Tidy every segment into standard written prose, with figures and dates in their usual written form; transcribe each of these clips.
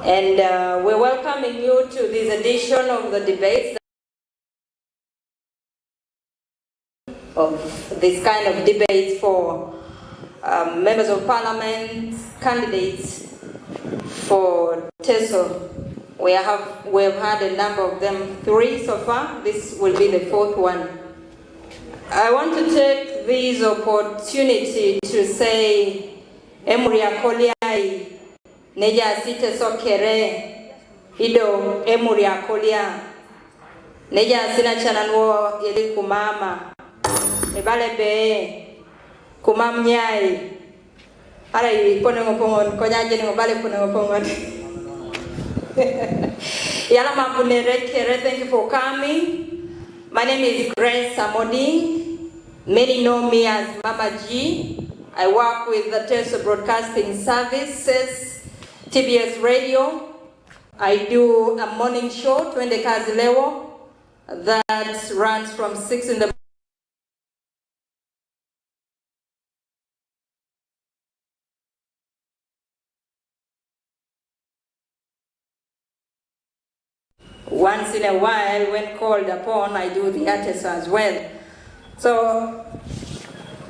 And we're welcoming you to this edition of the debates, of this kind of debates for members of parliament, candidates for TESO. We have had a number of them, 3 so far. This will be the 4th one. I want to take this opportunity to say, Emuria Koliai, Neja Site Sokere, Ido Emuria Kolia, Neja Sina Chananwo Yeli Kumama, Ebale Be, Kumam Nyai, Ara Ponemopon, Konyaji Nobale Ponemopon. Yala Mapunere, thank you for coming. My name is Grace Amoding. Many know me as Mama G. I work with the TESO Broadcasting Services, TBS Radio. I do a morning show, Twende Kazi Lewo, that runs from 6 in the once in a while, when called upon, I do the artists as well. So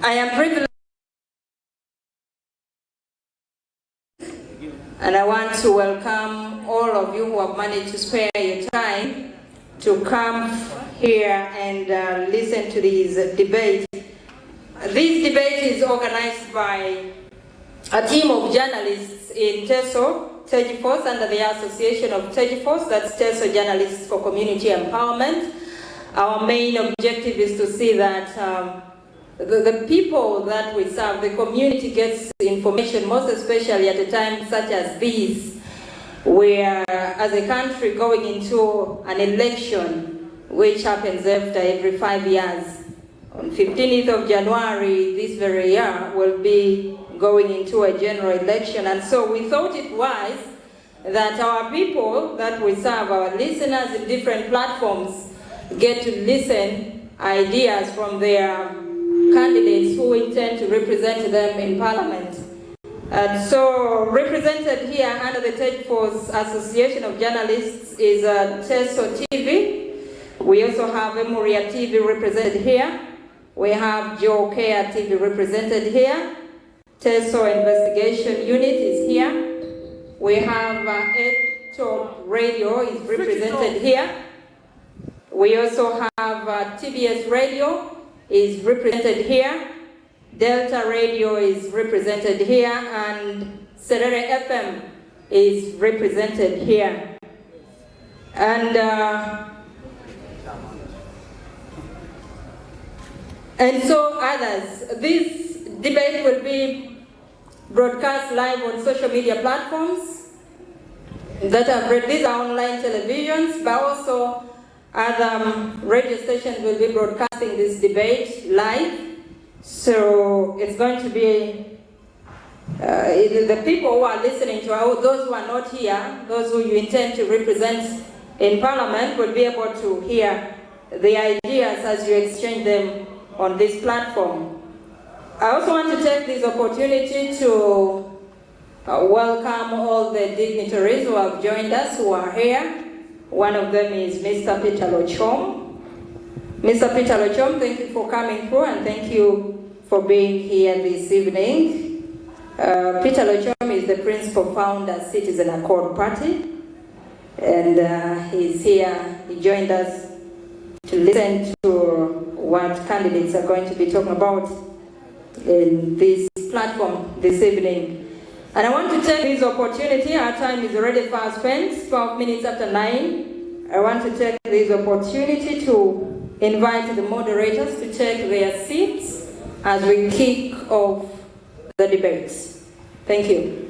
I am privileged And I want to welcome all of you who have managed to spare your time to come here and listen to this debate. This debate is organized by a team of journalists in TESO, Force, under the Association of Force, that's TESO Journalists for Community Empowerment. Our main objective is to see that the people that we serve, the community gets information, most especially at a time such as this, where as a country going into an election, which happens after every 5 years. On 15th of January this very year, we'll be going into a general election. And so we thought it wise that our people that we serve, our listeners in different platforms, get to listen ideas from their candidates who intend to represent them in Parliament. And so represented here under the Task Force Association of Journalists is TESO TV. We also have Emoria TV represented here. We have Joe Care TV represented here. TESO Investigation Unit is here. We have Top Radio is represented here. We also have TBS Radio is represented here. Delta Radio is represented here, and Serere FM is represented here. And so others. This debate will be broadcast live on social media platforms that have read. These are online televisions, but also other radio stations will be broadcasting this debate live. So it's going to be the people who are listening to our, those who are not here, those who you intend to represent in Parliament will be able to hear the ideas as you exchange them on this platform. I also want to take this opportunity to welcome all the dignitaries who have joined us, who are here. One of them is Mr. Peter Lochom. Mr. Peter Lochom, thank you for coming through and thank you for being here this evening. Peter Lochom is the principal founder, Citizen Accord Party, and he's here. He joined us to listen to what candidates are going to be talking about in this platform this evening. And I want to take this opportunity, our time is already far spent, 12 minutes after 9. I want to take this opportunity to invite the moderators to take their seats as we kick off the debates. Thank you.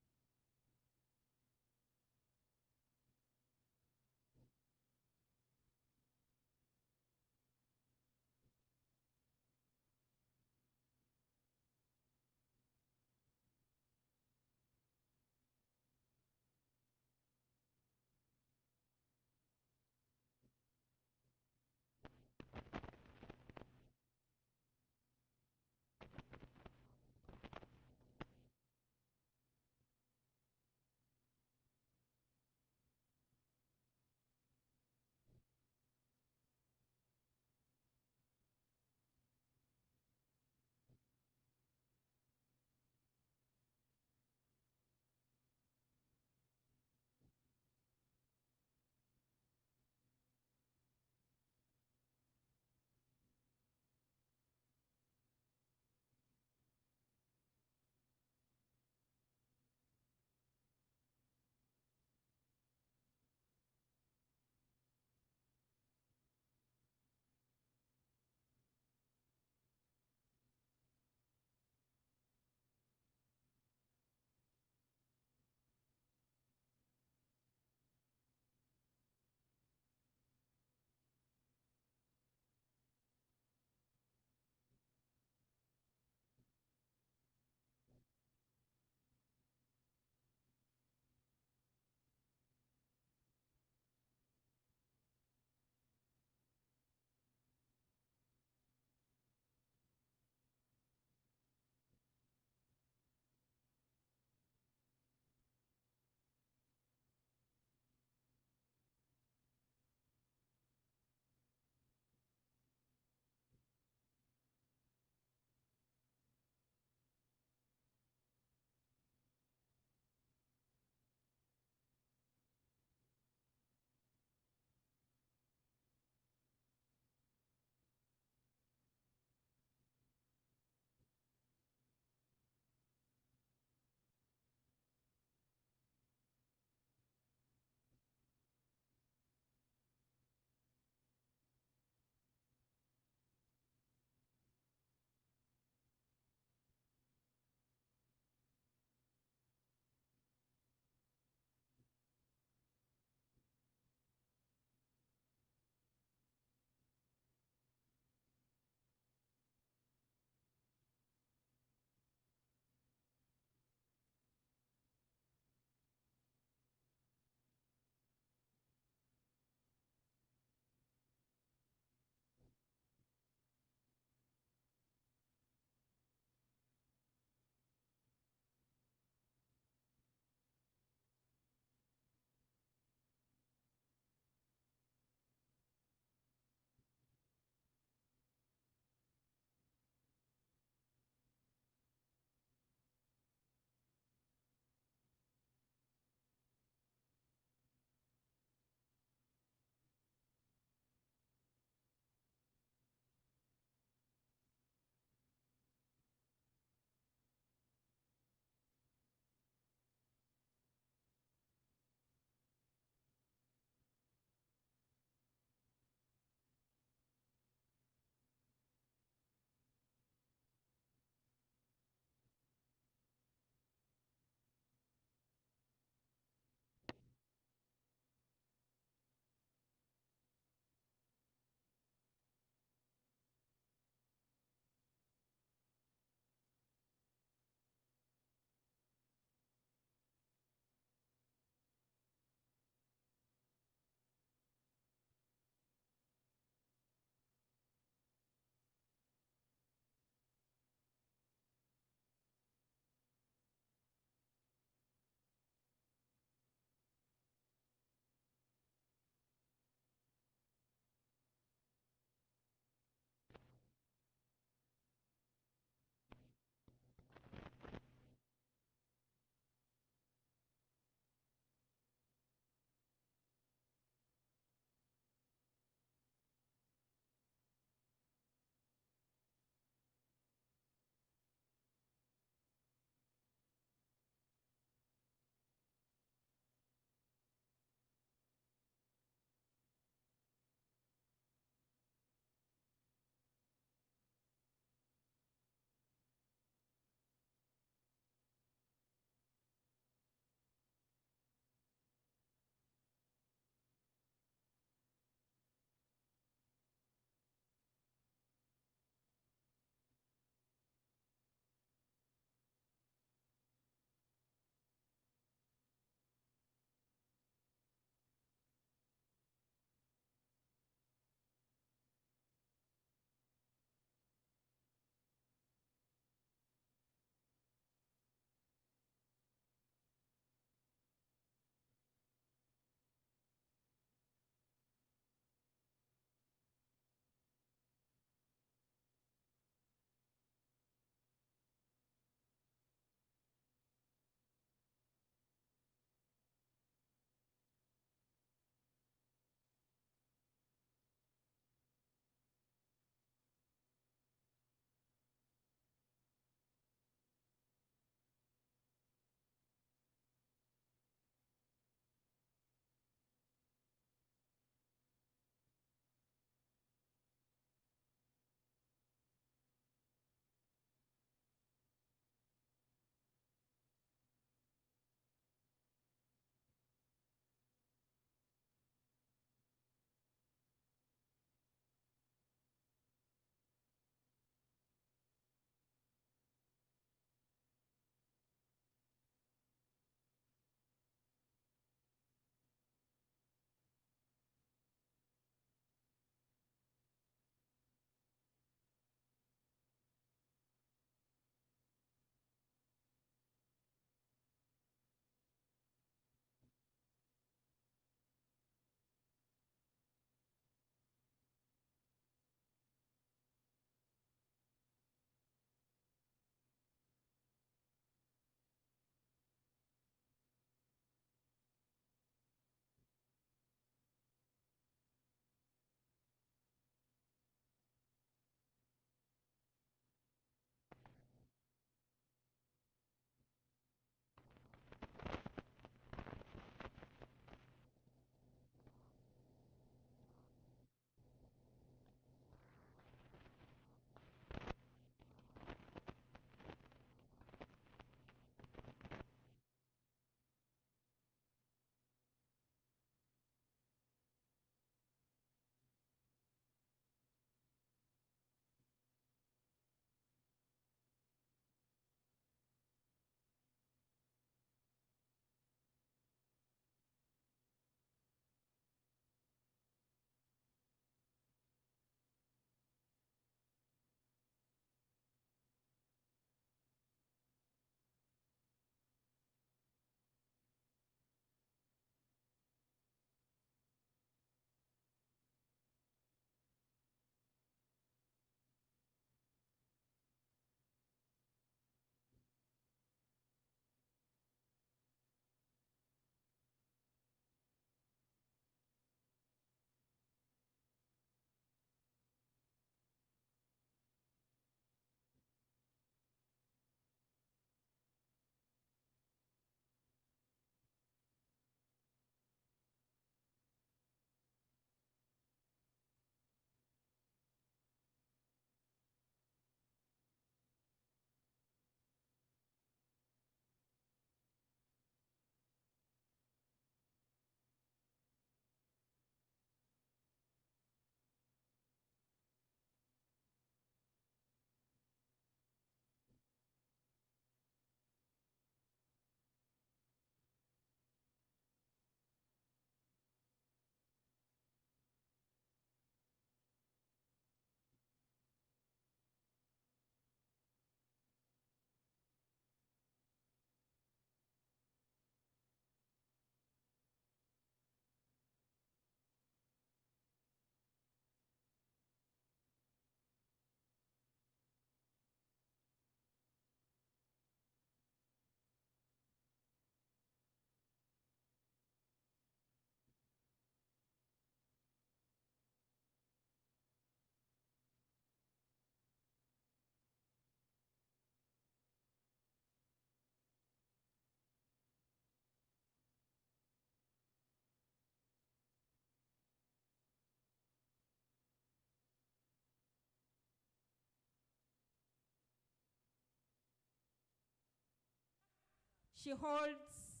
She holds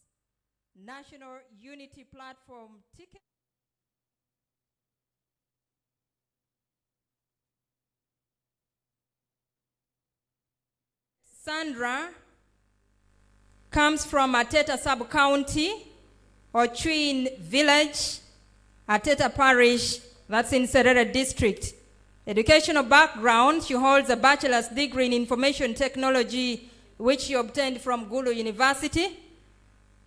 National Unity Platform ticket. Sandra comes from Ateta Sub-County, Ochwin Village, Ateta Parish, that's in Serere District. Educational background, she holds a bachelor's degree in information technology, which she obtained from Gulu University.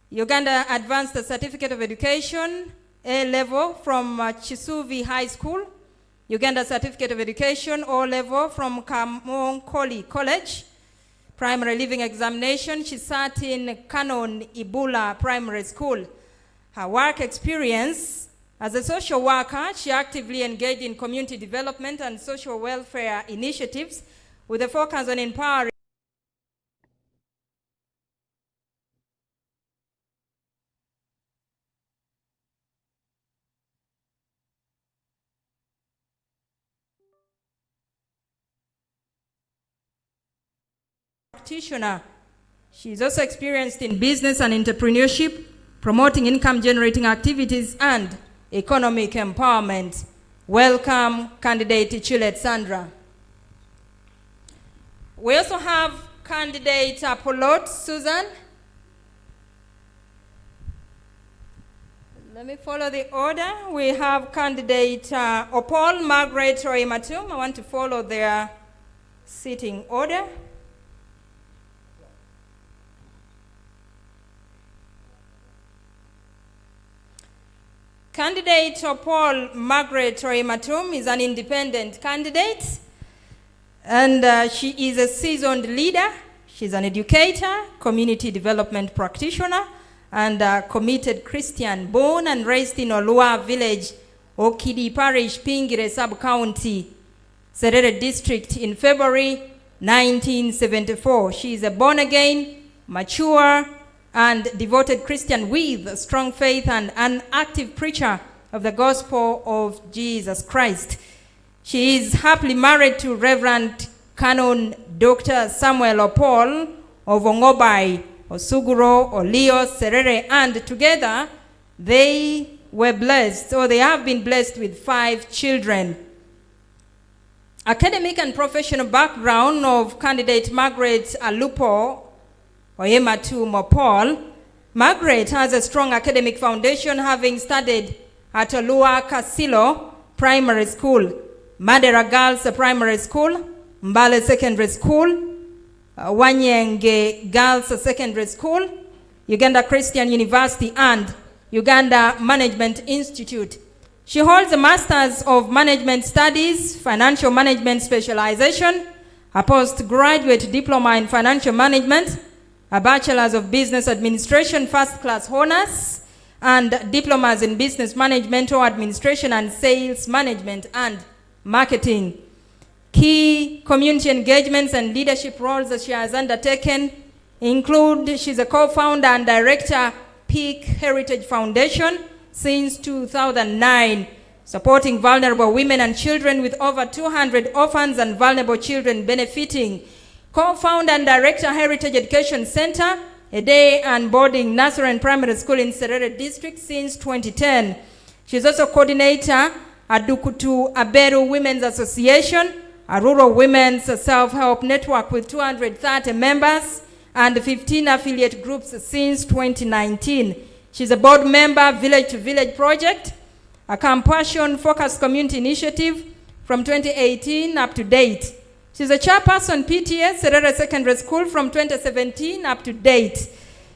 Uganda Advanced Certificate of Education, A-level from Chisuvi High School. Uganda Certificate of Education, O-level from Kamonkoli College. Primary Living Examination, she sat in Canon Ibula Primary School. Her work experience, as a social worker, she actively engaged in community development and social welfare initiatives with a focus on empowering practitioner. She's also experienced in business and entrepreneurship, promoting income-generating activities and economic empowerment. Welcome, candidate Chilet Sandra. We also have candidate Apollo Susan. Let me follow the order. We have candidate Opol Margaret Oimatum. I want to follow their sitting order. Candidate Opol Margaret Oimatum is an independent candidate, and she is a seasoned leader. She's an educator, community development practitioner, and a committed Christian, born and raised in Olua Village, Okidi Parish, Pingire Sub-County, Serere District in February 1974. She is a born-again, mature, and devoted Christian with a strong faith and an active preacher of the gospel of Jesus Christ. She is happily married to Reverend Canon Dr. Samuel Opol of Ongobai, Osuguro, Olio, Serere, and together they were blessed, or they have been blessed with 5 children. Academic and professional background of candidate Margaret Alupo Oimatum Opol. Margaret has a strong academic foundation, having studied at Olua Kasilo Primary School, Madera Girls Primary School, Mbale Secondary School, Wanyenge Girls Secondary School, Uganda Christian University, and Uganda Management Institute. She holds a Master's of Management Studies, Financial Management Specialization, a postgraduate diploma in Financial Management, a Bachelor's of Business Administration First Class Honors, and diplomas in Business Management or Administration and Sales Management and Marketing. Key community engagements and leadership roles that she has undertaken include, she's a co-founder and director, Peak Heritage Foundation since 2009, supporting vulnerable women and children with over 200 orphans and vulnerable children benefiting. Co-founder and director, Heritage Education Center, a day and boarding nursery and primary school in Serere District since 2010. She's also coordinator at Dukutu Aberu Women's Association, a rural women's self-help network with 230 members and 15 affiliate groups since 2019. She's a board member, Village to Village Project, a compassion-focused community initiative from 2018 up to date. She's a chairperson PTA Serere Secondary School from 2017 up to date.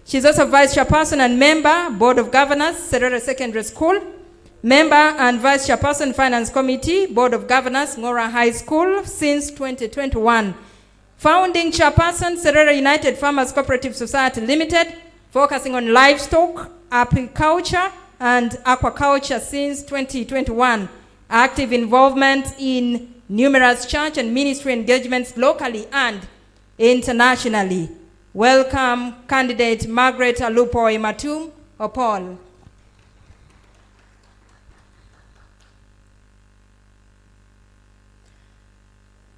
She's also vice chairperson and member, Board of Governors, Serere Secondary School, member and vice chairperson, Finance Committee, Board of Governors, Ngora High School since 2021. Founding chairperson, Serere United Farmers Cooperative Society Limited, focusing on livestock, apiculture, and aquaculture since 2021. Active involvement in numerous church and ministry engagements locally and internationally. Welcome, candidate Margaret Alupo Oimatum Opol.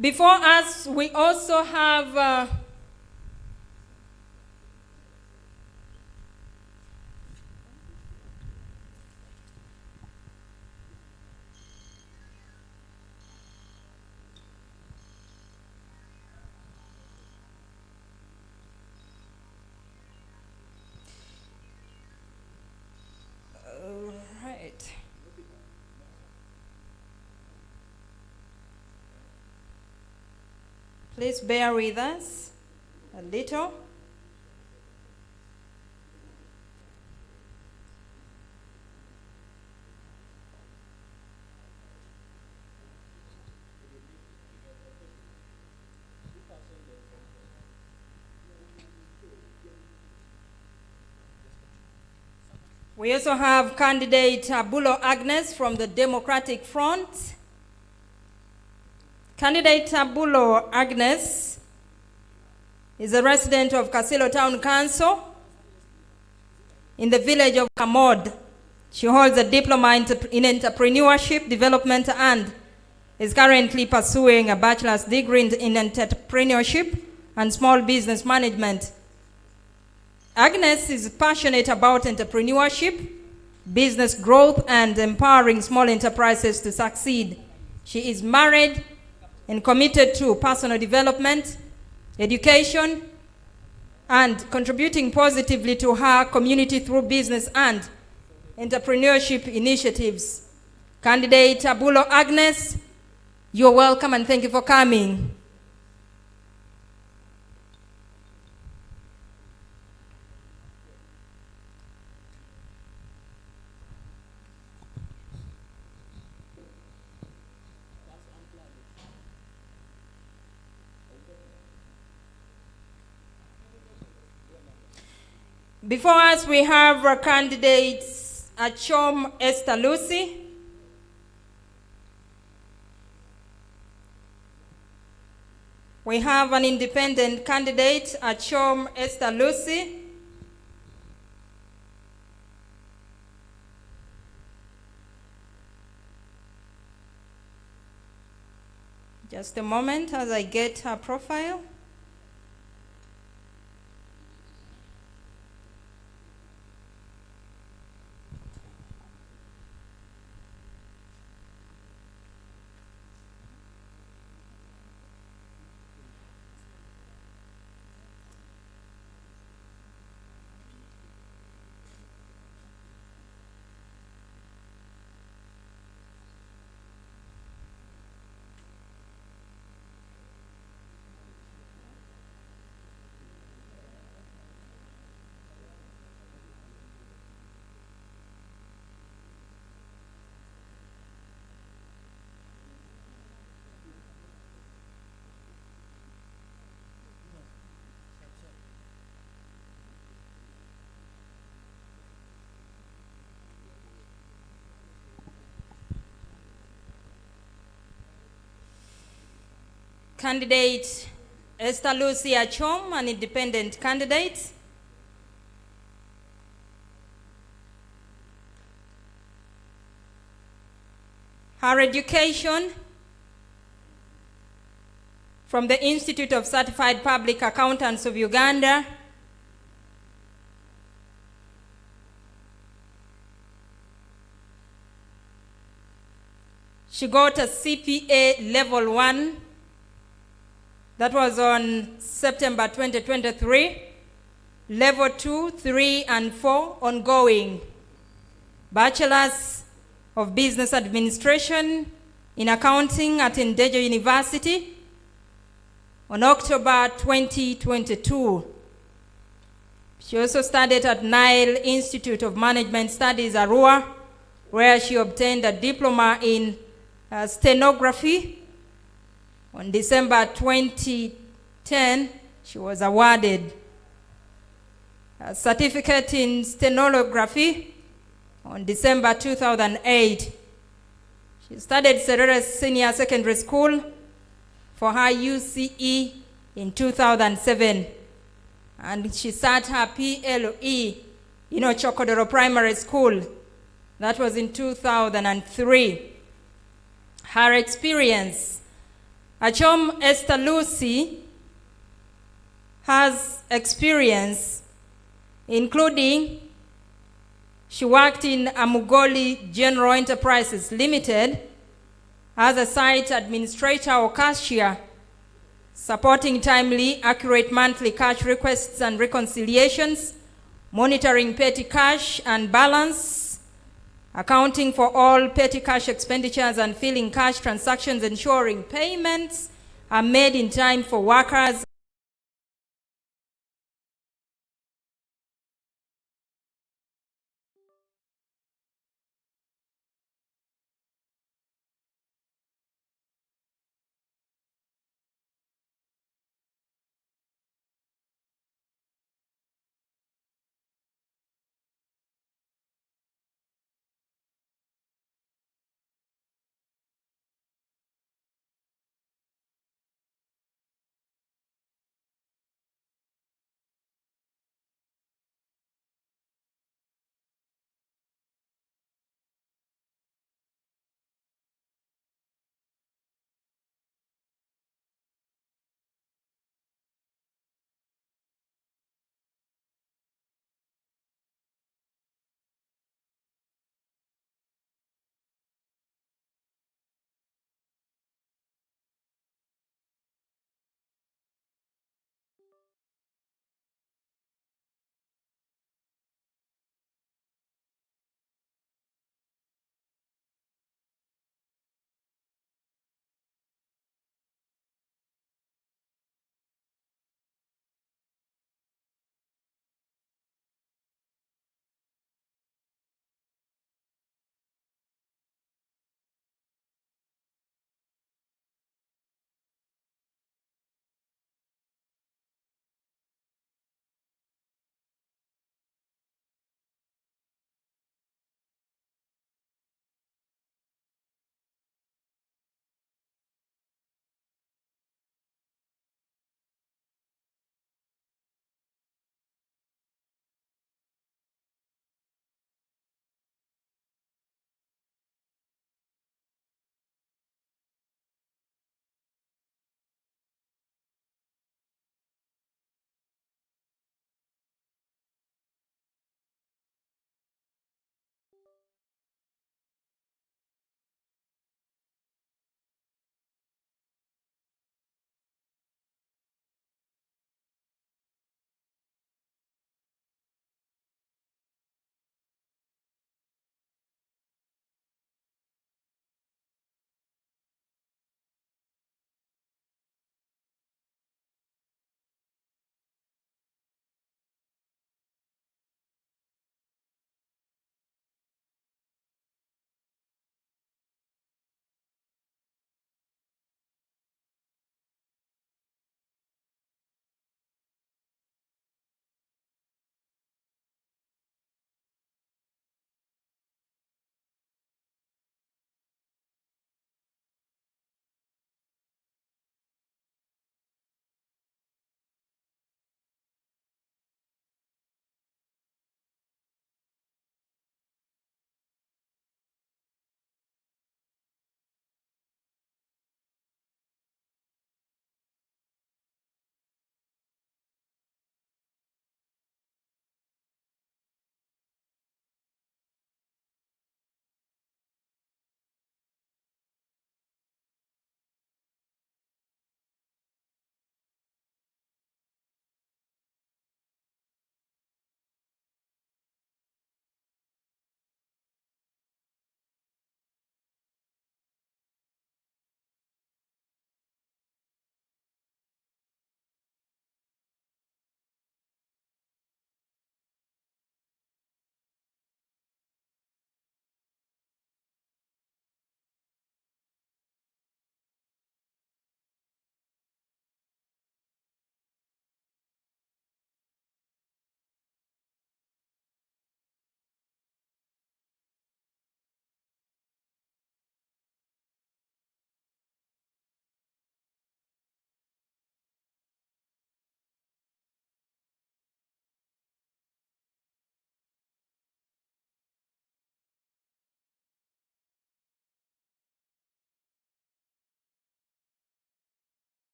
Before us, we also have Please bear with us a little. We also have candidate Abulo Agnes from the Democratic Front. Candidate Abulo Agnes is a resident of Kasilo Town Council in the village of Kamod. She holds a diploma in entrepreneurship development and is currently pursuing a bachelor's degree in entrepreneurship and small business management. Agnes is passionate about entrepreneurship, business growth, and empowering small enterprises to succeed. She is married and committed to personal development, education, and contributing positively to her community through business and entrepreneurship initiatives. Candidate Abulo Agnes, you're welcome and thank you for coming. Before us, we have our candidates Achom Esther Lucy, we have an independent candidate Achom Esther Lucy, just a moment as I get her profile. Candidate Esther Lucy Achom, an independent candidate. Her education from the Institute of Certified Public Accountants of Uganda, she got a CPA level 1. That was on September 2023. Level 2, 3, and 4 ongoing. Bachelor's of Business Administration in Accounting at Ndejo University on October 2022. She also studied at Nile Institute of Management Studies, Arua, where she obtained a diploma in stenography. On December 2010, she was awarded a certificate in stenography on December 2008. She studied Serere Senior Secondary School for her UCE in 2007. And she sat her PLE in Ochokodoro Primary School. That was in 2003. Her experience: Achom Esther Lucy has experience including she worked in Amugoli General Enterprises Limited as a site administrator or cashier, supporting timely, accurate monthly cash requests and reconciliations, monitoring petty cash and balance, accounting for all petty cash expenditures and filling cash transactions, ensuring payments, are made in time for workers.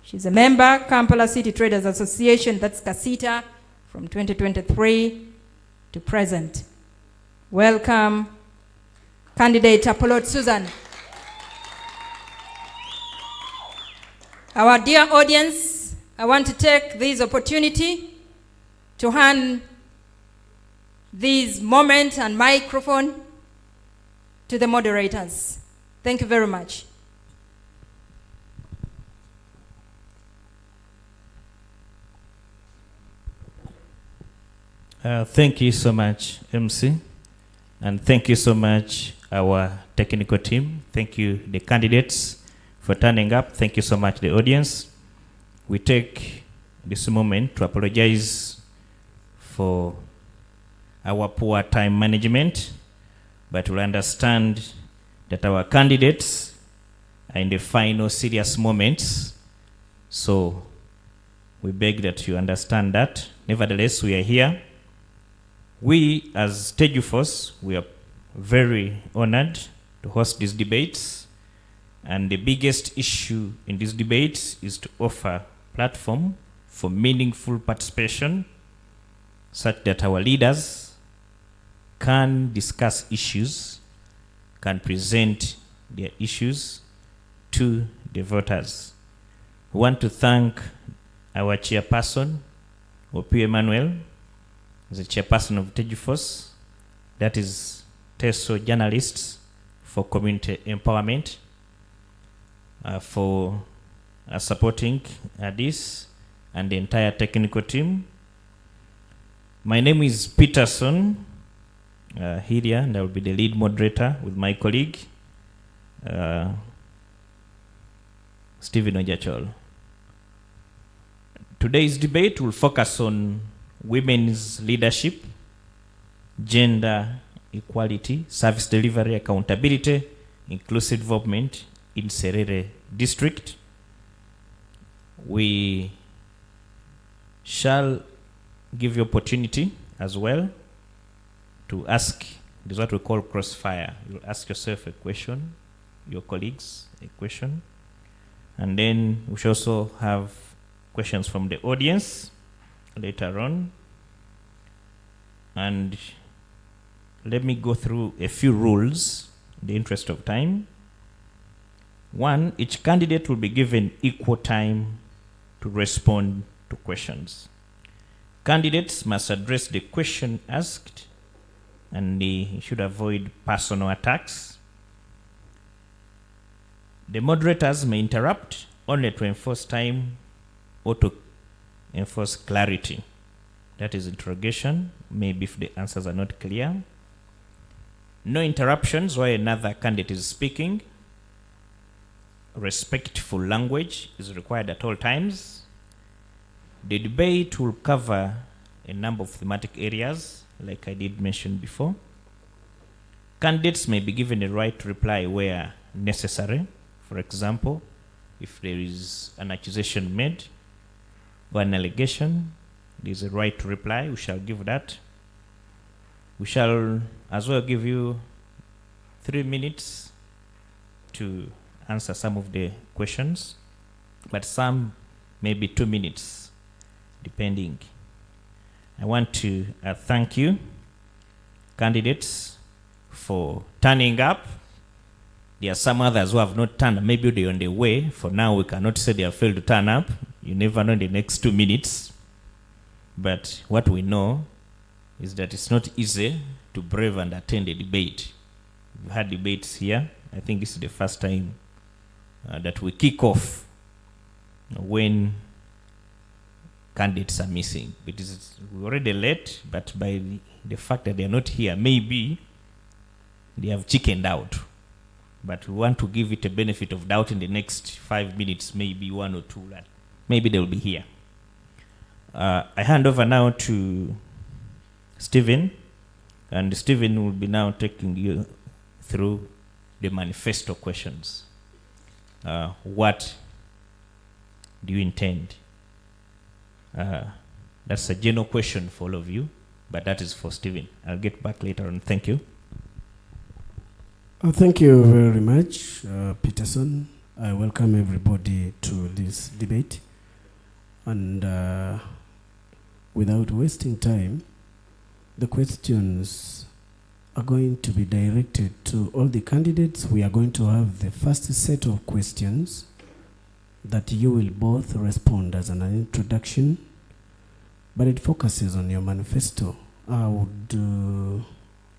She's a member, Kampala City Traders Association, that's CACITA, from 2023 to present. Welcome, candidate Apollo Susan. Our dear audience, I want to take this opportunity to hand this moment and microphone to the moderators. Thank you very much. Thank you so much, MC, and thank you so much, our technical team. Thank you, the candidates, for turning up. Thank you so much, the audience. We take this moment to apologize for our poor time management, but we understand that our candidates are in the final serious moments, so we beg that you understand that. Nevertheless, we are here. We, as Teju Force, we are very honored to host these debates, and the biggest issue in these debates is to offer platform for meaningful participation such that our leaders can discuss issues, can present their issues to the voters. We want to thank our chairperson, Opio Emmanuel, the chairperson of Teju Force, that is TESO Journalists for Community Empowerment, for supporting this and the entire technical team. My name is Peterson Hiria, and I will be the lead moderator with my colleague, Stephen Ojachol. Today's debate will focus on women's leadership, gender equality, service delivery, accountability, inclusive development in Serere district. We shall give you opportunity as well to ask, this is what we call crossfire. You'll ask yourself a question, your colleagues a question, and then we shall also have questions from the audience later on. And let me go through a few rules in the interest of time. One, each candidate will be given equal time to respond to questions. Candidates must address the question asked, and they should avoid personal attacks. The moderators may interrupt only to enforce time or to enforce clarity. That is interrogation, maybe if the answers are not clear. No interruptions while another candidate is speaking. Respectful language is required at all times. The debate will cover a number of thematic areas, like I did mention before. Candidates may be given a right to reply where necessary. For example, if there is an accusation made or an allegation, there is a right to reply. We shall give that. We shall as well give you 3 minutes to answer some of the questions, but some maybe 2 minutes, depending. I want to thank you, candidates, for turning up. There are some others who have not turned up. Maybe they're on the way. For now, we cannot say they have failed to turn up. You never know in the next 2 minutes. But what we know is that it's not easy to brave and attend a debate. We've had debates here. I think this is the first time that we kick off when candidates are missing. We're already late, but by the fact that they're not here, maybe they have chickened out. But we want to give it a benefit of doubt in the next 5 minutes, maybe 1 or 2. Maybe they'll be here. I hand over now to Stephen, and Stephen will be now taking you through the manifesto questions. What do you intend? That's a general question for all of you, but that is for Stephen. I'll get back later on. Thank you. Thank you very much, Peterson. I welcome everybody to this debate. And without wasting time, the questions are going to be directed to all the candidates. We are going to have the first set of questions that you will both respond as an introduction, but it focuses on your manifesto. I would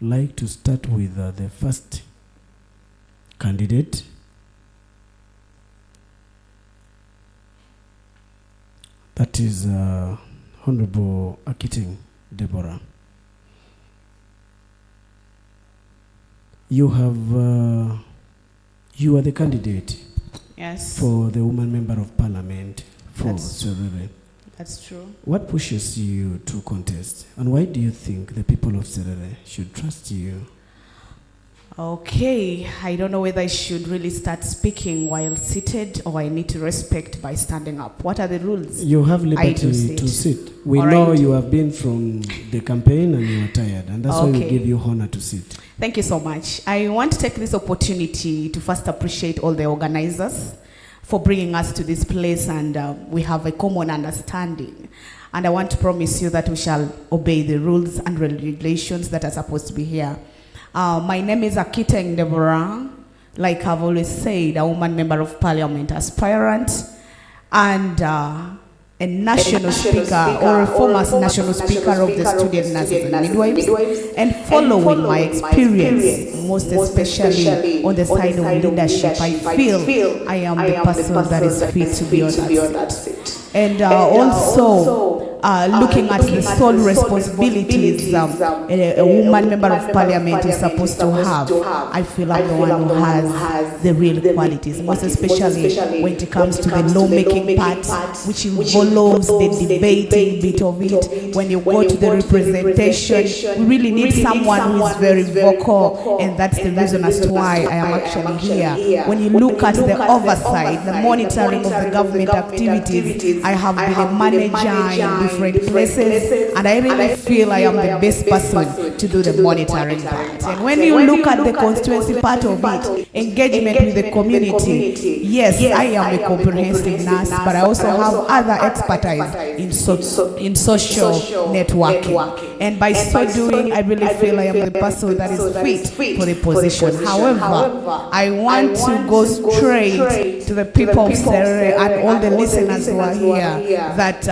like to start with the first candidate. That is Honorable Akiting Deborah. You are the candidate. Yes. For the woman member of parliament for Serere. That's true. What pushes you to contest, and why do you think the people of Serere should trust you? Okay, I don't know whether I should really start speaking while seated or I need to respect by standing up. What are the rules? You have liberty to sit. We know you have been from the campaign and you are tired, and that's why we give you honor to sit. Thank you so much. I want to take this opportunity to first appreciate all the organizers for bringing us to this place, and we have a common understanding. And I want to promise you that we shall obey the rules and regulations that are supposed to be here. My name is Akiteng Deborah. Like I've always said, a woman member of parliament aspirant, and a national speaker or a former national speaker of the student nurses and midwives, and following my experience, most especially on the side of leadership, I feel I am the person that is fit to be on that seat. And also looking at the sole responsibilities a woman member of parliament is supposed to have, I feel I'm the one who has the real qualities, most especially when it comes to the lawmaking part, which involves the debating bit of it. When you go to the representation, we really need someone who is very vocal, and that's the reason as to why I am actually here. When you look at the oversight, the monitoring of the government activities, I have been a manager in different places, and I really feel I am the best person to do the monitoring part. And when you look at the constituency part of it, engagement with the community, yes, I am a comprehensive nurse, but I also have other expertise in social networking. And by so doing, I really feel I am the person that is fit for the position. However, I want to go straight to the people of Serere and all the listeners who are here, that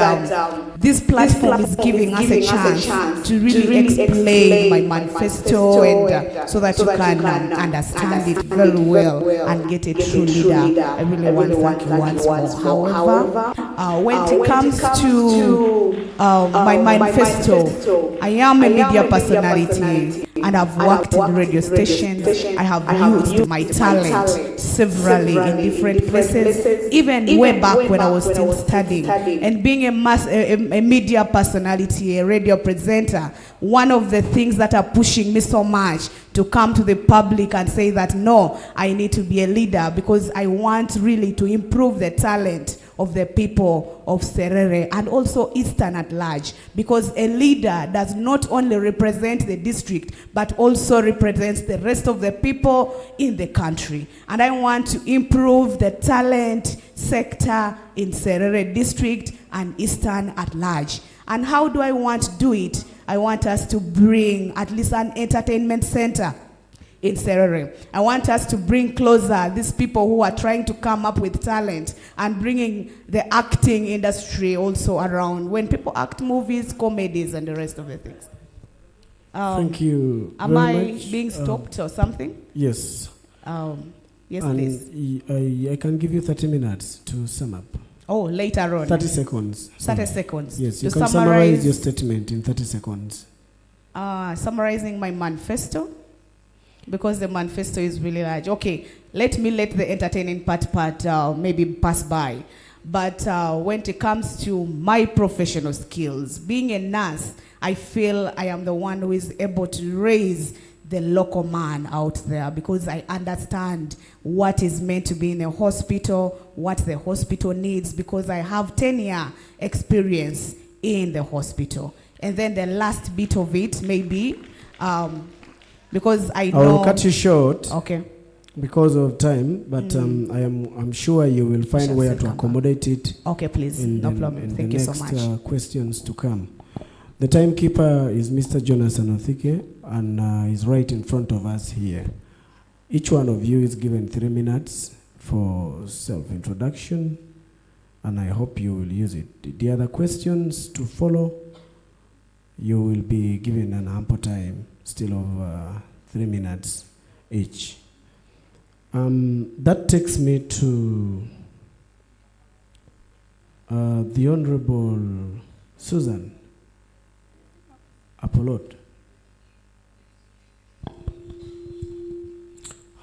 this platform is giving us a chance to really explain my manifesto, and so that you can understand it very well and get a true leader. I really want to thank you once more. However, when it comes to my manifesto, I am a media personality, and I've worked in radio stations. I have used my talent severally in different places, even way back when I was still studying. And being a media personality, a radio presenter, one of the things that are pushing me so much to come to the public and say that no, I need to be a leader, because I want really to improve the talent of the people of Serere and also Eastern at large, because a leader does not only represent the district but also represents the rest of the people in the country. And I want to improve the talent sector in Serere district and Eastern at large. And how do I want to do it? I want us to bring at least an entertainment center in Serere. I want us to bring closer these people who are trying to come up with talent, and bringing the acting industry also around, when people act movies, comedies, and the rest of the things. Thank you. Am I being stopped or something? Yes. Yes, and please. I can give you 30 minutes to sum up. Oh, later on. 30 seconds. 30 seconds. Yes, you can summarize your statement in 30 seconds. Summarizing my manifesto, because the manifesto is really large. Okay, let the entertaining part maybe pass by. But when it comes to my professional skills, being a nurse, I feel I am the one who is able to raise the local man out there, because I understand what is meant to be in a hospital, what the hospital needs, because I have 10-year experience in the hospital. And then the last bit of it, maybe, because I know... I will cut you short. Okay. because of time, but I'm sure you will find Shall where say to come accommodate it Okay, please. in No the, problem. in Thank the you next so much. questions to come. The timekeeper is Mr. Jonas Anothike, and he's right in front of us here. Each one of you is given 3 minutes for self-introduction, and I hope you will use it. The other questions to follow, you will be given an ample time, still of 3 minutes each. That takes me to the Honorable Susan Apolot.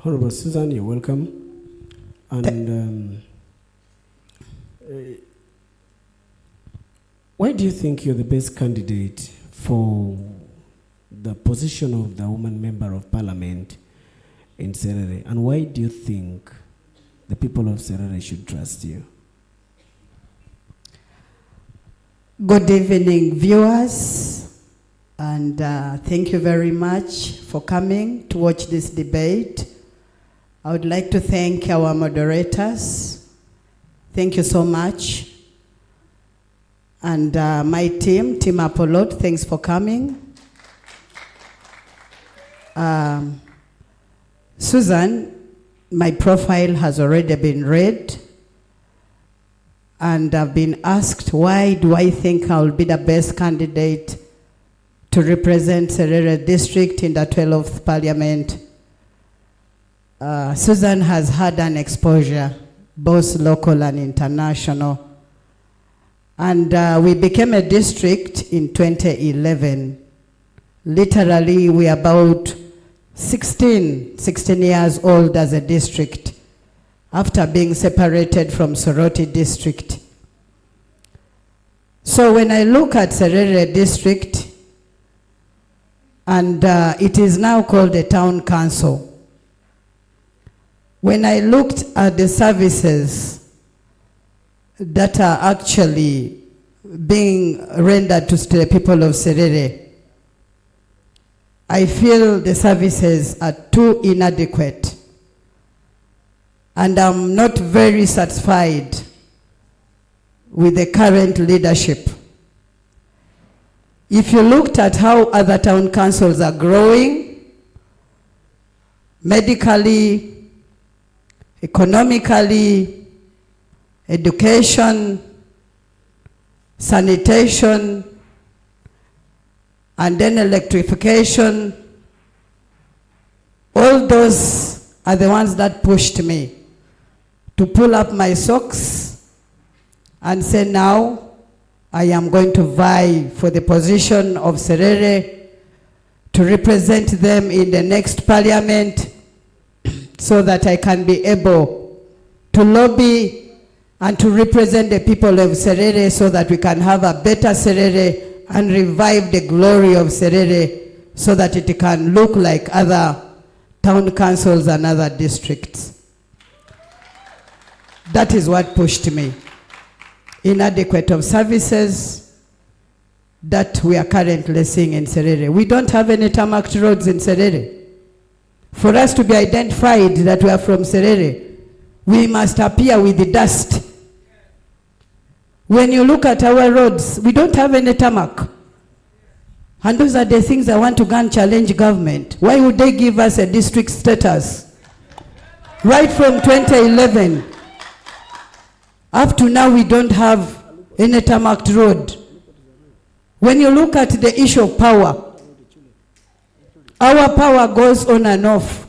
Honorable Susan, you're welcome. And why do you think you're the best candidate for the position of the woman member of parliament in Serere? And why do you think the people of Serere should trust you? Good evening, viewers, and thank you very much for coming to watch this debate. I would like to thank our moderators. Thank you so much. And my team, Team Apollo, thanks for coming. Susan, my profile has already been read, and I've been asked why do I think I'll be the best candidate to represent Serere district in the 12th Parliament. Susan has had an exposure, both local and international. And we became a district in 2011. Literally, we are about 16 years old as a district after being separated from Soroti district. So when I look at Serere district, and it is now called a town council, when I looked at the services that are actually being rendered to the people of Serere, I feel the services are too inadequate. And I'm not very satisfied with the current leadership. If you looked at how other town councils are growing, medically, economically, education, sanitation, and then electrification, all those are the ones that pushed me to pull up my socks and say, now I am going to vie for the position of Serere to represent them in the next parliament so that I can be able to lobby and to represent the people of Serere so that we can have a better Serere and revive the glory of Serere so that it can look like other town councils and other districts. That is what pushed me. Inadequate of services that we are currently seeing in Serere. We don't have any tarmac roads in Serere. For us to be identified that we are from Serere, we must appear with the dust. When you look at our roads, we don't have any tarmac. And those are the things I want to go and challenge government. Why would they give us a district status? Right from 2011, up to now we don't have any tarmac road. When you look at the issue of power, our power goes on and off.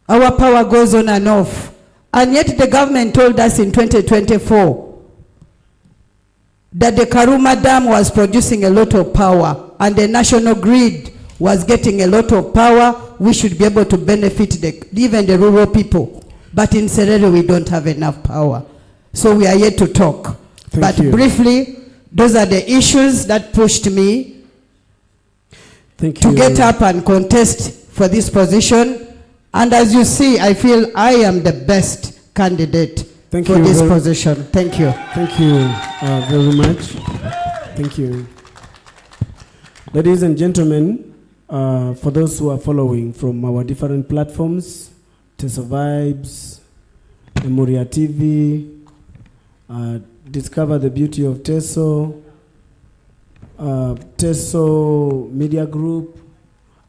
Our power goes on and off. And yet the government told us in 2024 that the Karuma Dam was producing a lot of power and the national grid was getting a lot of power. We should be able to benefit even the rural people. But in Serere, we don't have enough power. So we are yet to talk. Thank you. Briefly, those are the issues that pushed me to get up and contest for this position. And as you see, I feel I am the best candidate for this position. Thank you. Thank you very much. Thank you. Ladies and gentlemen, For those who are following from our different platforms, Teso Vibes, Emuria TV, Discover the Beauty of Teso, Teso Media Group,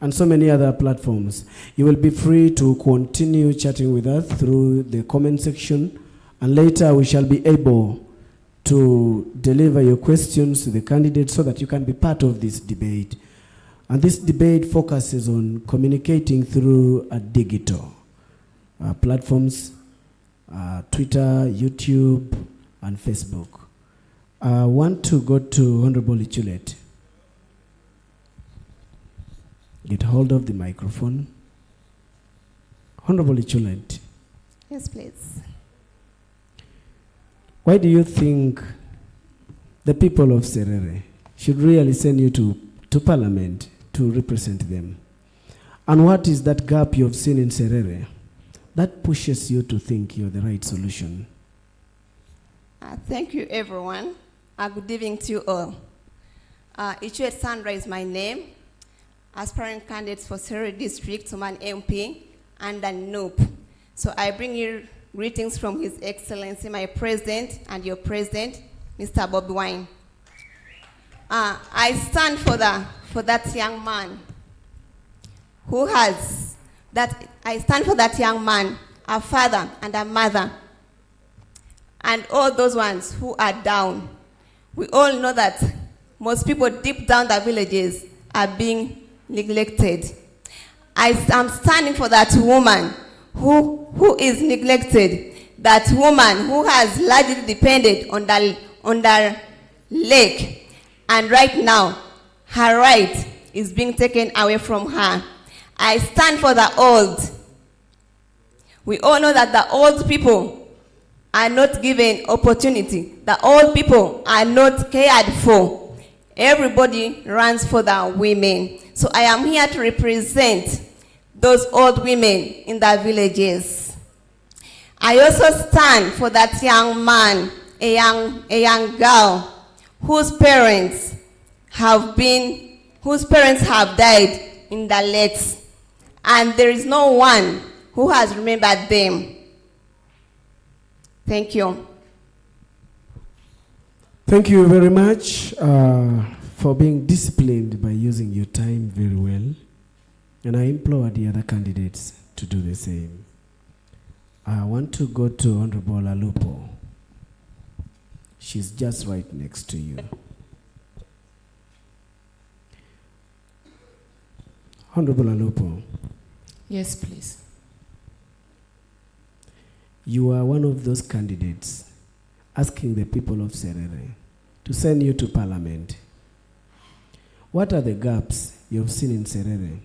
and so many other platforms. You will be free to continue chatting with us through the comment section, and later we shall be able to deliver your questions to the candidates so that you can be part of this debate. And this debate focuses on communicating through digital platforms, Twitter, YouTube, and Facebook. I want to go to Honorable Ichulet. Get hold of the microphone. Honorable Ichulet. Yes, please. Why do you think the people of Serere should really send you to Parliament to represent them? And what is that gap you've seen in Serere that pushes you to think you're the right solution? Thank you, everyone. Good evening to you all. Ichuet Sandra is my name. Aspiring candidate for Serere District, Suman MP, and a NOOP. So I bring you greetings from His Excellency, my President, and your President, Mr. Bobi Wine. I stand for that young man who has that. I stand for that young man, a father and a mother, and all those ones who are down. We all know that most people deep down the villages are being neglected. I am standing for that woman who is neglected, that woman who has largely depended on the lake, and right now her right is being taken away from her. I stand for the old. We all know that the old people are not given opportunity. The old people are not cared for. Everybody runs for the women. So I am here to represent those old women in the villages. I also stand for that young man, a young girl whose parents have died in the lakes, and there is no one who has remembered them. Thank you. Thank you very much for being disciplined by using your time very well. And I implore the other candidates to do the same. I want to go to Honorable Alupo. She's just right next to you. Honorable Alupo. Yes, please. You are one of those candidates asking the people of Serere to send you to Parliament. What are the gaps you've seen in Serere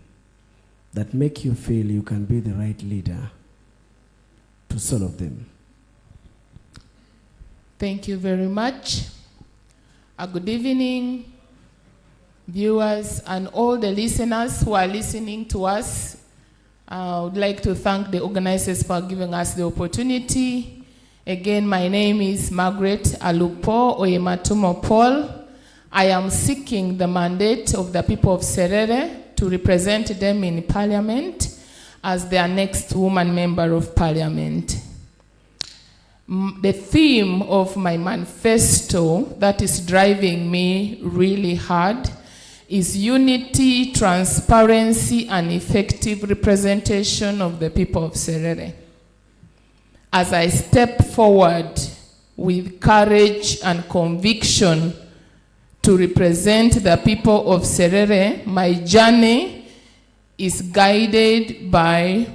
that make you feel you can be the right leader to solve them? Thank you very much. Good evening, viewers and all the listeners who are listening to us. I would like to thank the organizers for giving us the opportunity. Again, my name is Margaret Alupo Oyematumo Paul. I am seeking the mandate of the people of Serere to represent them in Parliament as their next woman member of Parliament. The theme of my manifesto that is driving me really hard is unity, transparency, and effective representation of the people of Serere. As I step forward with courage and conviction to represent the people of Serere, my journey is guided by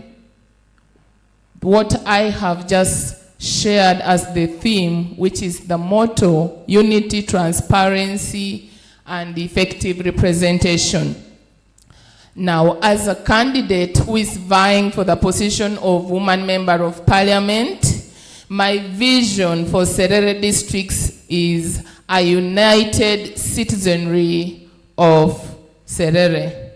what I have just shared as the theme, which is the motto, unity, transparency, and effective representation. Now, as a candidate who is vying for the position of woman member of Parliament, my vision for Serere districts is a united citizenry of Serere.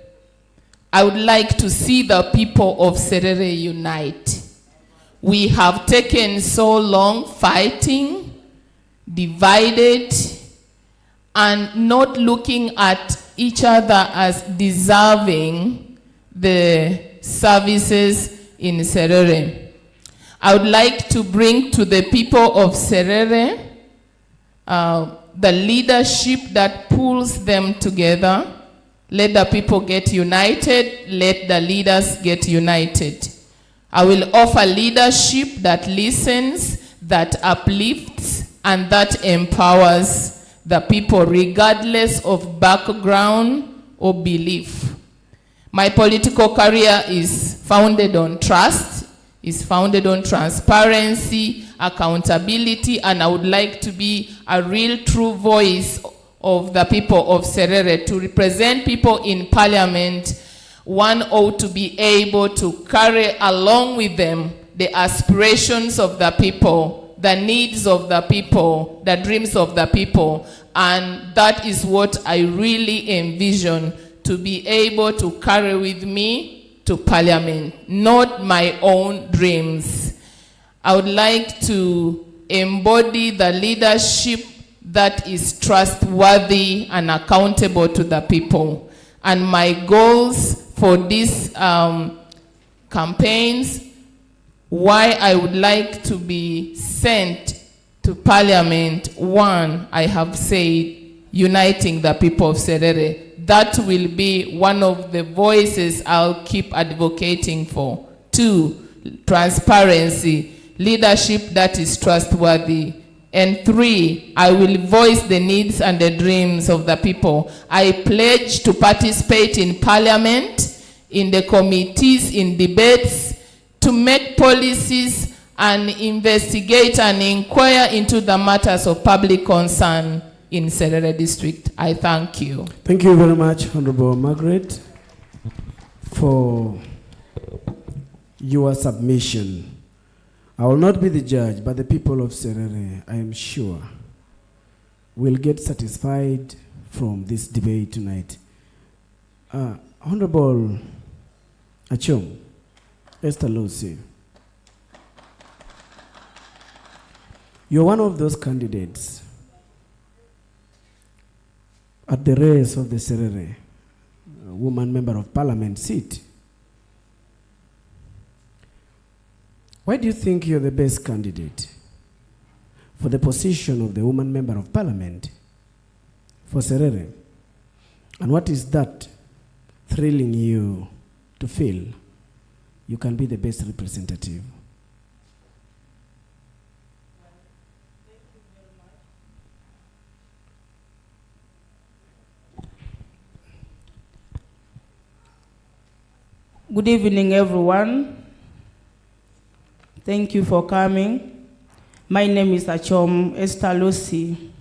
I would like to see the people of Serere unite. We have taken so long fighting, divided, and not looking at each other as deserving the services in Serere. I would like to bring to the people of Serere the leadership that pulls them together. Let the people get united. Let the leaders get united. I will offer leadership that listens, that uplifts, and that empowers the people regardless of background or belief. My political career is founded on trust, is founded on transparency, accountability, and I would like to be a real true voice of the people of Serere. To represent people in Parliament, one ought to be able to carry along with them the aspirations of the people, the needs of the people, the dreams of the people, and that is what I really envision, to be able to carry with me to Parliament, not my own dreams. I would like to embody the leadership that is trustworthy and accountable to the people. And my goals for these campaigns, why I would like to be sent to Parliament, one, I have said, uniting the people of Serere. That will be one of the voices I'll keep advocating for. Two, transparency, leadership that is trustworthy. And three, I will voice the needs and the dreams of the people. I pledge to participate in Parliament, in the committees, in debates, to make policies and investigate and inquire into the matters of public concern in Serere District. I thank you. Thank you very much, Honorable Margaret, for your submission. I will not be the judge, but the people of Serere, I am sure, will get satisfied from this debate tonight. Honorable Achom, Esther Lucy, you're one of those candidates at the race of the Serere woman member of Parliament seat. Why do you think you're the best candidate for the position of the woman member of Parliament for Serere? And what is that thrilling you to feel you can be the best representative? Good evening, everyone. Thank you for coming. My name is Achom Esther Lucy.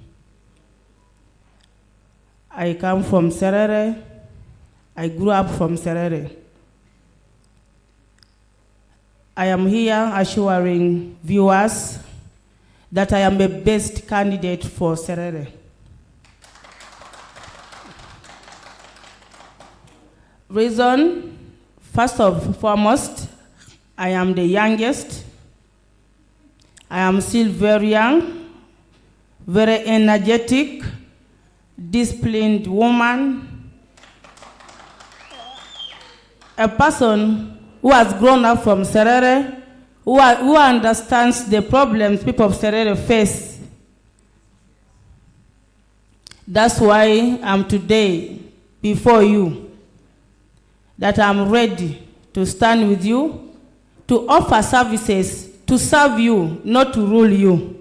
I come from Serere. I grew up from Serere. I am here assuring viewers that I am the best candidate for Serere. Reason, first and foremost, I am the youngest. I am still very young, very energetic, disciplined woman, a person who has grown up from Serere, who understands the problems people of Serere face. That's why I'm today before you, that I'm ready to stand with you, to offer services, to serve you, not to rule you.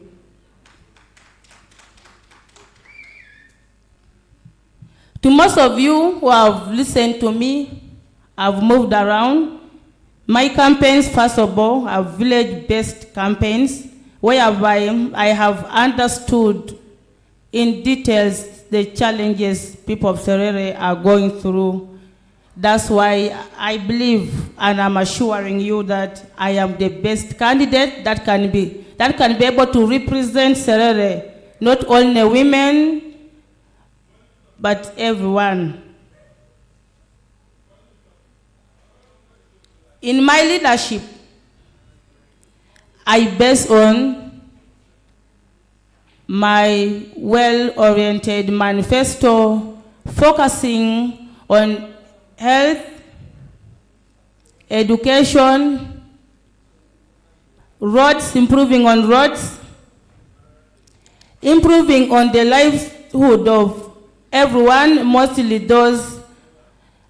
To most of you who have listened to me, I've moved around. My campaigns, first of all, are village-based campaigns, whereby I have understood in details the challenges people of Serere are going through. That's why I believe, and I'm assuring you that I am the best candidate that can be able to represent Serere, not only women, but everyone. In my leadership, I base on my well-oriented manifesto focusing on health, education, roads, improving on roads, improving on the livelihood of everyone, mostly those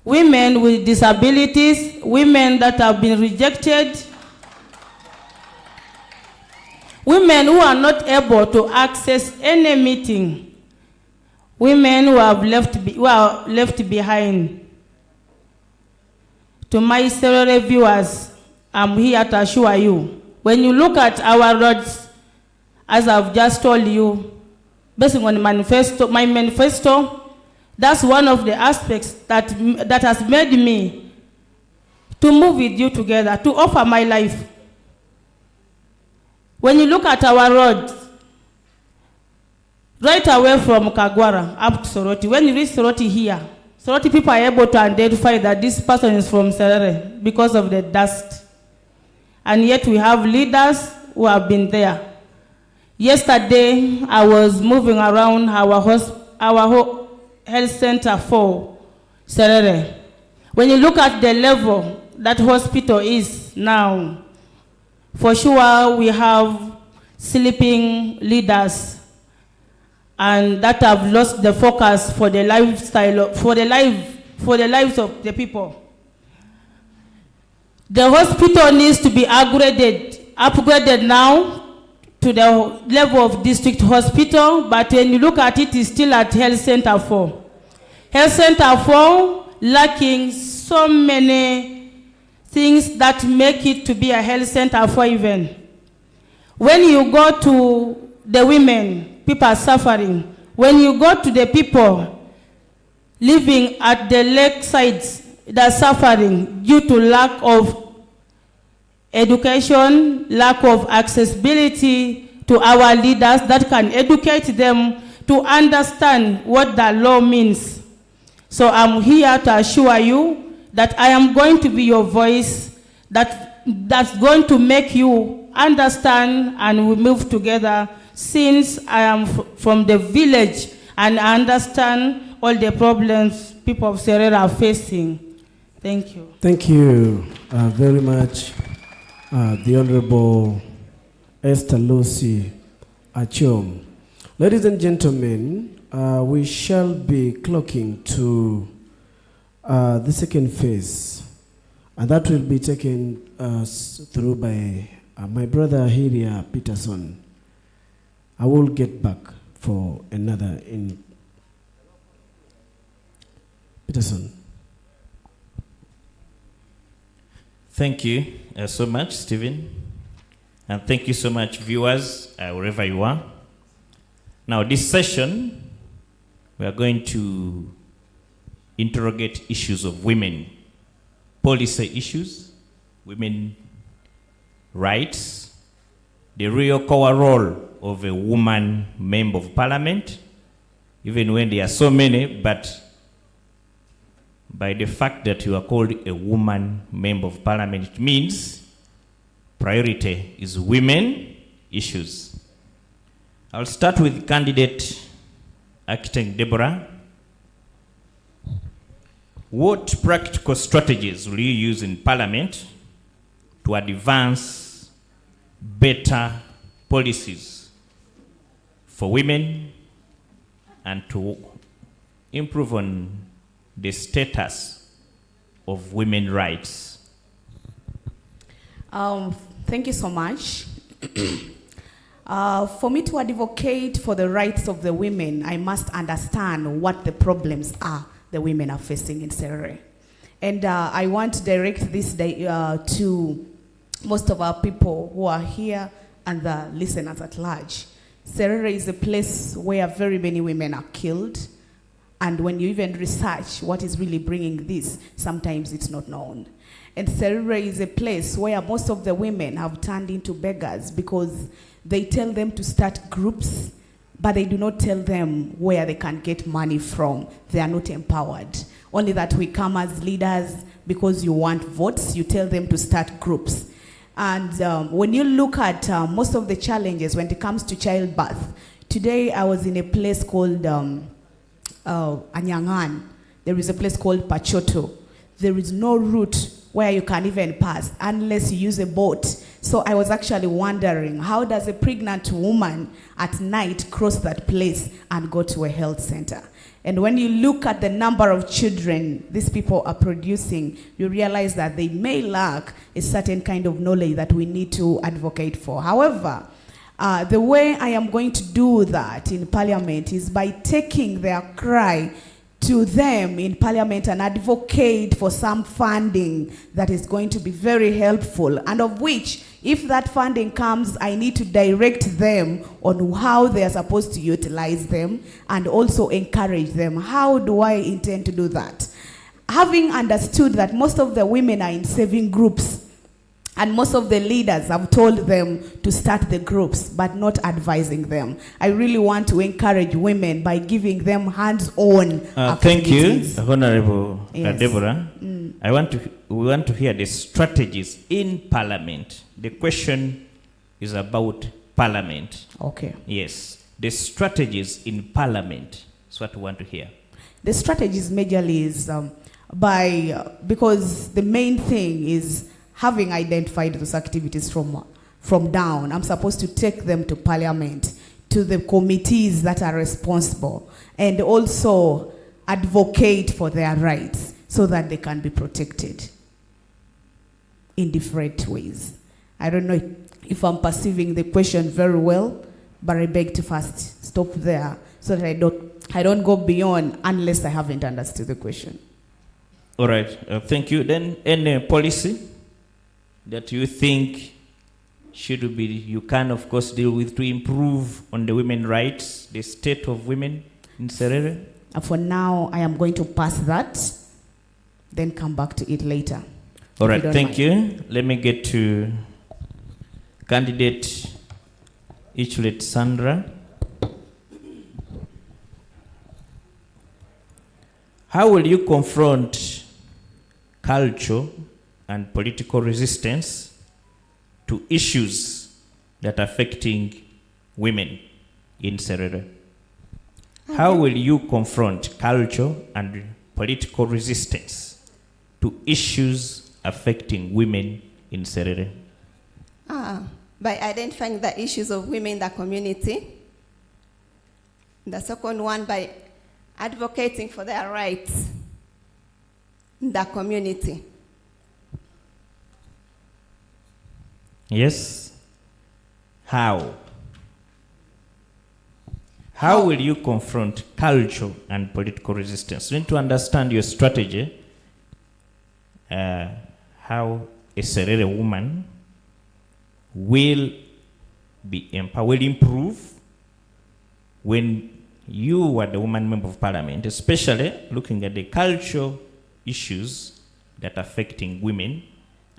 women with disabilities, women that have been rejected, women who are not able to access any meeting, women who are left behind. To my Serere viewers, I'm here to assure you, when you look at our roads, as I've just told you, based on my manifesto, that's one of the aspects that has made me to move with you together, to offer my life. When you look at our roads, right away from Kagwara up to Soroti, when you reach Soroti here, Soroti people are able to identify that this person is from Serere because of the dust. And yet we have leaders who have been there. Yesterday, I was moving around our health center for Serere. When you look at the level that hospital is now, for sure we have sleeping leaders and that have lost the focus for the lifestyle, for the lives of the people. The hospital needs to be upgraded now to the level of district hospital, but when you look at it, it's still at Health Center 4. Health Center 4 lacking so many things that make it to be a health center for even. When you go to the women, people are suffering. When you go to the people living at the lakesides, they're suffering due to lack of education, lack of accessibility to our leaders that can educate them to understand what the law means. So I'm here to assure you that I am going to be your voice that's going to make you understand and we move together, since I am from the village and I understand all the problems people of Serere are facing. Thank you. Thank you very much, the Honorable Esther Lucy Achom. Ladies and gentlemen, we shall be clocking to the second phase, and that will be taken through by my brother Hiria Peterson. I will get back for another in Peterson. Thank you so much, Stephen. And thank you so much, viewers, wherever you are. Now, this session, we are going to interrogate issues of women, policy issues, women rights, the real core role of a woman member of parliament, even when there are so many, but by the fact that you are called a woman member of parliament, it means priority is women issues. I'll start with candidate Architect Deborah. What practical strategies will you use in parliament to advance better policies for women and to improve on the status of women's rights? Thank you so much. For me to advocate for the rights of the women, I must understand what the problems are the women are facing in Serere. And I want to direct this day to most of our people who are here and the listeners at large. Serere is a place where very many women are killed. And when you even research what is really bringing this, sometimes it's not known. And Serere is a place where most of the women have turned into beggars because they tell them to start groups, but they do not tell them where they can get money from. They are not empowered. Only that we come as leaders because you want votes, you tell them to start groups. And when you look at most of the challenges when it comes to childbirth, today I was in a place called Anyangan, there is a place called Pachoto. There is no route where you can even pass unless you use a boat. So I was actually wondering, how does a pregnant woman at night cross that place and go to a health center? And when you look at the number of children these people are producing, you realize that they may lack a certain kind of knowledge that we need to advocate for. However, the way I am going to do that in Parliament is by taking their cry to them in Parliament and advocate for some funding that is going to be very helpful, and of which, if that funding comes, I need to direct them on how they are supposed to utilize them and also encourage them. How do I intend to do that? Having understood that most of the women are in saving groups, and most of the leaders have told them to start the groups, but not advising them. I really want to encourage women by giving them hands-on activities. Thank you, Honorable Yes. Deborah. We want to hear the strategies in Parliament. The question is about Parliament. Okay. Yes, the strategies in Parliament is what we want to hear. The strategies majorly is because the main thing is having identified those activities from down, I'm supposed to take them to Parliament, to the committees that are responsible, and also advocate for their rights so that they can be protected in different ways. I don't know if I'm perceiving the question very well, but I beg to first stop there so that I don't go beyond unless I haven't understood the question. All right, thank you. Then any policy that you think should be, you can of course deal with to improve on the women's rights, the state of women in Serere? For now, I am going to pass that, then come back to it later. All right, thank you. Let me get to candidate Ichulet Sandra. How will you confront culture and political resistance to issues that are affecting women in Serere? How will you confront culture and political resistance to issues affecting women in Serere? By identifying the issues of women in the community. The second one, by advocating for their rights in the community. Yes. How? How will you confront culture and political resistance? You need to understand your strategy. How a Serere woman will be empowered, will improve when you are the woman member of Parliament, especially looking at the cultural issues that are affecting women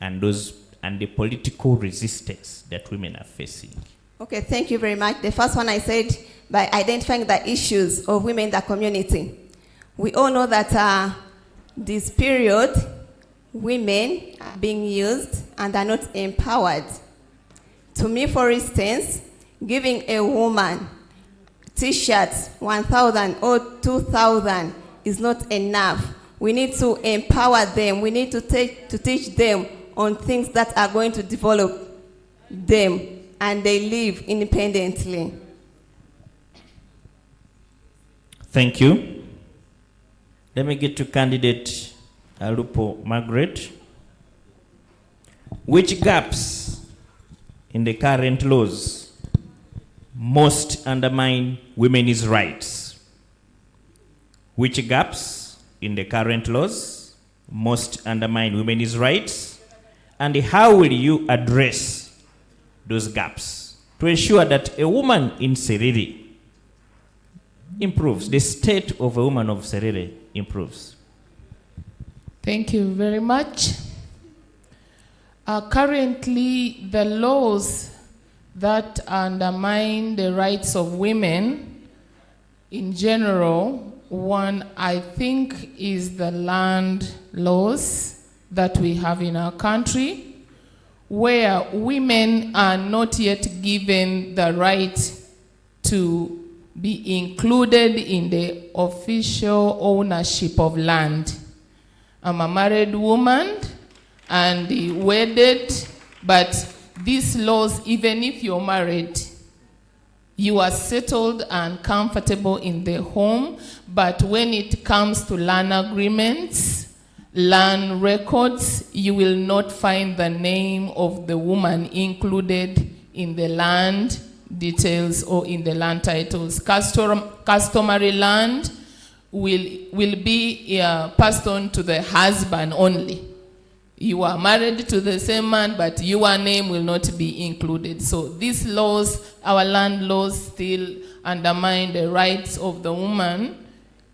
and the political resistance that women are facing. Okay, thank you very much. The first one I said, by identifying the issues of women in the community. We all know that this period, women are being used and are not empowered. To me, for instance, giving a woman t-shirts 1,000 or 2,000 is not enough. We need to empower them. We need to teach them on things that are going to develop them and they live independently. Thank you. Let me get to candidate Alupo Margaret. Which gaps in the current laws most undermine women's rights? Which gaps in the current laws most undermine women's rights? And how will you address those gaps to ensure that a woman in Serere improves, the state of a woman of Serere improves? Thank you very much. Currently, the laws that undermine the rights of women in general, one I think is the land laws that we have in our country, where women are not yet given the right to be included in the official ownership of land. I'm a married woman and wedded, but these laws, even if you're married, you are settled and comfortable in the home, but when it comes to land agreements, land records, you will not find the name of the woman included in the land details or in the land titles. Customary land will be passed on to the husband only. You are married to the same man, but your name will not be included. So these laws, our land laws, still undermine the rights of the woman,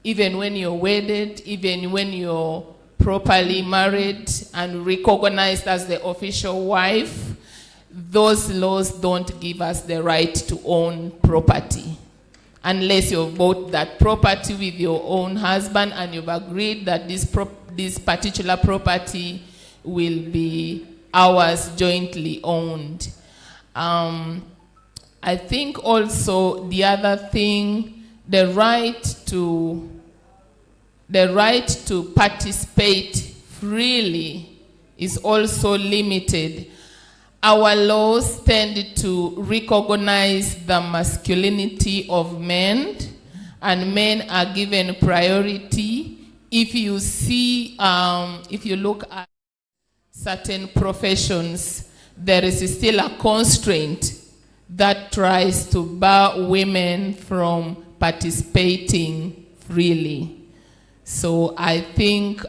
even when you're wedded, even when you're properly married and recognized as the official wife. Those laws don't give us the right to own property. Unless you've bought that property with your own husband and you've agreed that this particular property will be ours jointly owned. I think also the other thing, the right to participate freely is also limited. Our laws tend to recognize the masculinity of men, and men are given priority. If you see, if you look at certain professions, there is still a constraint that tries to bar women from participating freely. So I think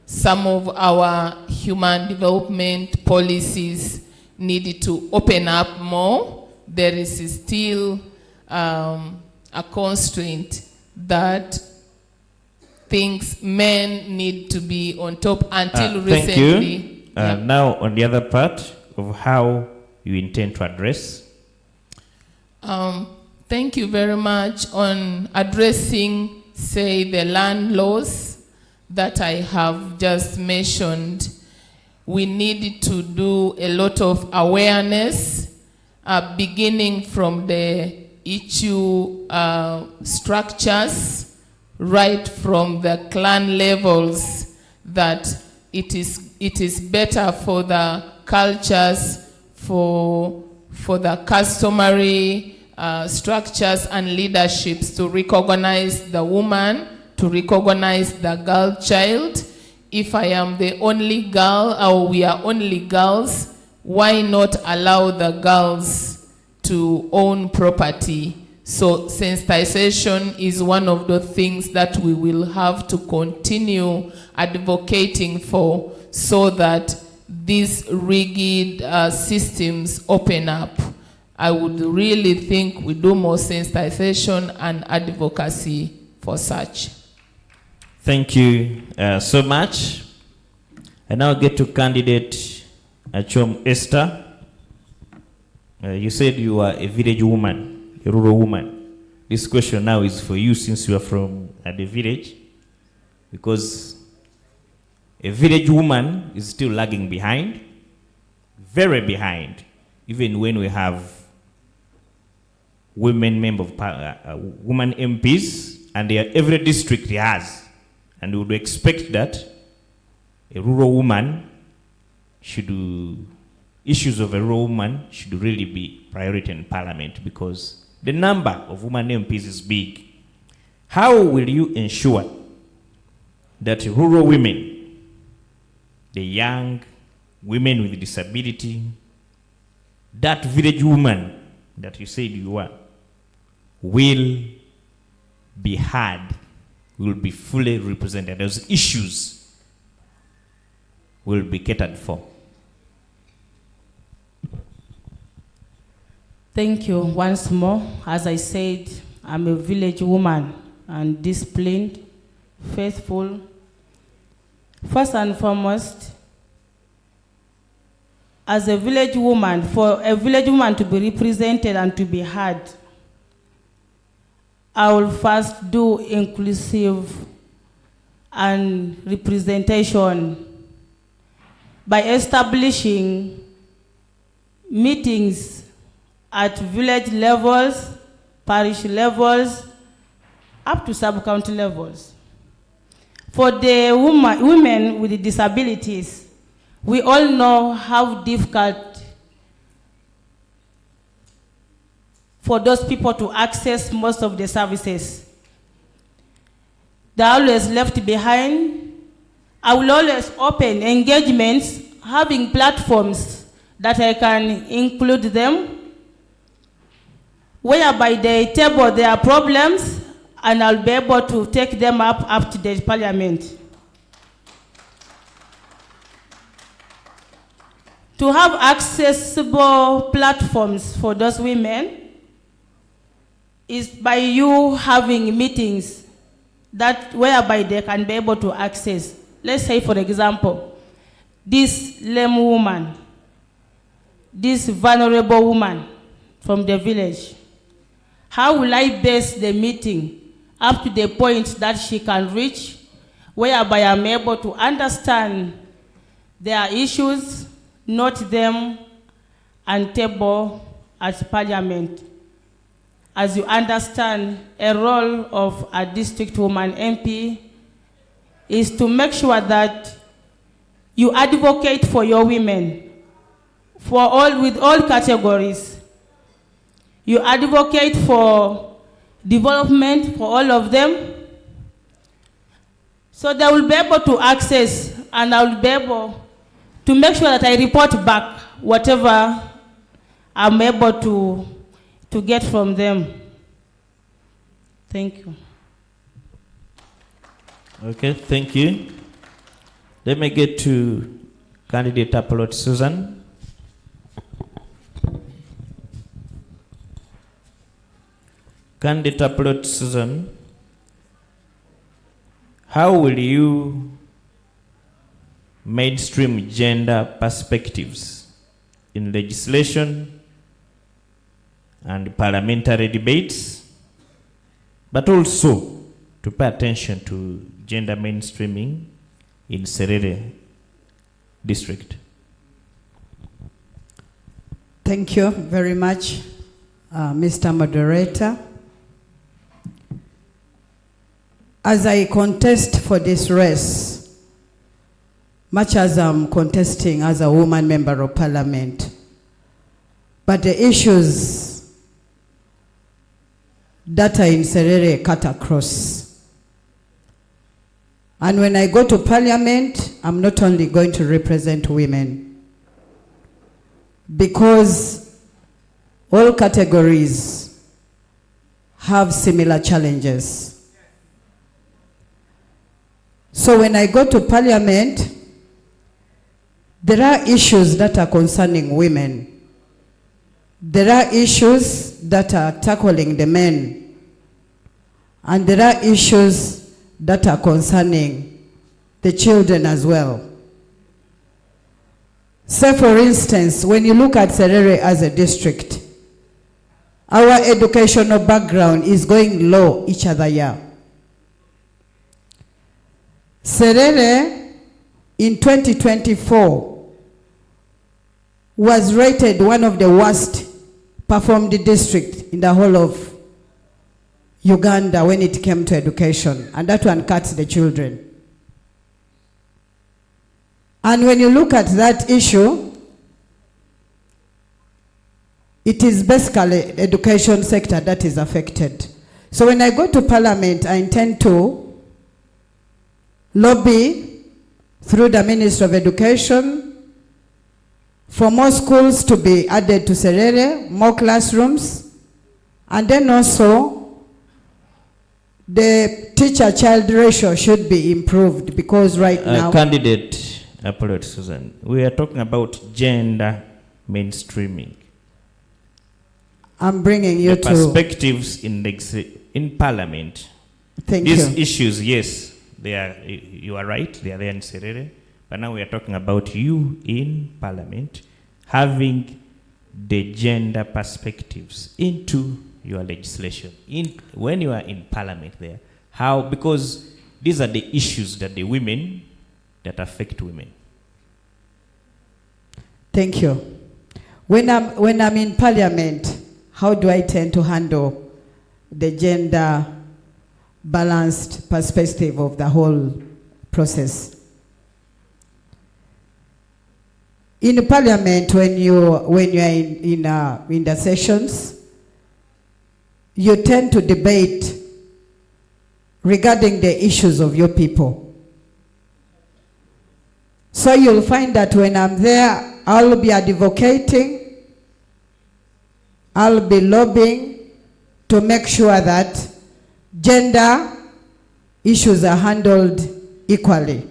some of our human development policies need to open up more. There is still a constraint that thinks men need to be on top until recently. Thank you. Now on the other part of how you intend to address. Thank you very much on addressing, say, the land laws that I have just mentioned. We need to do a lot of awareness, beginning from the issue structures, right from the clan levels, that it is better for the cultures, for the customary structures and leaderships to recognize the woman, to recognize the girl child. If I am the only girl or we are only girls, why not allow the girls to own property? So sensitization is one of the things that we will have to continue advocating for, so that these rigid systems open up. I would really think we do more sensitization and advocacy for such. Thank you so much. I now get to candidate Achom Esther. You said you are a village woman, a rural woman. This question now is for you, since you are from the village, because a village woman is still lagging behind, very behind, even when we have women women MPs, and every district has. And we would expect that a rural woman issues of a rural woman should really be priority in Parliament, because the number of women MPs is big. How will you ensure that rural women, the young women with disability, that village woman that you said you are, will be heard, will be fully represented, those issues will be catered for? Thank you once more. As I said, I'm a village woman and disciplined, faithful. First and foremost, as a village woman, for a village woman to be represented and to be heard, I will first do inclusive and representation by establishing meetings at village levels parish levels, up to sub-county levels. For the women with disabilities, we all know how difficult for those people to access most of the services. They're always left behind. I will always open engagements, having platforms that I can include them, whereby they table their problems, and I'll be able to take them up to the Parliament. To have accessible platforms for those women is by you having meetings that whereby they can be able to access. Let's say, for example, this lame woman, this vulnerable woman from the village, how will I base the meeting up to the point that she can reach, whereby I'm able to understand their issues, note them, and table at Parliament? As you understand, a role of a district woman MP is to make sure that you advocate for your women, with all categories. You advocate for development for all of them, so they will be able to access, and I will be able to make sure that I report back whatever I'm able to get from them. Thank you. Okay, thank you. Let me get to candidate Apollo Susan. Candidate Apollo Susan, how will you mainstream gender perspectives in legislation and parliamentary debates, but also to pay attention to gender mainstreaming in Serere district? Thank you very much, Mr. Moderator. As I contest for this race, much as I'm contesting as a woman member of parliament, but the issues that are in Serere cut across. And when I go to parliament, I'm not only going to represent women, because all categories have similar challenges. So when I go to parliament, there are issues that are concerning women. There are issues that are tackling the men. And there are issues that are concerning the children as well. Say, for instance, when you look at Serere as a district, our educational background is going low each other year. Serere in 2024 was rated one of the worst performed districts in the whole of Uganda when it came to education, and that one cuts the children. And when you look at that issue, it is basically the education sector that is affected. So when I go to parliament, I intend to lobby through the Ministry of Education for more schools to be added to Serere, more classrooms, and then also the teacher-child ratio should be improved, because right now... Candidate Apollo Susan, we are talking about gender mainstreaming. I'm bringing you the to... perspectives in parliament. Thank you. These issues, yes, they are, you are right, they are there in Serere, but now we are talking about you in parliament having the gender perspectives into your legislation. When you are in parliament there, how, because these are the issues that affect women. Thank you. When I'm in parliament, how do I tend to handle the gender balanced perspective of the whole process. In Parliament, when you are in the sessions, you tend to debate regarding the issues of your people. So you'll find that when I'm there, I'll be advocating, I'll be lobbying to make sure that gender issues are handled equally.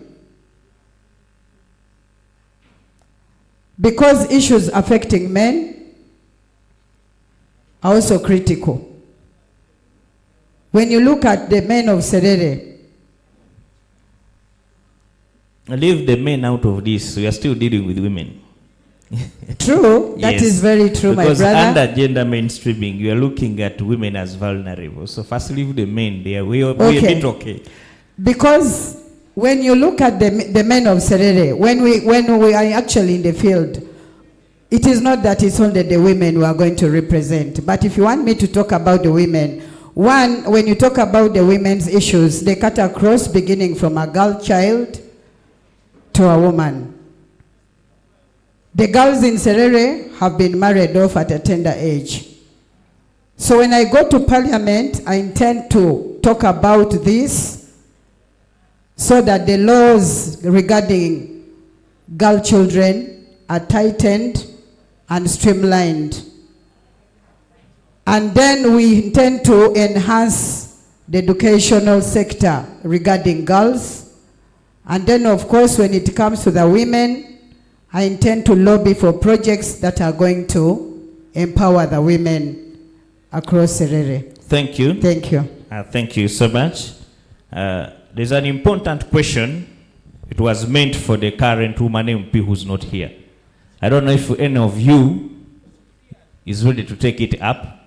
Because issues affecting men are also critical. When you look at the men of Serere, leave the men out of this. We are still dealing with women. true, that Yes. is very true, Because my brother. under gender mainstreaming, you are looking at women as vulnerable. So first leave the men. They are we a Okay. bit okay. Because when you look at the men of Serere, when we are actually in the field, it is not that it's only the women we are going to represent. But if you want me to talk about the women, one, when you talk about the women's issues, they cut across beginning from a girl child to a woman. The girls in Serere have been married off at a tender age. So when I go to Parliament, I intend to talk about this so that the laws regarding girl children are tightened and streamlined. And then we intend to enhance the educational sector regarding girls. And then, of course, when it comes to the women, I intend to lobby for projects that are going to empower the women across Serere. Thank you. Thank you. Thank you so much. There's an important question. It was meant for the current woman MP who's not here. I don't know if any of you is ready to take it up.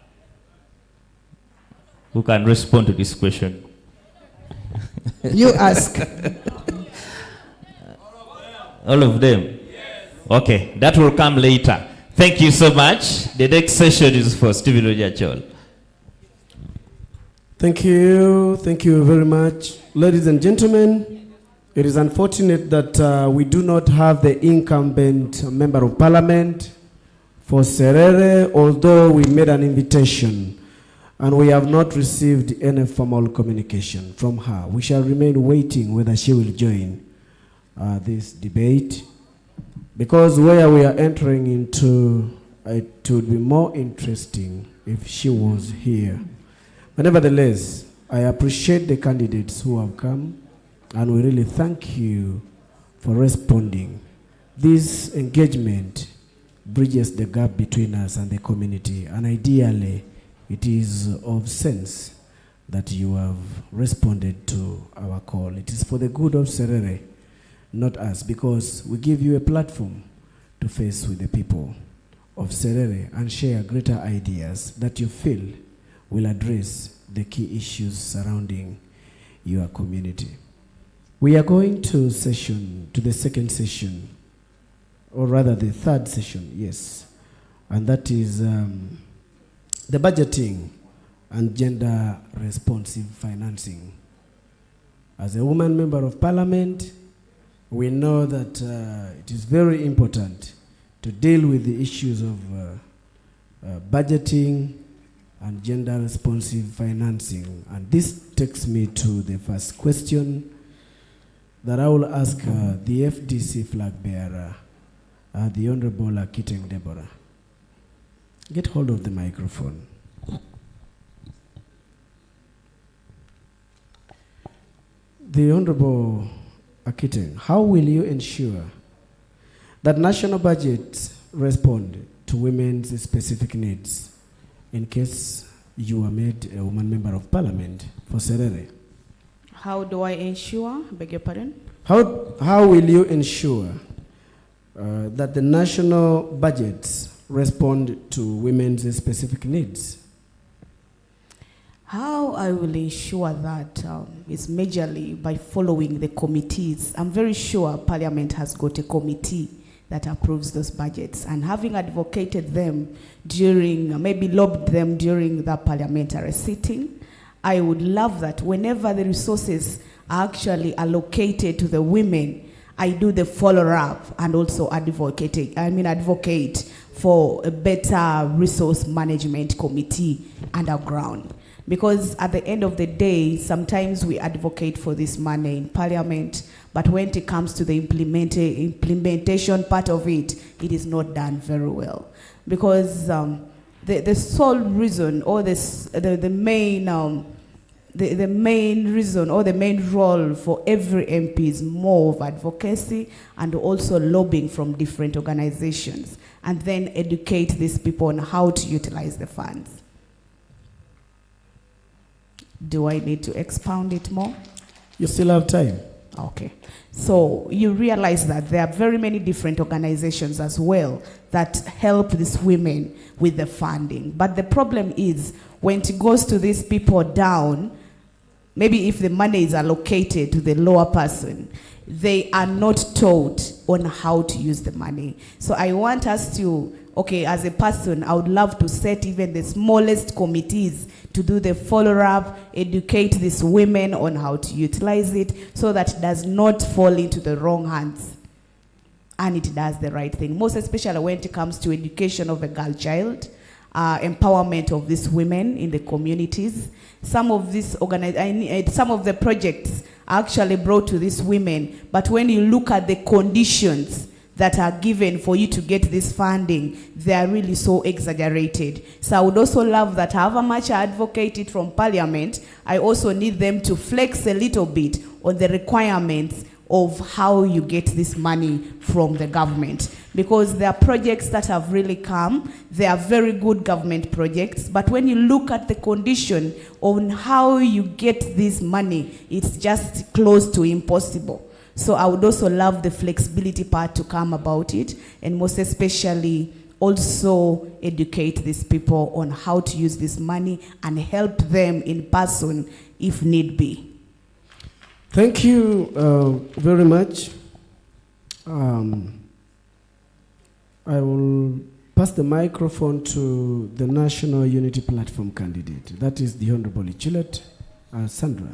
Who can respond to this question? You ask. All of them? Okay, that will come later. Thank you so much. The next session is for Stephen Ojachol. Thank you very much. Ladies and gentlemen, it is unfortunate that we do not have the incumbent member of parliament for Serere, although we made an invitation and we have not received any formal communication from her. We shall remain waiting whether she will join this debate, because where we are entering into, it would be more interesting if she was here. But nevertheless, I appreciate the candidates who have come, and we really thank you for responding. This engagement bridges the gap between us and the community, and ideally, it is of sense that you have responded to our call. It is for the good of Serere, not us, because we give you a platform to face with the people of Serere and share greater ideas that you feel will address the key issues surrounding your community. We are going to the second session, or rather the third session, yes, and that is the budgeting and gender responsive financing. As a woman member of parliament, we know that it is very important to deal with the issues of budgeting and gender responsive financing. And this takes me to the first question that I will ask the FDC flag bearer, the Honorable Akiteng Deborah. Get hold of the microphone. The Honorable Akiteng, how will you ensure that national budgets respond to women's specific needs in case you are made a woman member of parliament for Serere? How do I ensure? Beg your pardon? How will you ensure that the national budgets respond to women's specific needs? How I will ensure that is majorly by following the committees. I'm very sure Parliament has got a committee that approves those budgets. And having advocated them during, maybe lobbied them during the parliamentary sitting, I would love that whenever the resources are actually allocated to the women, I do the follow-up and also advocate for a better resource management committee underground. Because at the end of the day, sometimes we advocate for this money in Parliament, but when it comes to the implementation part of it, it is not done very well. Because the sole reason or the main reason or the main role for every MP is more of advocacy and also lobbying from different organizations, and then educate these people on how to utilize the funds. Do I need to expound it more? You still have time. Okay. So you realize that there are very many different organizations as well that help these women with the funding. But the problem is when it goes to these people down, maybe if the money is allocated to the lower person, they are not taught on how to use the money. So I want us to, okay, as a person, I would love to set even the smallest committees to do the follow-up, educate these women on how to utilize it so that it does not fall into the wrong hands and it does the right thing. Most especially when it comes to education of a girl child, empowerment of these women in the communities. Some of the projects are actually brought to these women, but when you look at the conditions that are given for you to get this funding, they are really so exaggerated. So I would also love that however much I advocate it from Parliament, I also need them to flex a little bit on the requirements of how you get this money from the government. Because there are projects that have really come, they are very good government projects, but when you look at the condition on how you get this money, it's just close to impossible. So I would also love the flexibility part to come about it, and most especially also educate these people on how to use this money and help them in person if need be. Thank you very much. I will pass the microphone to the National Unity Platform candidate. That is the Honorable Ichulet Sandra.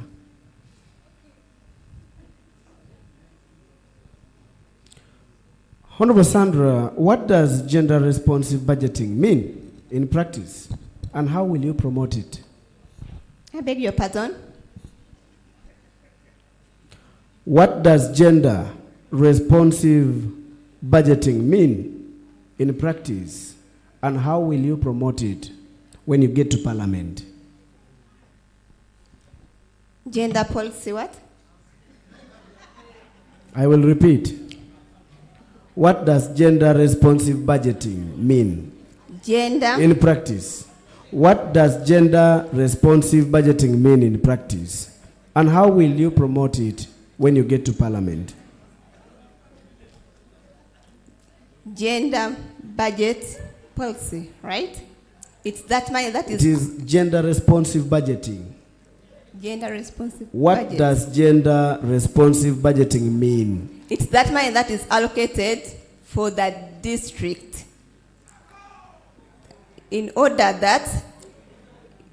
Honorable Sandra, what does gender-responsive budgeting mean in practice, and how will you promote it? I beg your pardon? What does gender-responsive budgeting mean in practice, and how will you promote it when you get to Parliament? Gender policy what? I will repeat. What does gender-responsive budgeting mean? Gender? In practice. What does gender-responsive budgeting mean in practice? And how will you promote it when you get to Parliament? Gender budget policy, right? It's that money that is... It is gender-responsive budgeting. Gender-responsive What budget. does gender-responsive budgeting mean? It's that money that is allocated for that district in order that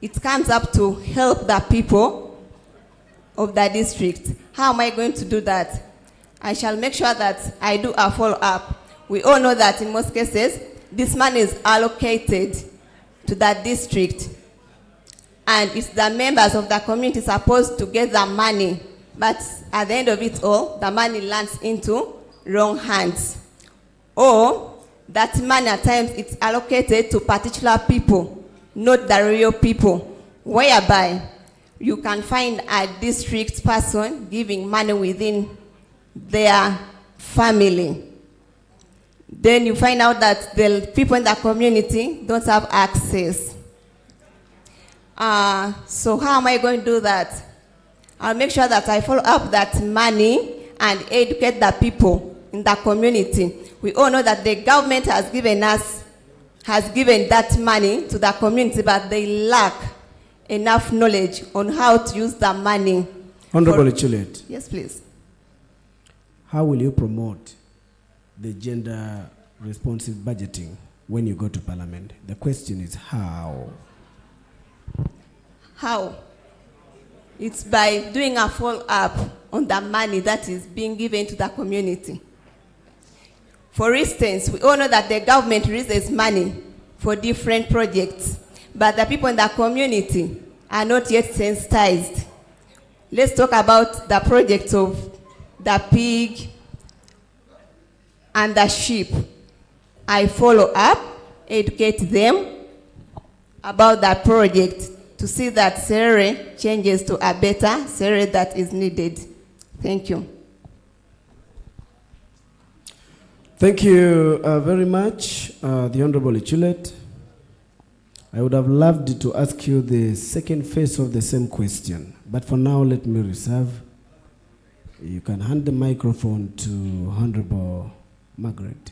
it comes up to help the people of the district. How am I going to do that? I shall make sure that I do a follow-up. We all know that in most cases, this money is allocated to that district, and it's the members of the community supposed to get the money. But at the end of it all, the money lands into wrong hands. Or that money at times it's allocated to particular people, not the real people, whereby you can find a district person giving money within their family. Then you find out that the people in the community don't have access. So how am I going to do that? I'll make sure that I follow up that money and educate the people in the community. We all know that the government has given that money to the community, but they lack enough knowledge on how to use the money. Honorable Ichulet. Yes, please. How will you promote the gender responsive budgeting when you go to Parliament. The question is how? How? It's by doing a follow-up on the money that is being given to the community. For instance, we all know that the government raises money for different projects, but the people in the community are not yet sensitized. Let's talk about the projects of the pig and the sheep. I follow up, educate them about that project to see that Serere changes to a better Serere that is needed. Thank you. Thank you very much, the Honorable Ichulet. I would have loved to ask you the second phase of the same question, but for now, let me reserve. You can hand the microphone to Honorable Margaret.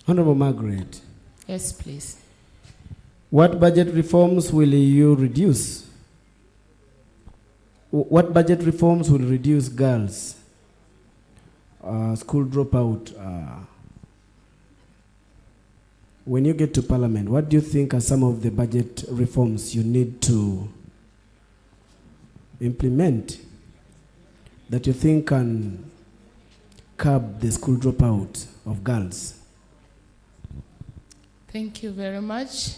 Honorable Margaret. Yes, please. What budget reforms will you reduce? What budget reforms will reduce girls' school dropout? When you get to Parliament, what do you think are some of the budget reforms you need to implement that you think can curb the school dropout of girls? Thank you very much.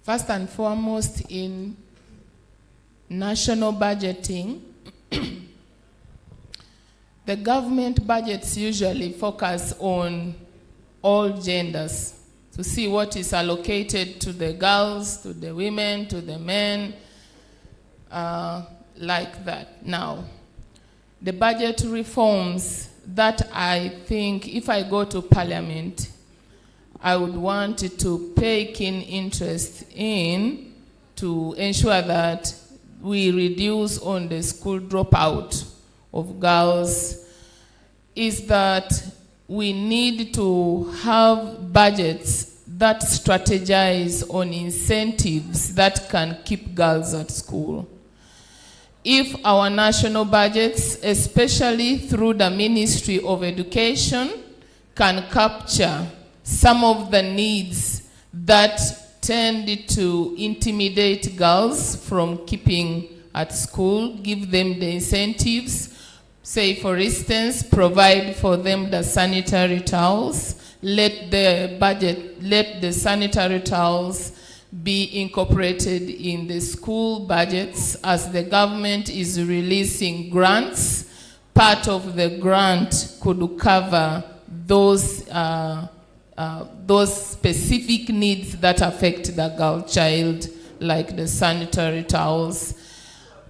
First and foremost, in national budgeting, the government budgets usually focus on all genders to see what is allocated to the girls, to the women, to the men, like that. Now, the budget reforms that I think if I go to Parliament, I would want to pay keen interest in to ensure that we reduce on the school dropout of girls is that we need to have budgets that strategize on incentives that can keep girls at school. If our national budgets, especially through the Ministry of Education, can capture some of the needs that tend to intimidate girls from keeping at school, give them the incentives, say for instance, provide for them the sanitary towels, let the sanitary towels be incorporated in the school budgets as the government is releasing grants. Part of the grant could cover those specific needs that affect the girl child, like the sanitary towels.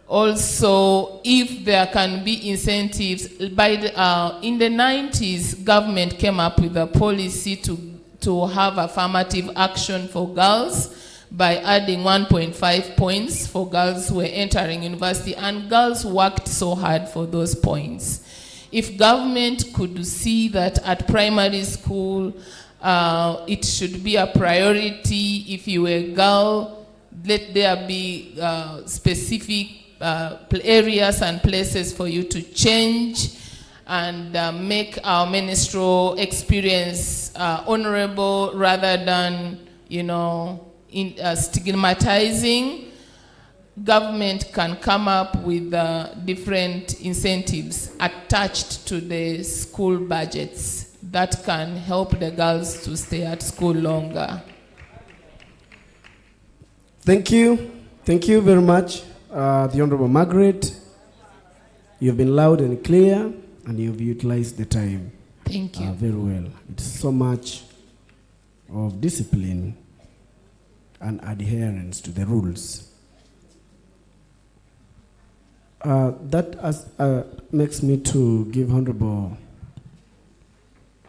Also, if there can be incentives, in the 90s, government came up with a policy to have affirmative action for girls by adding 1.5 points for girls who were entering university, and girls worked so hard for those points. If government could see that at primary school, it should be a priority. If you were a girl, let there be specific areas and places for you to change and make our menstrual experience honorable rather than, stigmatizing. Government can come up with different incentives attached to the school budgets that can help the girls to stay at school longer. Thank you. Thank you very much, the Honorable Margaret. You've been loud and clear, and you've utilized the time. Thank you. Very well. It's so much of discipline and adherence to the rules. That makes me to give Honorable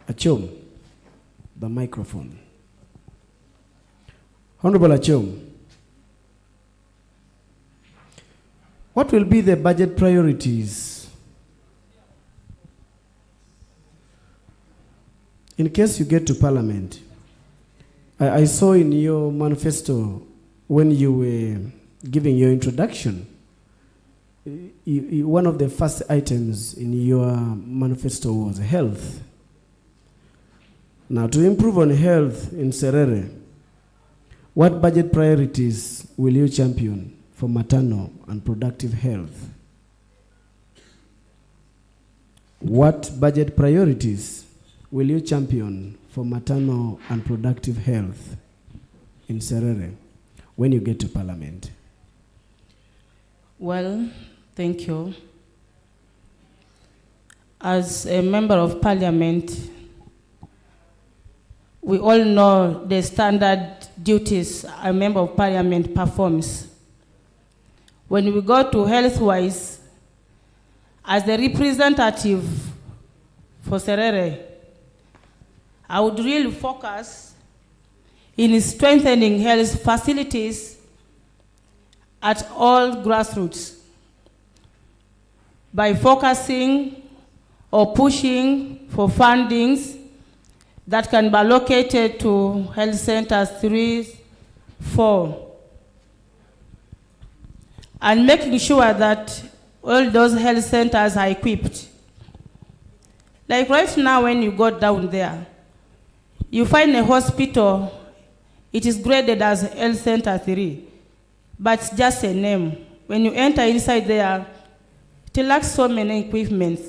Achom the microphone. Honorable Achom, what will be the budget priorities in case you get to Parliament? I saw in your manifesto when you were giving your introduction one of the first items in your manifesto was health. Now, to improve on health in Serere, what budget priorities will you champion for maternal and productive health? What budget priorities will you champion for maternal and productive health in Serere when you get to Parliament? Well, thank you. As a member of Parliament, we all know the standard duties a member of Parliament performs. When we go to health-wise, as the representative for Serere, I would really focus in strengthening health facilities at all grassroots by focusing or pushing for fundings that can be allocated to health centers 3, 4, and making sure that all those health centers are equipped. Like right now, when you go down there, you find a hospital, it is graded as health center 3, but it's just a name. When you enter inside there, it lacks so many equipments.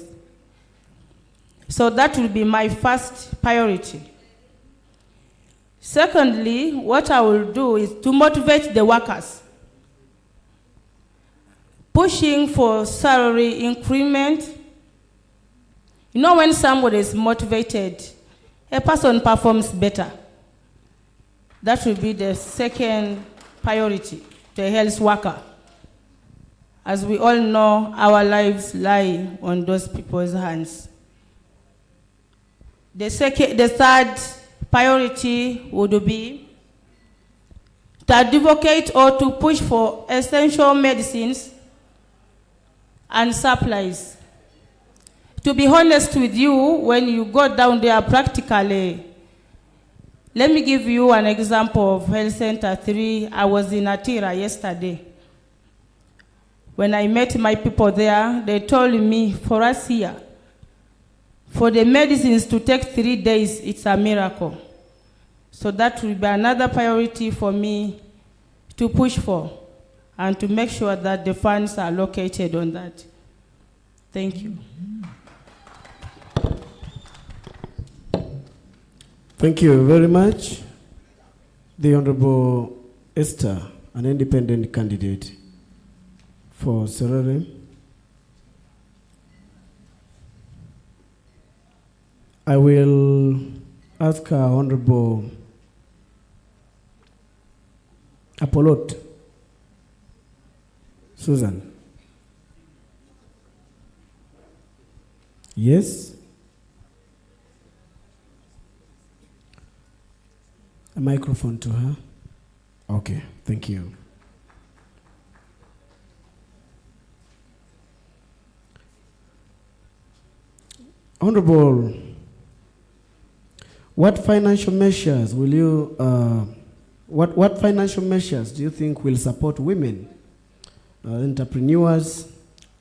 So that will be my first priority. Secondly, what I will do is to motivate the workers, pushing for salary increment. You know, when somebody is motivated, a person performs better. That will be the second priority, the health worker. As we all know, our lives lie on those people's hands. The third priority would be to advocate or to push for essential medicines and supplies. To be honest with you, when you go down there practically, let me give you an example of Health Center 3. I was in Atira yesterday. When I met my people there, they told me, for us here, for the medicines to take 3 days, it's a miracle. So that will be another priority for me to push for and to make sure that the funds are located on that. Thank you. Thank you very much. The Honorable Esther, an independent candidate for Serere. I will ask our Honorable Apollo Susan. Yes? A microphone to her. Okay, thank you. Honorable, what financial measures will you, what financial measures do you think will support women, entrepreneurs,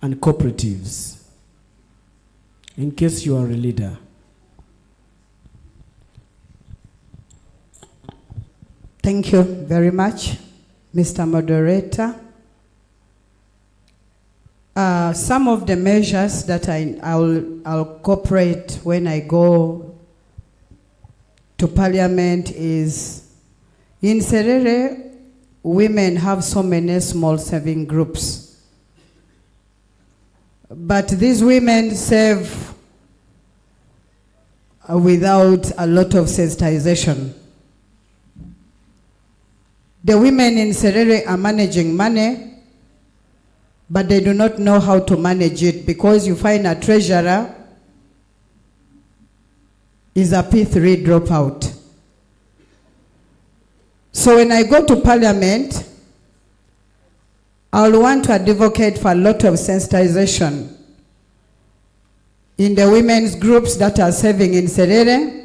and cooperatives, in case you are a leader? Thank you very much, Mr. Moderator. Some of the measures that I'll cooperate when I go to Parliament is, in Serere, women have so many small saving groups. But these women save without a lot of sensitization. The women in Serere are managing money, but they do not know how to manage it, because you find a treasurer is a P3 dropout. So when I go to Parliament, I'll want to advocate for a lot of sensitization in the women's groups that are serving in Serere,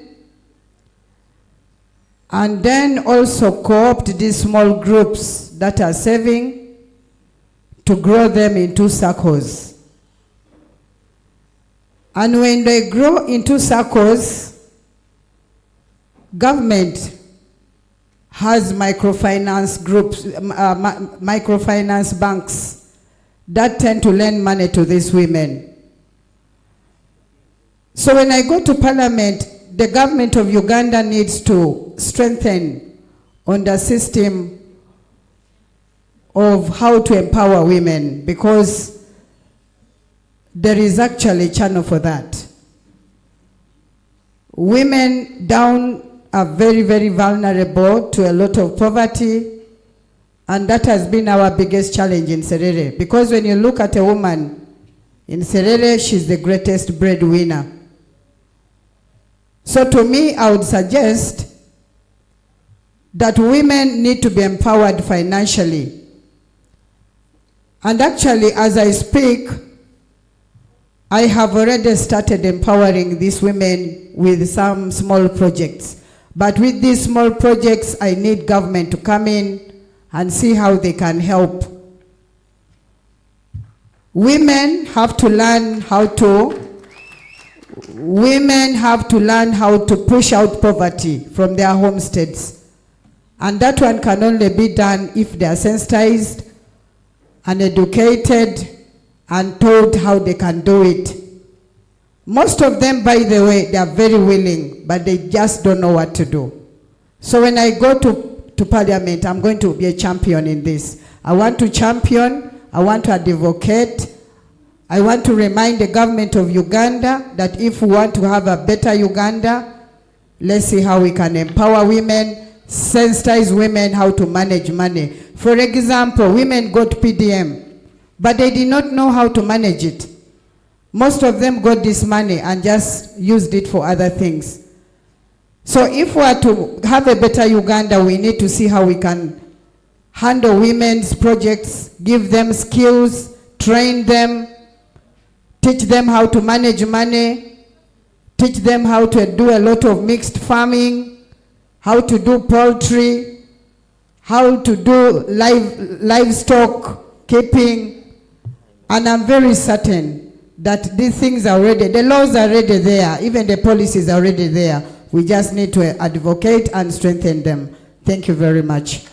and then also co-opt these small groups that are serving to grow them into circles. And when they grow into circles, government has microfinance groups, microfinance banks that tend to lend money to these women. So when I go to Parliament, the government of Uganda needs to strengthen on the system of how to empower women, because there is actually a channel for that. Women down are very, very vulnerable to a lot of poverty, and that has been our biggest challenge in Serere. Because when you look at a woman in Serere, she's the greatest breadwinner. So to me, I would suggest that women need to be empowered financially. And actually, as I speak, I have already started empowering these women with some small projects. But with these small projects, I need government to come in and see how they can help. Women have to learn how to push out poverty from their homesteads. And that one can only be done if they are sensitized and educated and told how they can do it. Most of them, by the way, they are very willing, but they just don't know what to do. So when I go to Parliament, I'm going to be a champion in this. I want to champion, I want to advocate, I want to remind the government of Uganda that if we want to have a better Uganda, let's see how we can empower women, sensitize women how to manage money. For example, women got PDM, but they did not know how to manage it. Most of them got this money and just used it for other things. So if we are to have a better Uganda, we need to see how we can handle women's projects, give them skills, train them, teach them how to manage money, teach them how to do a lot of mixed farming, how to do poultry, how to do livestock keeping. And I'm very certain that these things are already, the laws are already there, even the policies are already there. We just need to advocate and strengthen them. Thank you very much.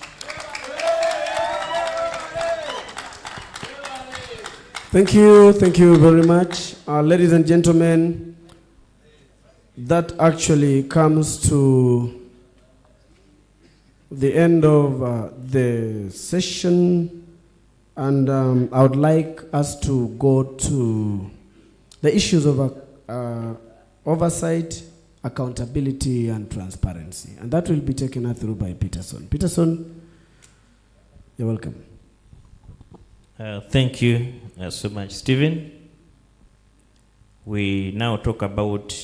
Thank you very much. Ladies and gentlemen, that actually comes to the end of the session, and I would like us to go to the issues of oversight, accountability, and transparency. And that will be taken us through by Peterson. Peterson, you're welcome. Thank you so much, Stephen. We now talk about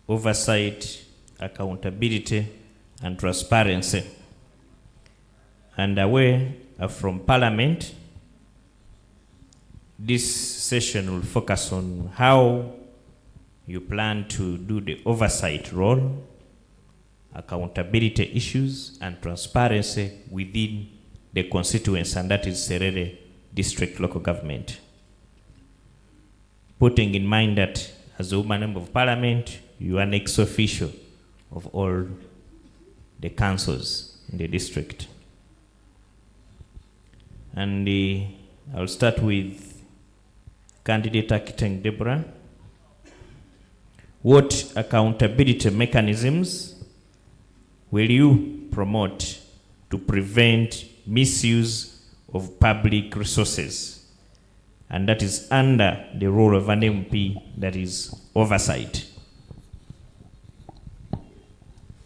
oversight, accountability, and transparency. And away from Parliament, this session will focus on how you plan to do the oversight role, accountability issues, and transparency within the constituency, and that is Serere District Local Government. Putting in mind that as a woman member of Parliament, you are an ex-officio of all the councils in the district. And I'll start with candidate architect Deborah. What accountability mechanisms will you promote to prevent misuse of public resources? And that is under the role of an MP, that is oversight.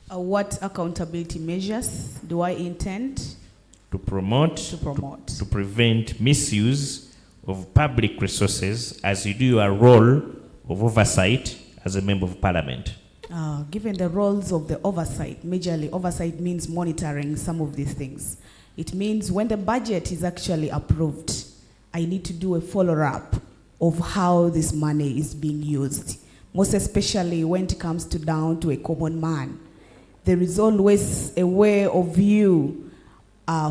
What accountability measures do I intend to promote, to prevent misuse of public resources as you do your role of oversight as a member of Parliament? Given the roles of the oversight, majorly oversight means monitoring some of these things. It means when the budget is actually approved, I need to do a follow-up of how this money is being used. Most especially when it comes down to a common man. There is always a way of you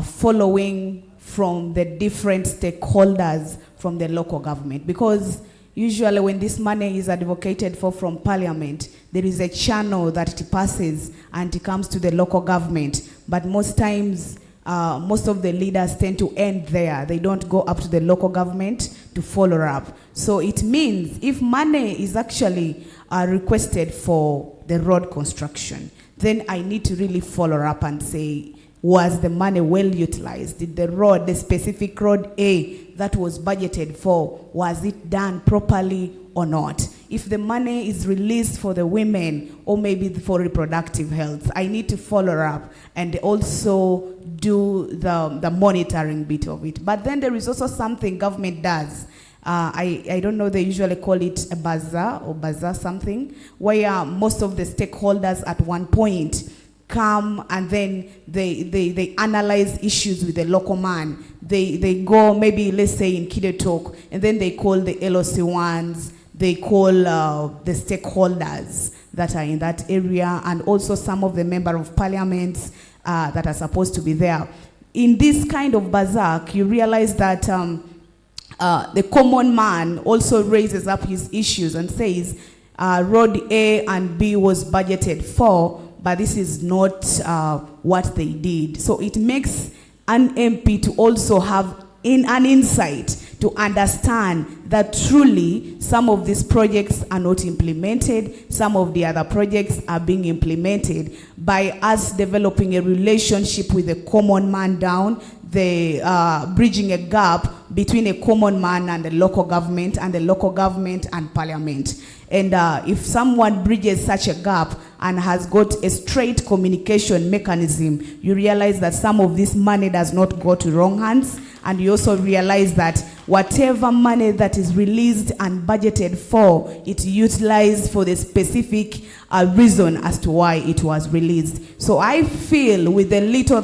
following from the different stakeholders from the local government. Because usually when this money is advocated for from Parliament, there is a channel that it passes and it comes to the local government. But most times, most of the leaders tend to end there. They don't go up to the local government to follow up. So it means if money is actually requested for the road construction, then I need to really follow up and say, was the money well utilized? Did the road, the specific road A that was budgeted for, was it done properly or not? If the money is released for the women or maybe for reproductive health, I need to follow up and also do the monitoring bit of it. But then there is also something government does. I don't know, they usually call it a bazaar or bazaar something, where most of the stakeholders at one point come and then they analyze issues with the local man. They go maybe, let's say in Kidetok, and then they call the LOC ones, they call the stakeholders that are in that area, and also some of the member of parliaments that are supposed to be there. In this kind of bazaar, you realize that the common man also raises up his issues and says, road A and B was budgeted for, but this is not what they did. So it makes an MP to also have an insight to understand that truly some of these projects are not implemented, some of the other projects are being implemented by us developing a relationship with the common man down, bridging a gap between a common man and the local government and parliament. And if someone bridges such a gap and has got a straight communication mechanism, you realize that some of this money does not go to wrong hands. And you also realize that whatever money that is released and budgeted for, it's utilized for the specific reason as to why it was released. So I feel with the little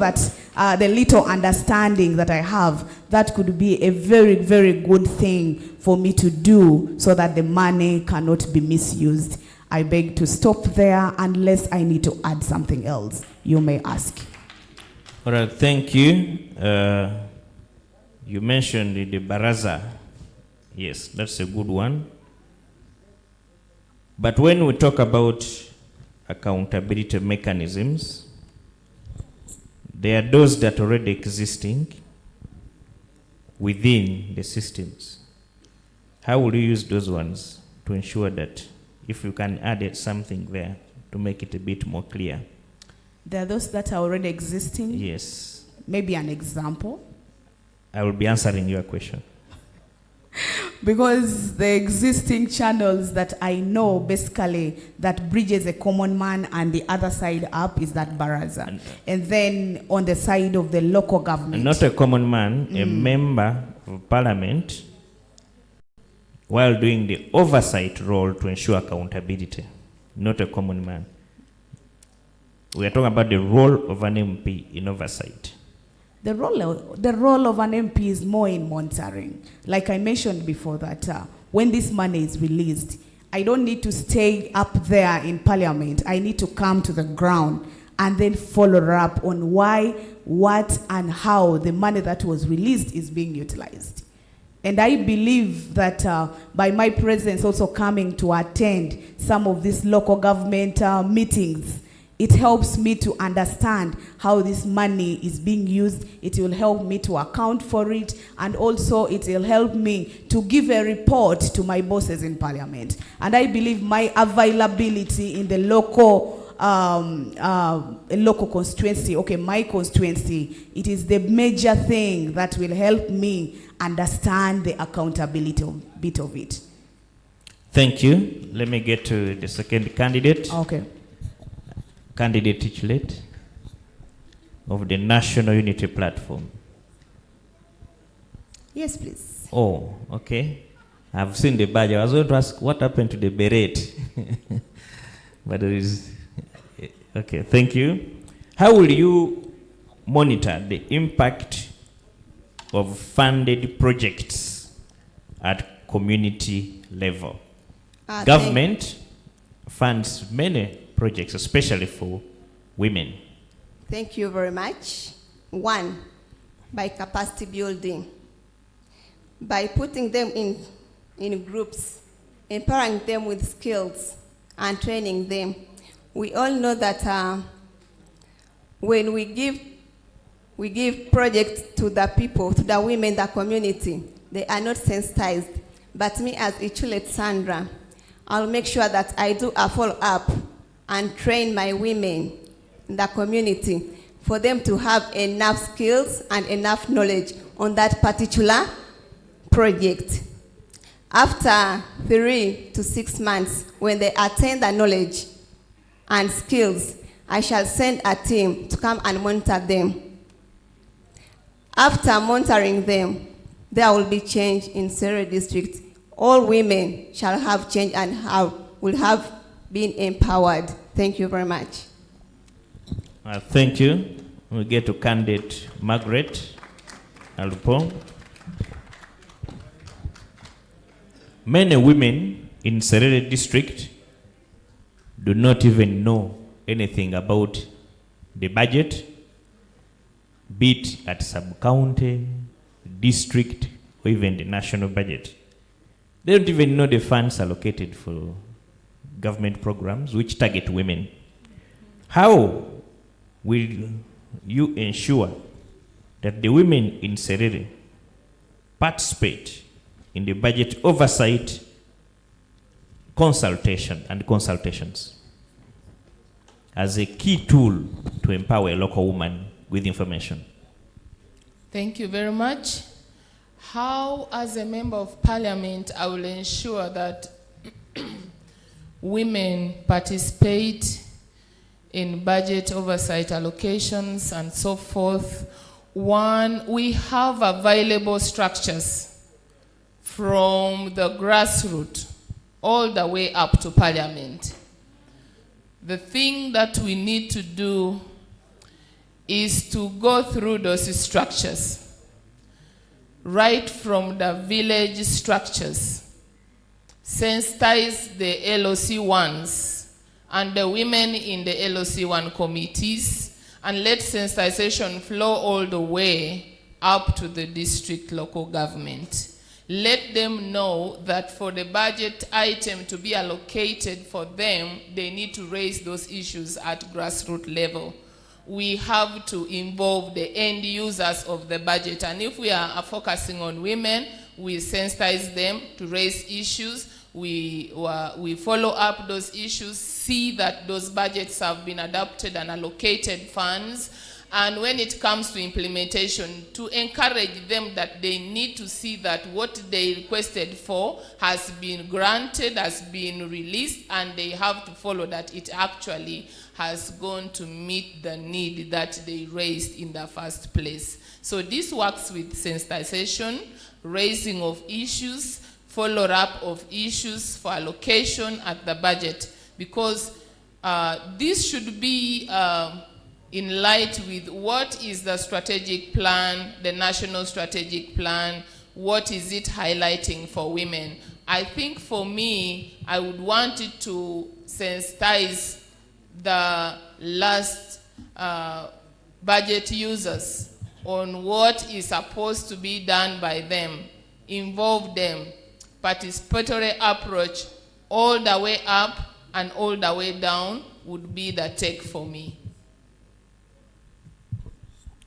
understanding that I have, that could be a very, very good thing for me to do so that the money cannot be misused. I beg to stop there unless I need to add something else. You may ask. All right, thank you. You mentioned the baraza. Yes, that's a good one. But when we talk about accountability mechanisms, there are those that are already existing within the systems. How will you use those ones to ensure that if you can add something there to make it a bit more clear? There are those that are already existing? Yes. Maybe an example? I will be answering your question. Because the existing channels that I know basically that bridges a common man and the other side up is that baraza. And then on the side of the local government. Not a common man, a member of parliament, while doing the oversight role to ensure accountability. Not a common man. We are talking about the role of an MP in oversight. The role of an MP is more in monitoring. Like I mentioned before that when this money is released, I don't need to stay up there in parliament. I need to come to the ground and then follow up on why, what, and how the money that was released is being utilized. And I believe that by my presence also coming to attend some of these local government meetings, it helps me to understand how this money is being used. It will help me to account for it, and also it will help me to give a report to my bosses in parliament. And I believe my availability in the local constituency, my constituency, it is the major thing that will help me understand the accountability bit of it. Thank you. Let me get to the second candidate. Okay. Candidate titular of the National Unity Platform. Yes, please. Oh, okay. I've seen the badge. I was going to ask what happened to the beret. But there is... Okay, thank you. How will you monitor the impact of funded projects at community level? Government funds many projects, especially for women. Thank you very much. One, by capacity building, by putting them in groups, empowering them with skills, and training them. We all know that when we give projects to the people, to the women, the community, they are not sensitized. But me as Ichulet Sandra, I'll make sure that I do a follow-up and train my women in the community for them to have enough skills and enough knowledge on that particular project. After 3 to 6 months, when they attain the knowledge and skills, I shall send a team to come and monitor them. After monitoring them, there will be change in Serere district. All women shall have change and will have been empowered. Thank you very much. Thank you. We'll get to candidate Margaret Alupong. Many women in Serere district do not even know anything about the budget, be it at sub-county, district, or even the national budget. They don't even know the funds allocated for government programs which target women. How will you ensure that the women in Serere participate in the budget oversight, consultation, and consultations as a key tool to empower a local woman with information? Thank you very much. How, as a member of parliament, I will ensure that women participate in budget oversight allocations and so forth. One, we have available structures from the grassroots all the way up to parliament. The thing that we need to do is to go through those structures, right from the village structures, sensitize the LOC1s and the women in the LOC1 committees, and let sensitization flow all the way up to the district local government. Let them know that for the budget item to be allocated for them, they need to raise those issues at grassroots level. We have to involve the end users of the budget. And if we are focusing on women, we sensitize them to raise issues. We follow up those issues, see that those budgets have been adopted and allocated funds. And when it comes to implementation, to encourage them that they need to see that what they requested for has been granted, has been released, and they have to follow that it actually has gone to meet the need that they raised in the first place. So this works with sensitization, raising of issues, follow-up of issues for allocation at the budget, because this should be in light with what is the strategic plan, the national strategic plan, what is it highlighting for women. I think for me, I would want it to sensitize the last budget users on what is supposed to be done by them, involve them, participatory approach all the way up and all the way down would be the take for me.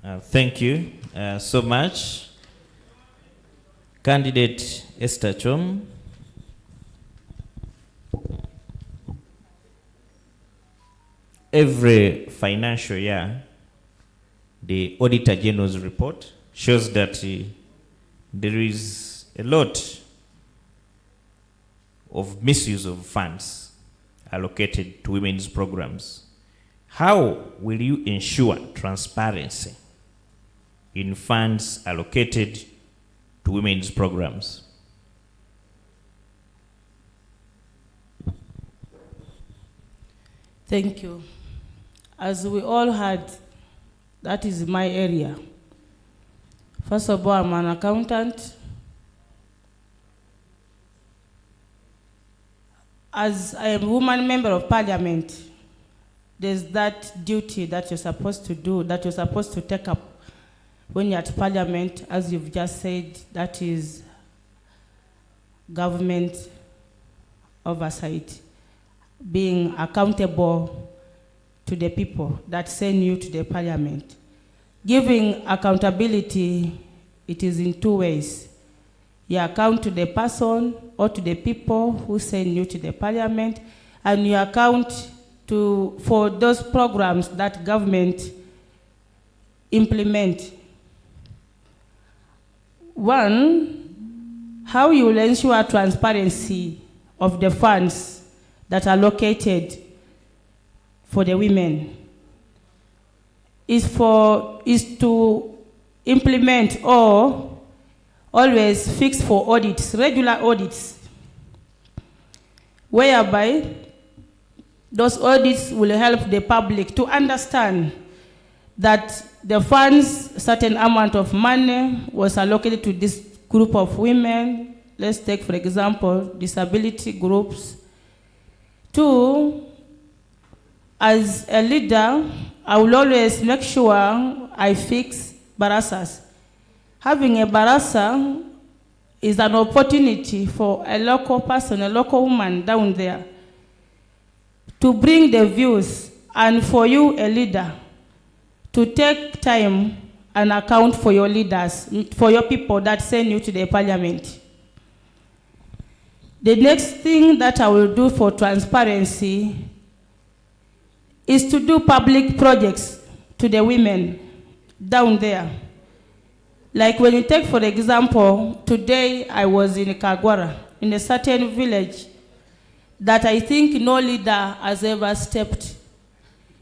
Thank you so much. Candidate Esther Chom. Every financial year, the Auditor General's report shows that there is a lot of misuse of funds allocated to women's programs. How will you ensure transparency in funds allocated to women's programs? Thank you. As we all heard, that is my area. First of all, I'm an accountant. As I am a woman member of parliament, there's that duty that you're supposed to do, that you're supposed to take up when you're at Parliament, as you've just said, that is government oversight, being accountable to the people that send you to the Parliament. Giving accountability, it is in two ways. You account to the person or to the people who send you to the Parliament, and you account for those programs that government implement. One, how you will ensure transparency of the funds that are allocated for the women is to implement or always fix for audits, regular audits, whereby those audits will help the public to understand that the funds, certain amount of money was allocated to this group of women. Let's take, for example, disability groups. Two, as a leader, I will always make sure I fix barasas. Having a barasa is an opportunity for a local person, a local woman down there, to bring the views, and for you, a leader, to take time and account for your leaders, for your people that send you to the Parliament. The next thing that I will do for transparency is to do public projects to the women down there. Like when you take, for example, today I was in Kagwara, in a certain village that I think no leader has ever stepped.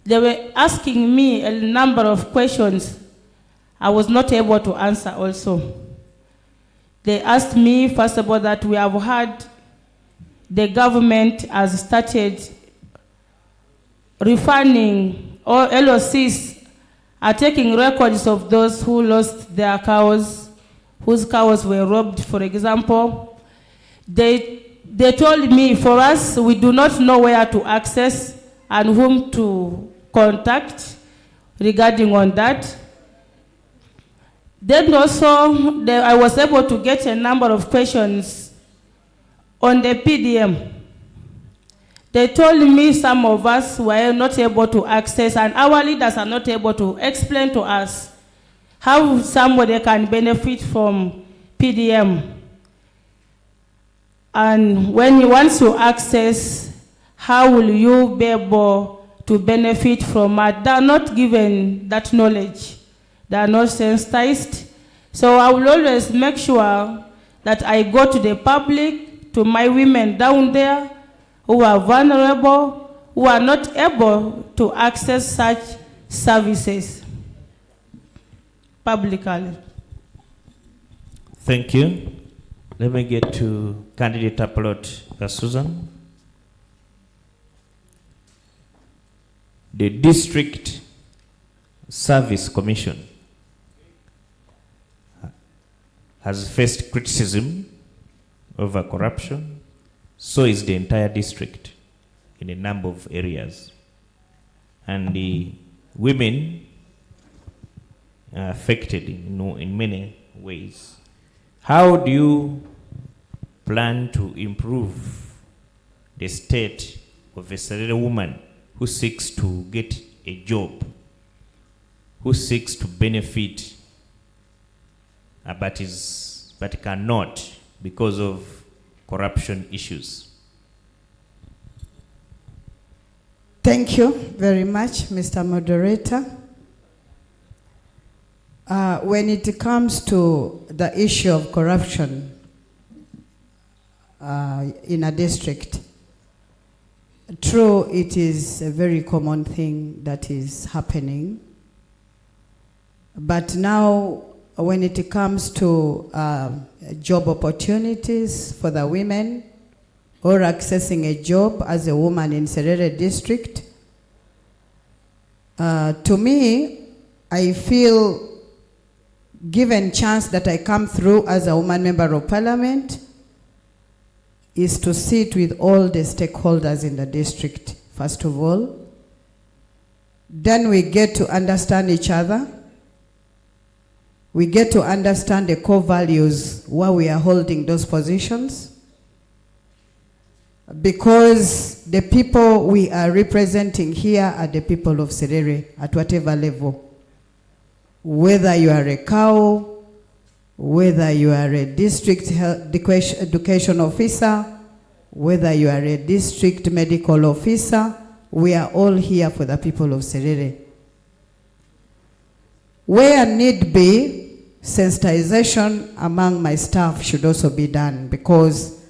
They were asking me a number of questions I was not able to answer also. They asked me, first of all, that we have had the government has started refunding, or LOCs are taking records of those who lost their cows, whose cows were robbed, for example. They told me, for us, we do not know where to access and whom to contact regarding on that. Then also, I was able to get a number of questions on the PDM. They told me some of us were not able to access, and our leaders are not able to explain to us how somebody can benefit from PDM. And once you access, how will you be able to benefit from it? They are not given that knowledge. They are not sensitized. So I will always make sure that I go to the public, to my women down there who are vulnerable, who are not able to access such services publicly. Thank you. Let me get to candidate Apolot Susan. The District Service Commission has faced criticism over corruption. So is the entire district in a number of areas. And the women are affected in many ways. How do you plan to improve the state of a Serere woman who seeks to get a job, who seeks to benefit, but cannot because of corruption issues? Thank you very much, Mr. Moderator. When it comes to the issue of corruption in a district, true, it is a very common thing that is happening. But now, when it comes to job opportunities for the women or accessing a job as a woman in Serere district, to me, I feel given chance that I come through as a woman member of parliament is to sit with all the stakeholders in the district, first of all. Then we get to understand each other. we get to understand the core values why we are holding those positions. Because the people we are representing here are the people of Serere at whatever level. Whether you are a cow, whether you are a district education officer, whether you are a district medical officer, we are all here for the people of Serere. Where need be, sensitization among my staff should also be done, because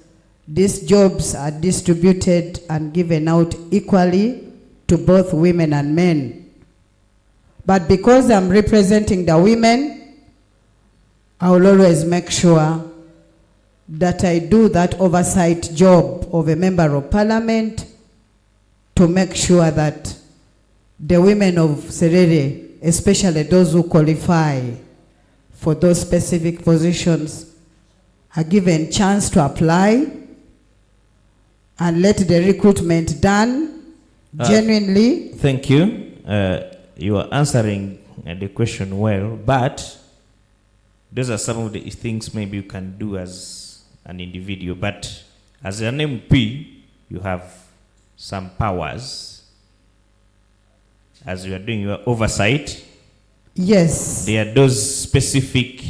these jobs are distributed and given out equally to both women and men. But because I'm representing the women, I will always make sure that I do that oversight job of a member of parliament to make sure that the women of Serere, especially those who qualify for those specific positions, are given chance to apply and let the recruitment done genuinely. Thank you. You are answering the question well, but those are some of the things maybe you can do as an individual. But as an MP, you have some powers. As you are doing your oversight, yes, there are those specific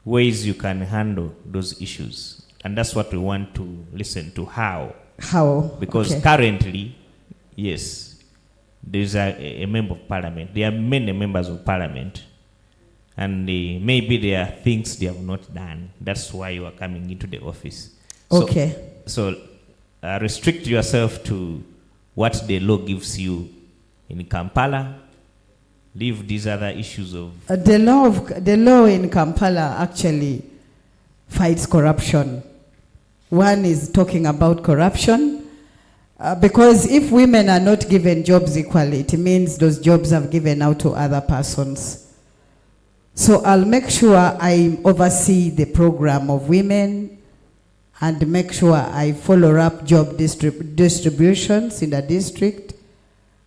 ways you can handle those issues. And that's what we want to listen to. How? Because currently, yes, there's a member of parliament. There are many members of parliament. And maybe there are things they have not done. That's why you are coming into the office. Okay. So restrict yourself to what the law gives you in Kampala. Leave these other issues of... the law in Kampala actually fights corruption. One is talking about corruption, because if women are not given jobs equally, it means those jobs are given out to other persons. So I'll make sure I oversee the program of women and make sure I follow up job distributions in the district,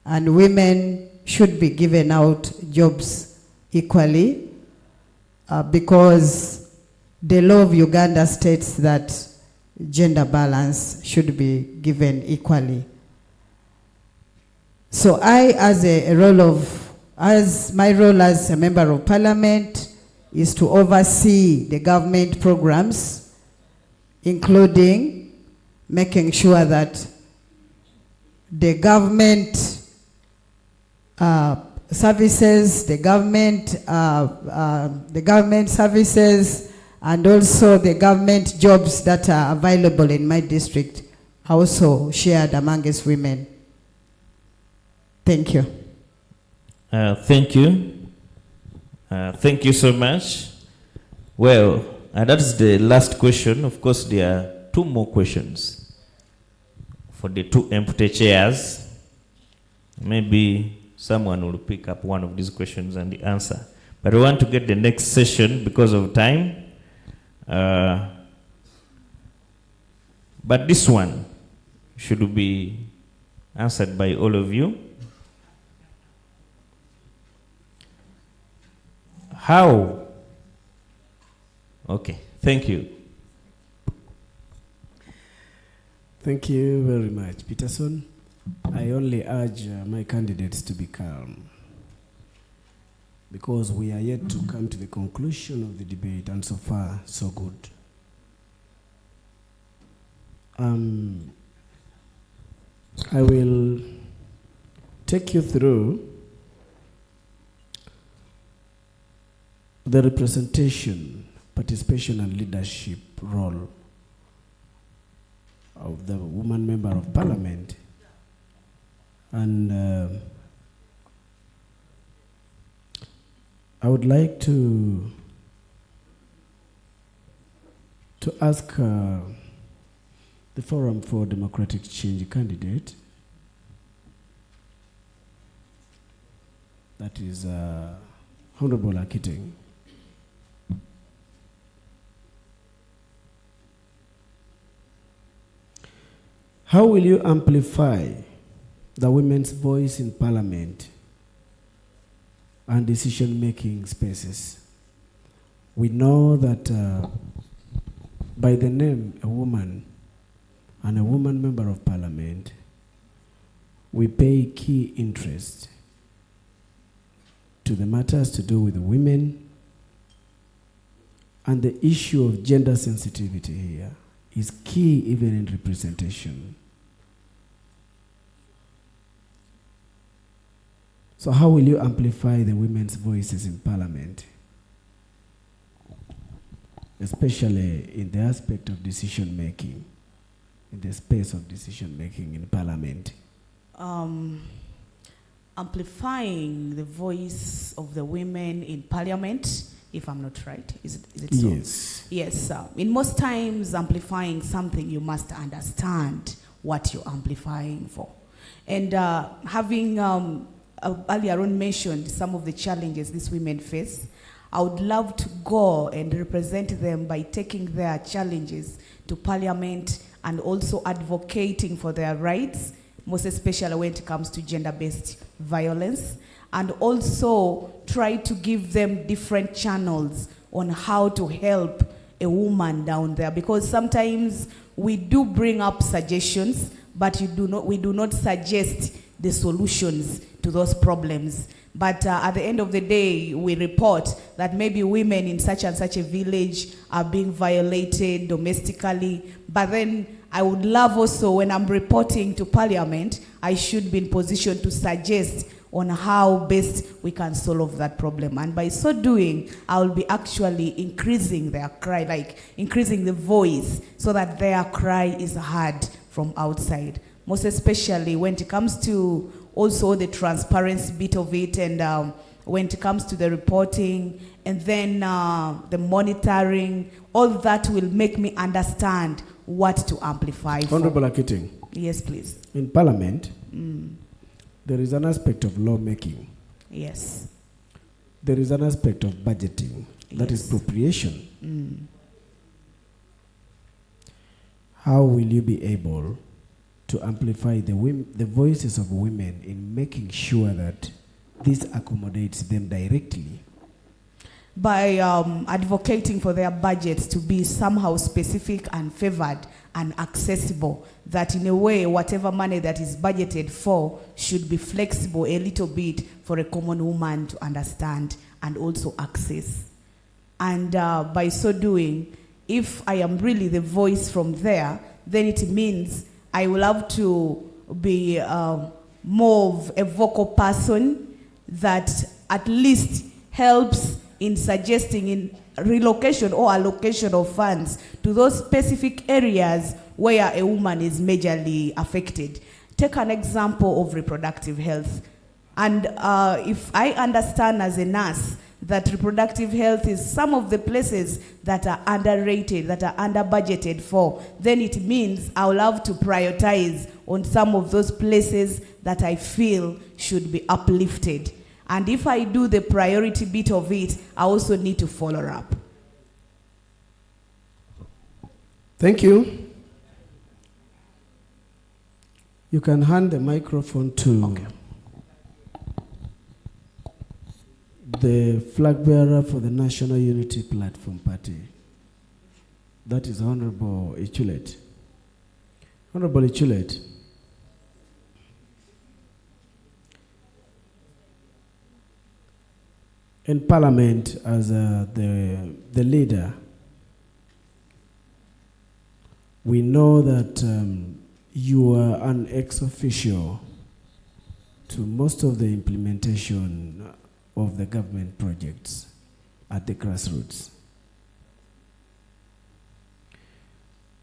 and women should be given out jobs equally, because the law of Uganda states that gender balance should be given equally. So I, my role as a member of parliament is to oversee the government programs, including making sure that the government services, the government services, and also the government jobs that are available in my district are also shared amongst women. Thank you. Thank you. Thank you so much. Well, that's the last question. Of course, there are two more questions for the two empty chairs. Maybe someone will pick up one of these questions and the answer. But we want to get the next session because of time. But this one should be answered by all of you. How? Okay, thank you. Thank you very much, Peterson. I only urge my candidates to be calm, because we are yet to come to the conclusion of the debate, and so far, so good. I will take you through the representation, participation, and leadership role of the woman member of parliament. And I would like to ask the Forum for Democratic Change candidate, that is Honorable Akiting, how will you amplify the women's voice in parliament and decision-making spaces? We know that by the name a woman and a woman member of parliament, we pay key interest to the matters to do with women, and the issue of gender sensitivity here is key even in representation. So how will you amplify the women's voices in parliament, especially in the aspect of decision making, in the space of decision making in parliament? Amplifying the voice of the women in parliament, if I'm not right, is it so? Yes. Yes. In most times, amplifying something, you must understand what you're amplifying for. And having earlier on mentioned some of the challenges these women face, I would love to go and represent them by taking their challenges to parliament and also advocating for their rights, most especially when it comes to gender-based violence, and also try to give them different channels on how to help a woman down there. Because sometimes we do bring up suggestions, but we do not suggest the solutions to those problems. But at the end of the day, we report that maybe women in such and such a village are being violated domestically. But then I would love also, when I'm reporting to parliament, I should be in position to suggest on how best we can solve that problem. And by so doing, I will be actually increasing their cry, like increasing the voice so that their cry is heard from outside. Most especially when it comes to also the transparency bit of it, and when it comes to the reporting, and then the monitoring, all that will make me understand what to amplify. Honorable Akiting. Yes, please. In parliament, there is an aspect of lawmaking. Yes. There is an aspect of budgeting. That is Yes. appropriation. How will you be able to amplify the voices of women in making sure that this accommodates them directly? By advocating for their budgets to be somehow specific and favored and accessible, that in a way, whatever money that is budgeted for should be flexible a little bit for a common woman to understand and also access. And by so doing, if I am really the voice from there, then it means I will have to be more of a vocal person that at least helps in suggesting in relocation or allocation of funds to those specific areas where a woman is majorly affected. Take an example of reproductive health. And if I understand as a nurse that reproductive health is some of the places that are underrated, that are under budgeted for, then it means I will have to prioritize on some of those places that I feel should be uplifted. And if I do the priority bit of it, I also need to follow up. Thank you. You can hand the microphone to the flag bearer for the National Unity Platform Party. That is Honorable Ichulet. Honorable Ichulet. In Parliament, as the leader, we know that you are an ex-officio to most of the implementation of the government projects at the grassroots.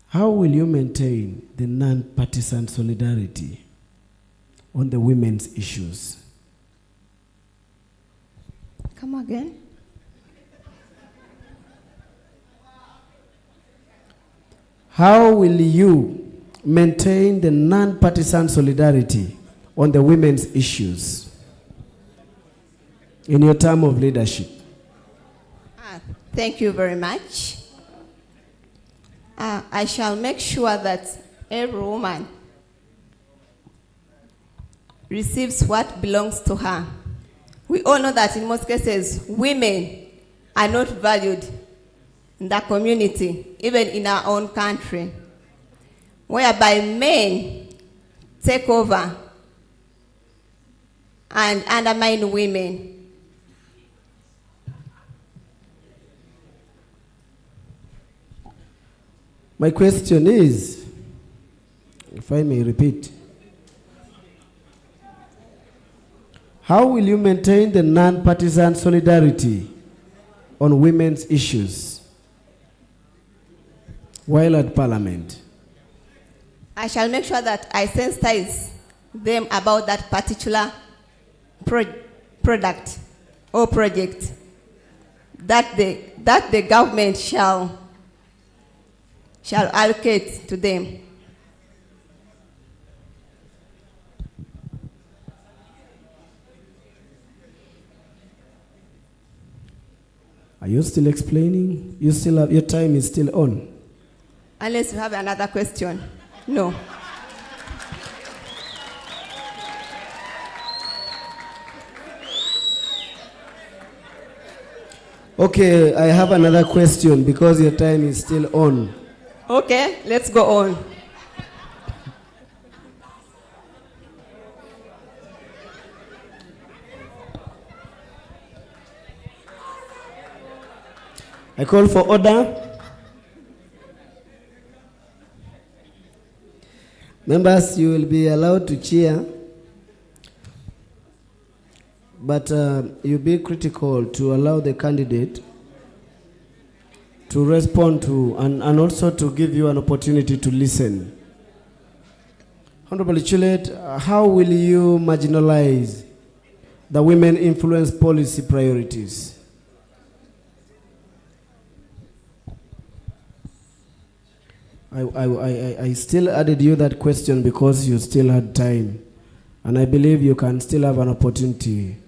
How will you maintain the non-partisan solidarity on the women's issues? Come again. How will you maintain the non-partisan solidarity on the women's issues in your term of leadership? Thank you very much. I shall make sure that every woman receives what belongs to her. We all know that in most cases, women are not valued in the community, even in our own country, whereby men take over and undermine women. My question is, if I may repeat, how will you maintain the non-partisan solidarity on women's issues while at Parliament? I shall make sure that I sensitize them about that particular product or project that the government shall allocate to them. Are you still explaining? You still have, your time is still on. Unless you have another question. No. Okay, I have another question because your time is still on. Okay, let's go on. I call for order. Members, you will be allowed to cheer, but you be critical to allow the candidate to respond to and also to give you an opportunity to listen. Honorable Chulet, how will you marginalize the women influence policy priorities? I still added you that question because you still had time. And I believe you can still have an opportunity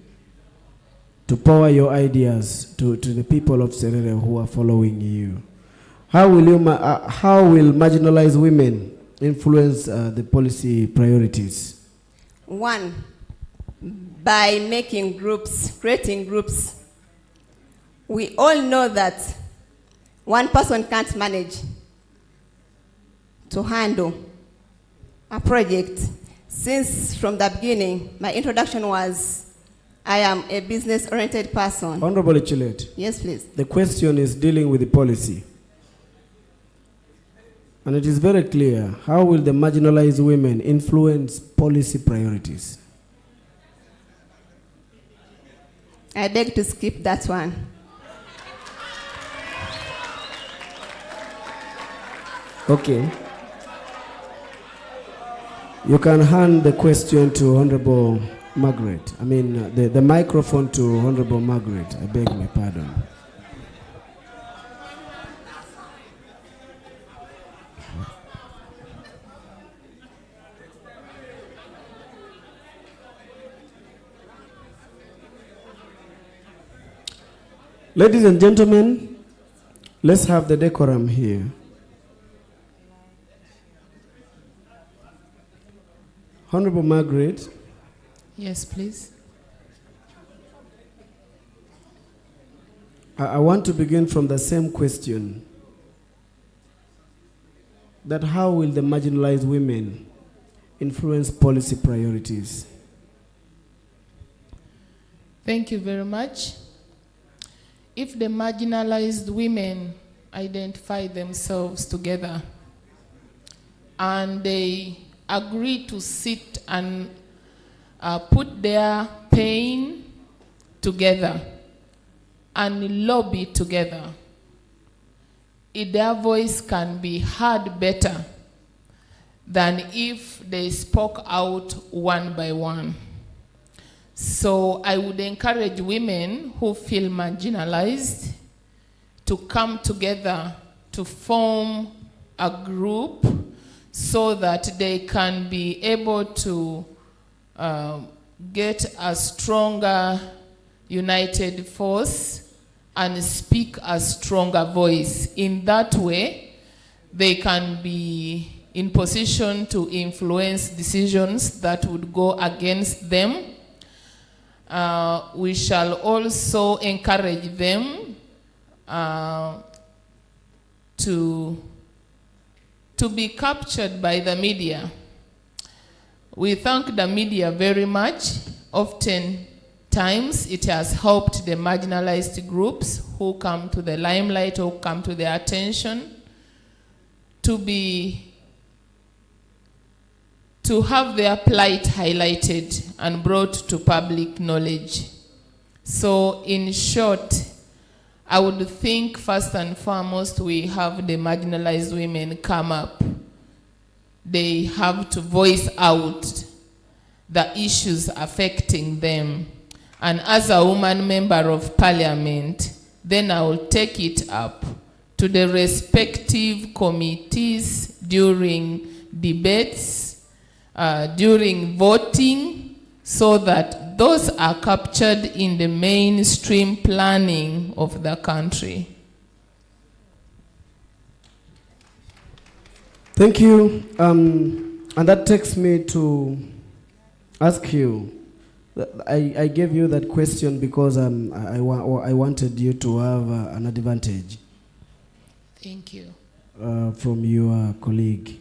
to power your ideas to the people of Serere who are following you. How will marginalized women influence the policy priorities? One, by making groups, creating groups. We all know that one person can't manage to handle a project. Since from the beginning, my introduction was, I am a business-oriented person. Honorable Chilet. Yes, please. The question is dealing with the policy. And it is very clear, how will the marginalized women influence policy priorities? I beg to skip that one. Okay. You can hand the question to Honorable Margaret. I mean, the microphone to Honorable Margaret. I beg my pardon. Ladies and gentlemen, let's have the decorum here. Honorable Margaret. Yes, please. I want to begin from the same question. That how will the marginalized women influence policy priorities? Thank you very much. If the marginalized women identify themselves together and they agree to sit and put their pain together and lobby together, their voice can be heard better than if they spoke out one by one. So I would encourage women who feel marginalized to come together to form a group so that they can be able to get a stronger united force and speak a stronger voice. In that way, they can be in position to influence decisions that would go against them. We shall also encourage them to be captured by the media. We thank the media very much. Oftentimes, it has helped the marginalized groups who come to the limelight or come to their attention to have their plight highlighted and brought to public knowledge. So in short, I would think first and foremost we have the marginalized women come up. They have to voice out the issues affecting them. And as a woman member of parliament, then I will take it up to the respective committees during debates, during voting, so that those are captured in the mainstream planning of the country. Thank you. And that takes me to ask you, I gave you that question because I wanted you to have an advantage. Thank you. From your colleague,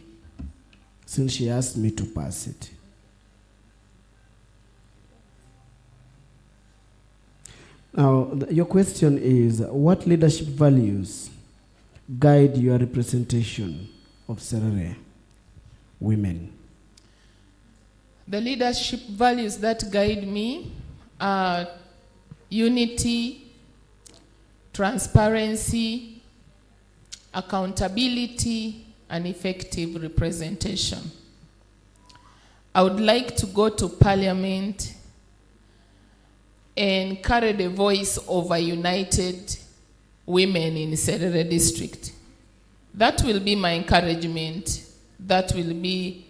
since she asked me to pass it. Now, your question is, what leadership values guide your representation of Serere women? The leadership values that guide me are unity, transparency, accountability, and effective representation. I would like to go to Parliament and carry the voice of a united women in Serere district. That will be my encouragement. That will be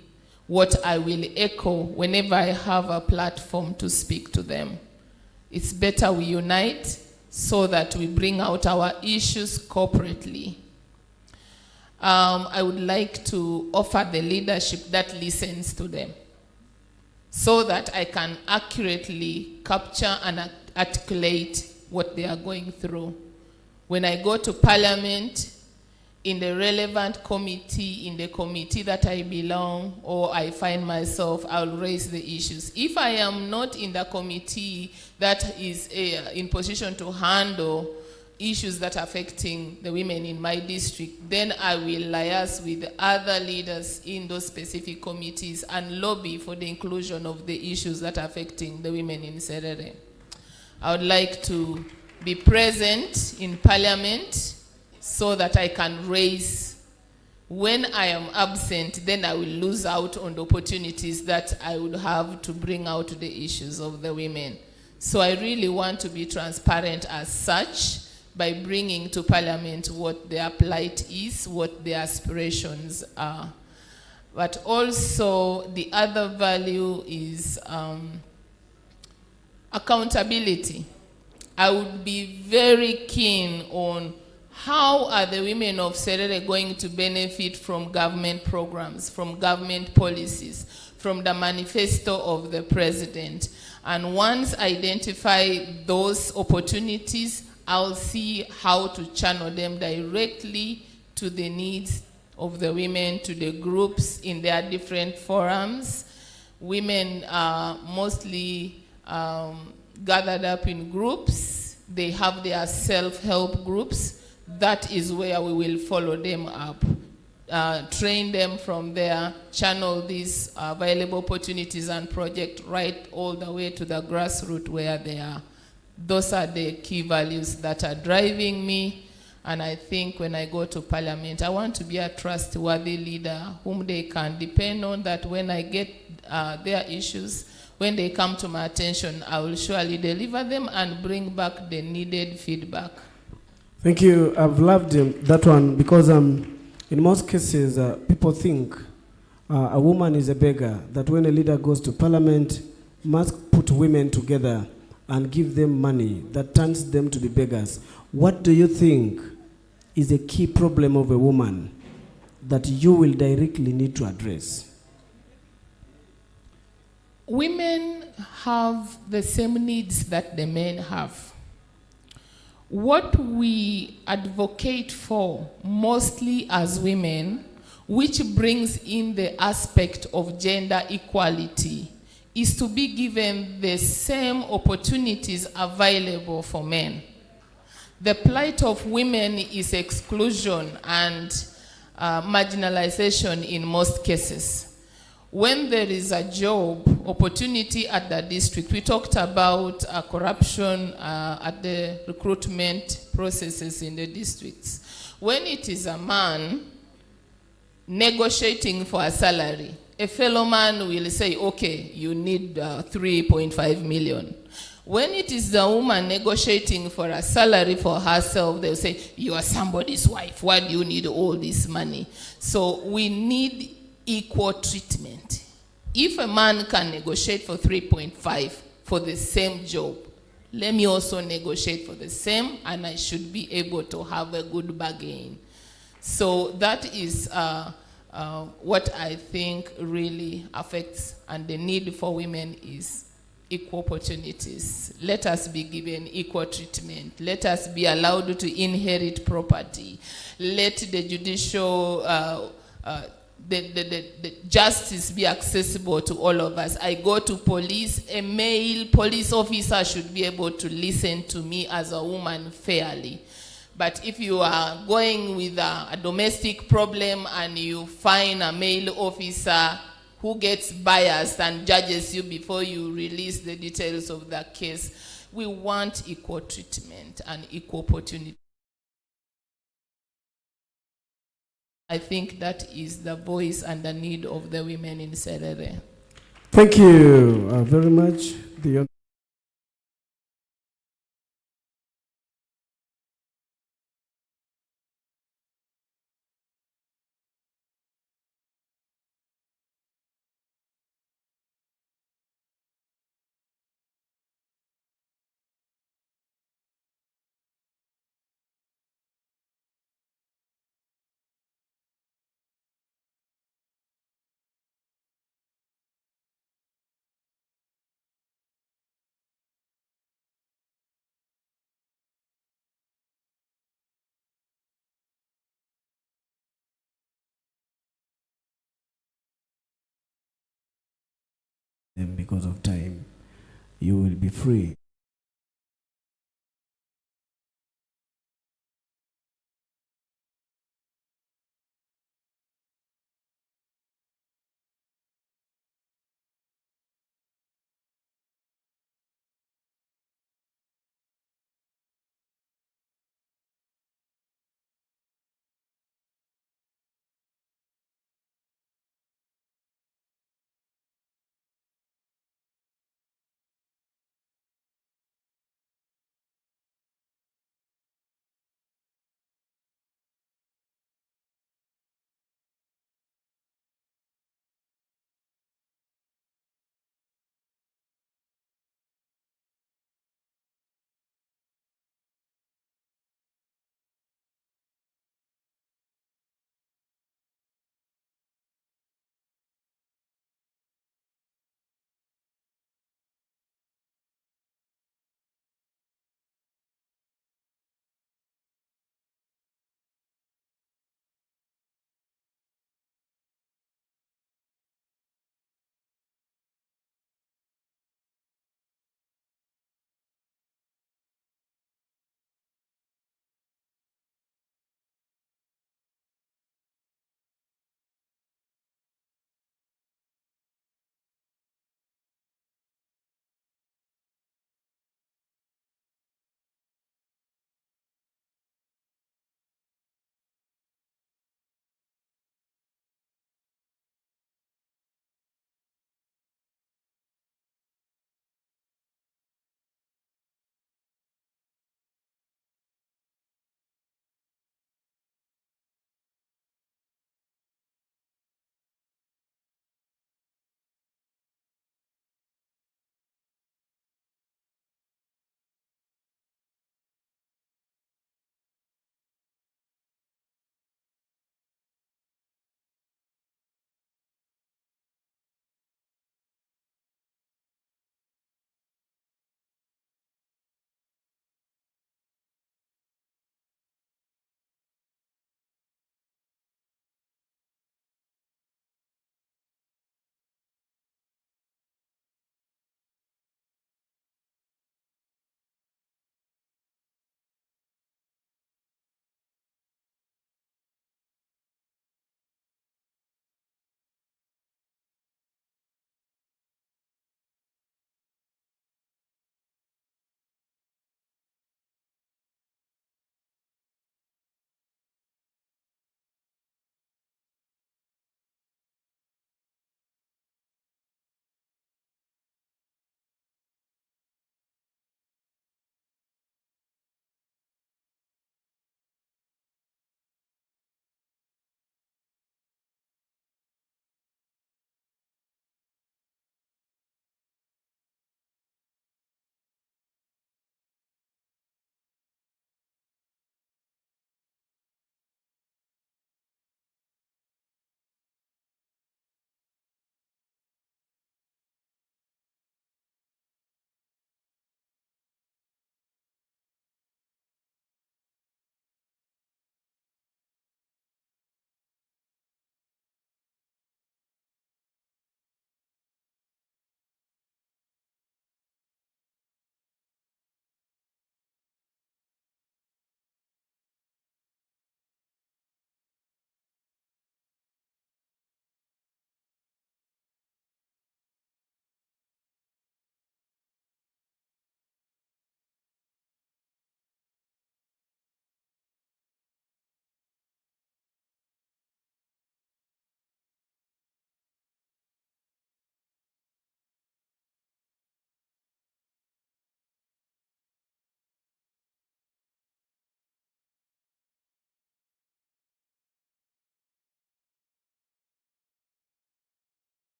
what I will echo whenever I have a platform to speak to them. It's better we unite so that we bring out our issues corporately. I would like to offer the leadership that listens to them so that I can accurately capture and articulate what they are going through. When I go to Parliament, in the relevant committee, in the committee that I belong or I find myself, I'll raise the issues. If I am not in the committee that is in position to handle issues that are affecting the women in my district, then I will liaise with other leaders in those specific committees and lobby for the inclusion of the issues that are affecting the women in Serere. I would like to be present in Parliament so that I can raise. When I am absent, then I will lose out on the opportunities that I would have to bring out the issues of the women. So I really want to be transparent as such by bringing to Parliament what their plight is, what their aspirations are. But also the other value is accountability. I would be very keen on how are the women of Serere going to benefit from government programs, from government policies, from the manifesto of the president. And once I identify those opportunities, I'll see how to channel them directly to the needs of the women, to the groups in their different forums. Women are mostly gathered up in groups. They have their self-help groups. That is where we will follow them up, train them from there, channel these available opportunities and projects right all the way to the grassroots where they are. Those are the key values that are driving me. And I think when I go to Parliament, I want to be a trustworthy leader whom they can depend on, that when I get their issues, when they come to my attention, I will surely deliver them and bring back the needed feedback. Thank you. I've loved that one because in most cases, people think a woman is a beggar, that when a leader goes to Parliament, must put women together and give them money that turns them to be beggars. What do you think is a key problem of a woman that you will directly need to address? Women have the same needs that the men have. What we advocate for, mostly as women, which brings in the aspect of gender equality, is to be given the same opportunities available for men. The plight of women is exclusion and marginalization in most cases. When there is a job opportunity at the district, we talked about corruption at the recruitment processes in the districts. When it is a man negotiating for a salary, a fellow man will say, okay, you need 3.5 million. When it is the woman negotiating for a salary for herself, they'll say, you are somebody's wife. Why do you need all this money? So we need equal treatment. If a man can negotiate for 3.5 for the same job, let me also negotiate for the same, and I should be able to have a good bargain. So that is what I think really affects, and the need for women is equal opportunities. Let us be given equal treatment. Let us be allowed to inherit property. Let the judicial, the justice be accessible to all of us. I go to police, a male police officer should be able to listen to me as a woman fairly. But if you are going with a domestic problem and you find a male officer who gets biased and judges you before you release the details of the case, we want equal treatment and equal opportunity. I think that is the voice and the need of the women in Serere. Thank you very much. And because of time, you will be free.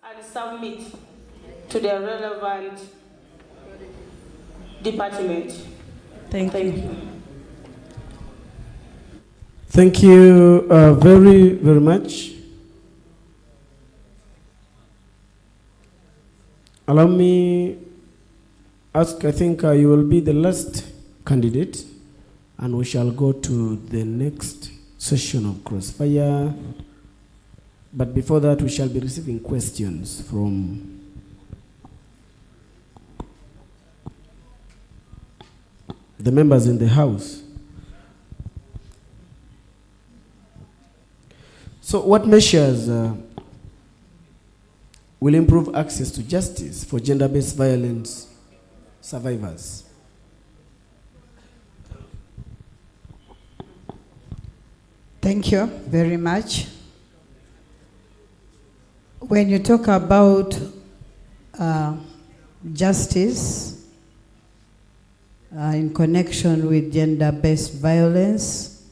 and submit to the relevant department. Thank you. Thank you very, very much. Allow me ask, I think you will be the last candidate, and we shall go to the next session of Crossfire. But before that, we shall be receiving questions from the members in the House. So what measures will improve access to justice for gender-based violence survivors? Thank you very much. When you talk about justice in connection with gender-based violence,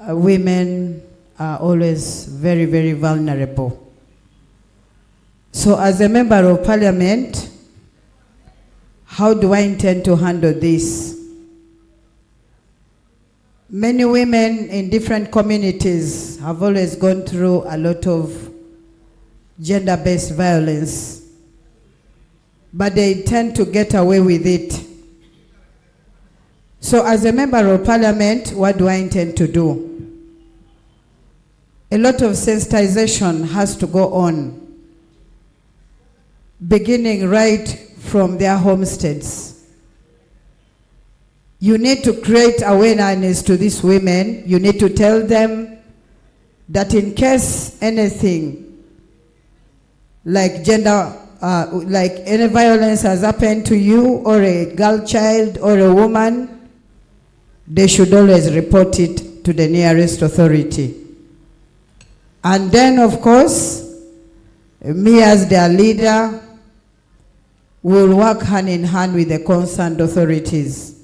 women are always very, very vulnerable. So as a member of Parliament, how do I intend to handle this? Many women in different communities have always gone through a lot of gender-based violence, but they tend to get away with it. So as a member of Parliament, what do I intend to do? A lot of sensitization has to go on, beginning right from their homesteads. You need to create awareness to these women. You need to tell them that in case anything like like any violence has happened to you, or a girl child or a woman, they should always report it to the nearest authority. And then, of course, me as their leader will work hand in hand with the concerned authorities.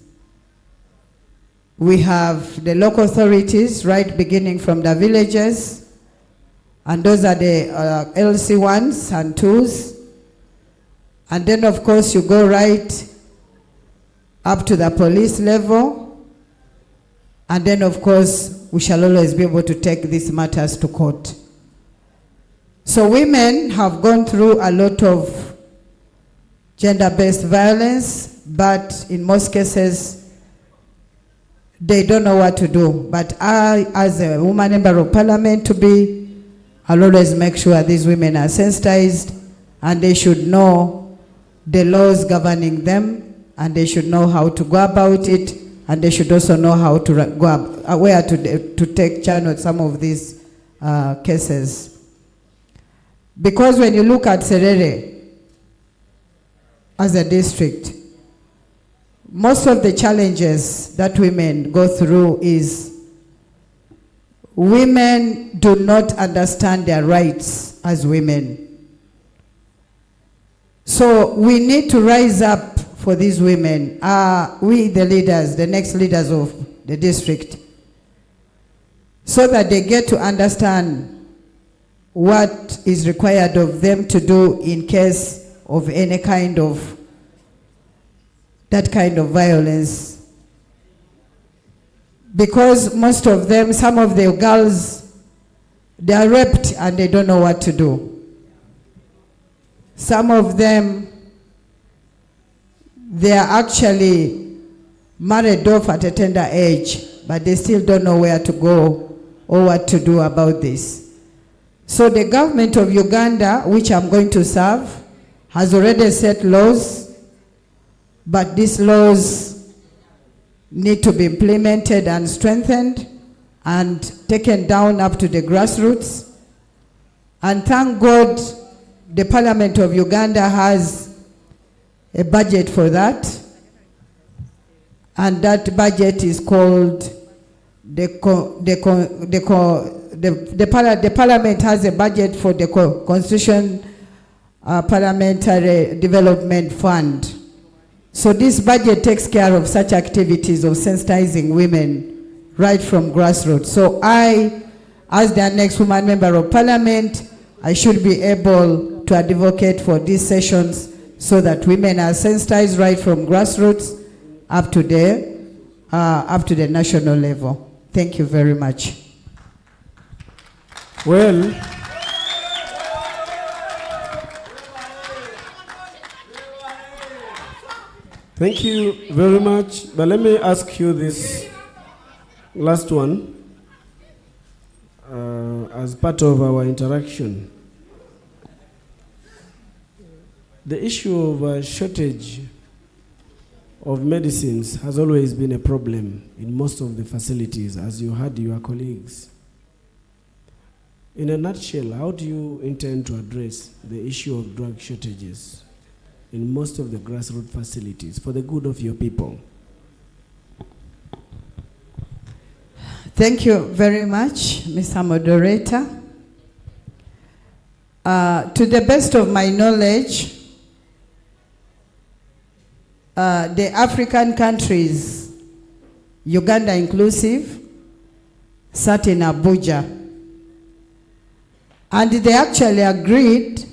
We have the local authorities, right, beginning from the villages, and those are the LC1s and 2s. And then, of course, you go right up to the police level. And then, of course, we shall always be able to take these matters to court. So women have gone through a lot of gender-based violence, but in most cases, they don't know what to do. But I, as a woman member of Parliament I'll always make sure these women are sensitized, and they should know the laws governing them, and they should know how to go about it, and they should also know how to go up, where to take charge of some of these cases. Because when you look at Serere as a district, most of the challenges that women go through is women do not understand their rights as women. So we need to rise up for these women. We, the leaders, the next leaders of the district, so that they get to understand what is required of them to do in case of any kind of that kind of violence. Because most of them, some of the girls, they are raped and they don't know what to do. Some of them, they are actually married off at a tender age, but they still don't know where to go or what to do about this. So the government of Uganda, which I'm going to serve, has already set laws, but these laws need to be implemented and strengthened and taken down up to the grassroots. And thank God the Parliament of Uganda has a budget for that. And that budget is called the Parliament has a budget for the Constitution Parliamentary Development Fund. So this budget takes care of such activities of sensitizing women right from grassroots. So I, as the next woman member of Parliament, I should be able to advocate for these sessions so that women are sensitized right from grassroots up to the national level. Thank you very much. Well, thank you very much. But let me ask you this last one as part of our interaction. The issue of shortage of medicines has always been a problem in most of the facilities, as you heard your colleagues. In a nutshell, how do you intend to address the issue of drug shortages in most of the grassroots facilities for the good of your people? Thank you very much, Mr. Moderator. To the best of my knowledge, the African countries, Uganda inclusive, sat in Abuja. And they actually agreed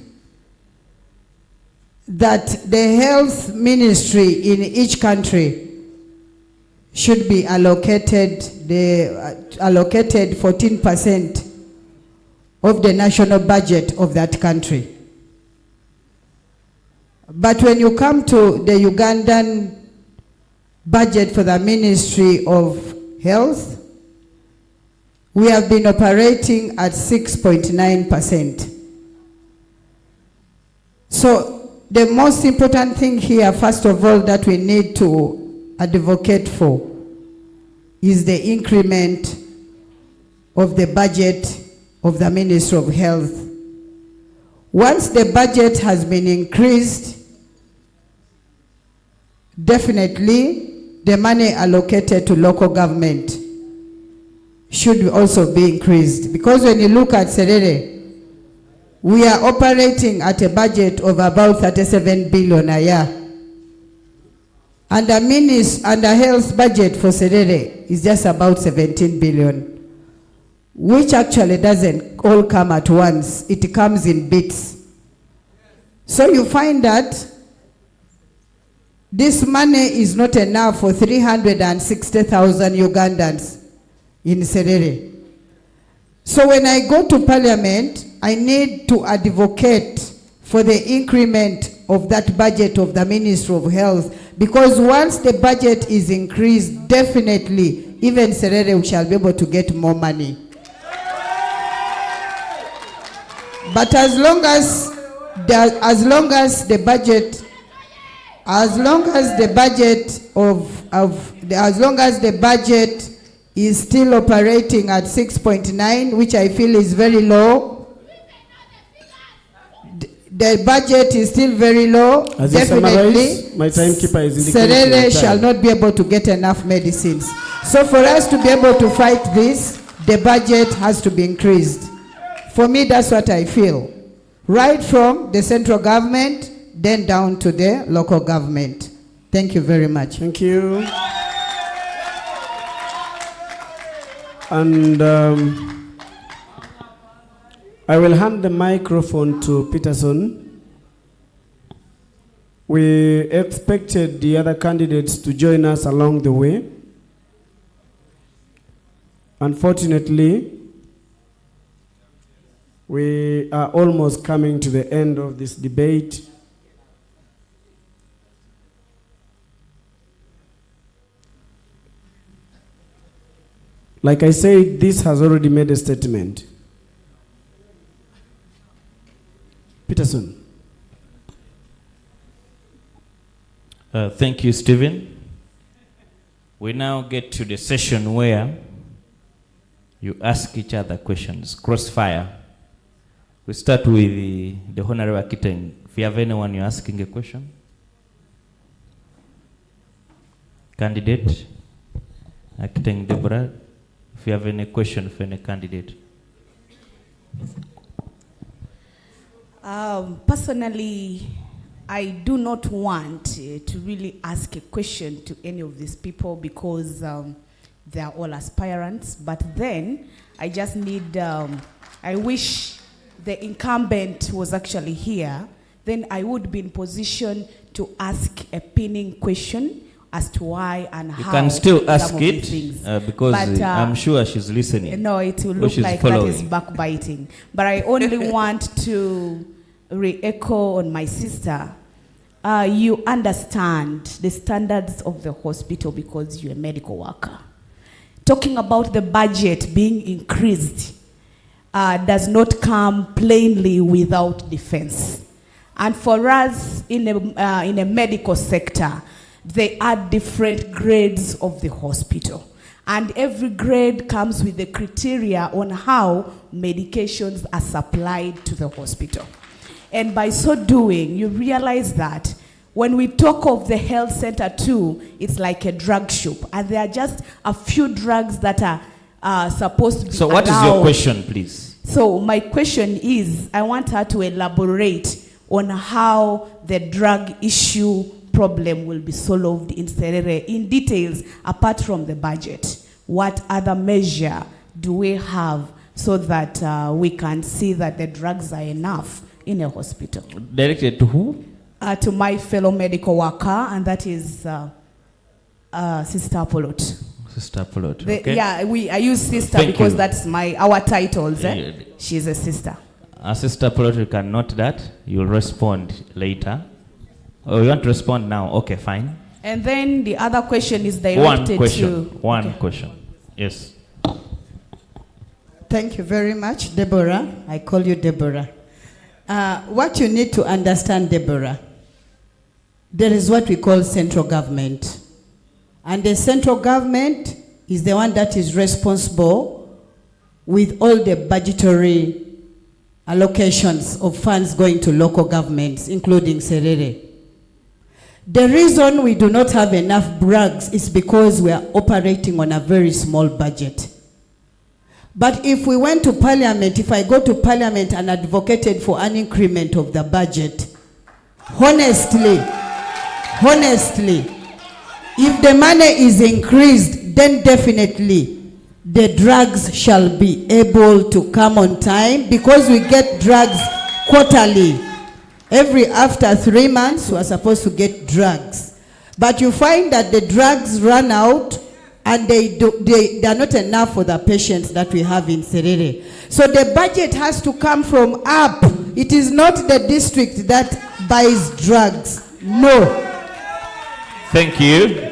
that the health ministry in each country should be allocated 14% of the national budget of that country. But when you come to the Ugandan budget for the Ministry of Health, we have been operating at 6.9%. So the most important thing here, first of all, that we need to advocate for is the increment of the budget of the Ministry of Health. Once the budget has been increased, definitely the money allocated to local government should also be increased. Because when you look at Serere, we are operating at a budget of about 37 billion a year. And the health budget for Serere is just about 17 billion, which actually doesn't all come at once. It comes in bits. So you find that this money is not enough for 360,000 Ugandans in Serere. So when I go to Parliament, I need to advocate for the increment of that budget of the Ministry of Health, because once the budget is increased, definitely even Serere shall be able to get more money. But as long as the budget is still operating at 6.9, which I feel is very low. The budget is still very low. As definitely, my timekeeper is indicating Serere shall not be able to get enough medicines. So for us to be able to fight this, the budget has to be increased. For me, that's what I feel. Right from the central government, then down to the local government. Thank you very much. Thank you. And I will hand the microphone to Peterson. We expected the other candidates to join us along the way. Unfortunately, we are almost coming to the end of this debate. Like I said, this has already made a statement. Peterson. Thank you, Stephen. We now get to the session where you ask each other questions, crossfire. We start with the Honorable Akiteng. If you have anyone you're asking a question. Candidate, Akiteng Deborah, if you have any question for any candidate. Personally, I do not want to really ask a question to any of these people because they are all aspirants. But then I just need, I wish the incumbent was actually here, then I would be in position to ask a pinning question as to why and how. You can still ask some of it these things. because But, I'm sure she's listening. No, it will Or look she's like following. that is backbiting. But I only want to re-echo on my sister. You understand the standards of the hospital because you're a medical worker. Talking about the budget being increased does not come plainly without defense. And for us in a medical sector, there are different grades of the hospital. And every grade comes with the criteria on how medications are supplied to the hospital. And by so doing, you realize that when we talk of the health center too, it's like a drug shop. And there are just a few drugs that are supposed to be So what is your question, please? So my question is, I want her to elaborate on how the drug issue problem will be solved in Serere in details, apart from the budget. What other measure do we have so that we can see that the drugs are enough in a hospital? Directed to who? To my fellow medical worker, and that is Sister Apollo. Sister Apollo. Okay. Yeah, I use sister Thank because you. that's our titles. Yeah. She's a sister. Sister Apollo, you can note that. You'll respond later. Oh, you want to respond now? Okay, fine. And then the other question is directed One question. Yes. Thank you very much, Deborah. I call you Deborah. What you need to understand, Deborah, there is what we call central government. And the central government is the one that is responsible with all the budgetary allocations of funds going to local governments, including Serere. The reason we do not have enough drugs is because we are operating on a very small budget. But if we went to Parliament, if I go to Parliament and advocated for an increment of the budget, honestly, if the money is increased, then definitely the drugs shall be able to come on time, because we get drugs quarterly. After 3 months, we are supposed to get drugs. But you find that the drugs run out and they are not enough for the patients that we have in Serere. So the budget has to come from up. It is not the district that buys drugs. No. Thank you.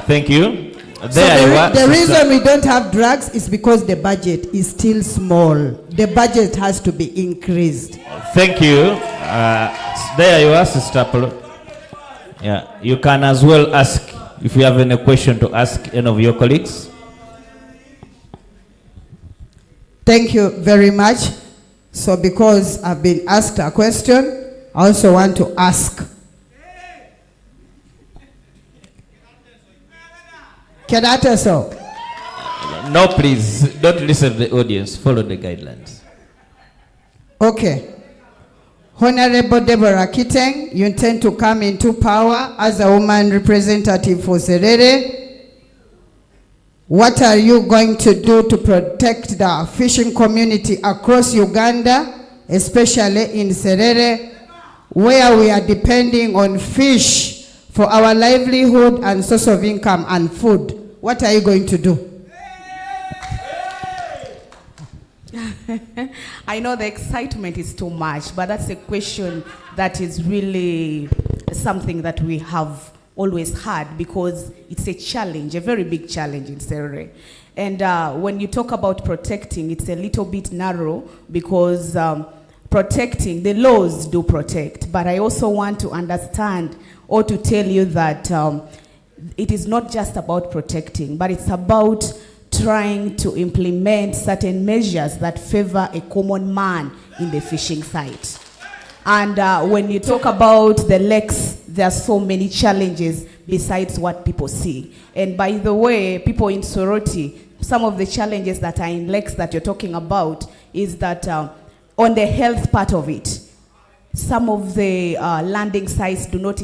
Thank you. The reason we don't have drugs is because the budget is still small. The budget has to be increased. Thank you. There you are, Sister Apollo. Yeah, you can as well ask if you have any question to ask any of your colleagues. Thank you very much. So because I've been asked a question, I also want to ask. Can I tell so? No, please. Don't listen to the audience. Follow the guidelines. Okay. Honorable Deborah Kiteng, you intend to come into power as a woman representative for Serere. What are you going to do to protect the fishing community across Uganda, especially in Serere, where we are depending on fish for our livelihood and source of income and food? What are you going to do? I know the excitement is too much, but that's a question that is really something that we have always had, because it's a challenge, a very big challenge in Serere. And when you talk about protecting, it's a little bit narrow, because protecting, the laws do protect, but I also want to understand or to tell you that it is not just about protecting, but it's about trying to implement certain measures that favor a common man in the fishing site. And when you talk about the lakes, there are so many challenges besides what people see. And by the way, people in Soroti, some of the challenges that are in lakes that you're talking about is that on the health part of it, some of the landing sites do not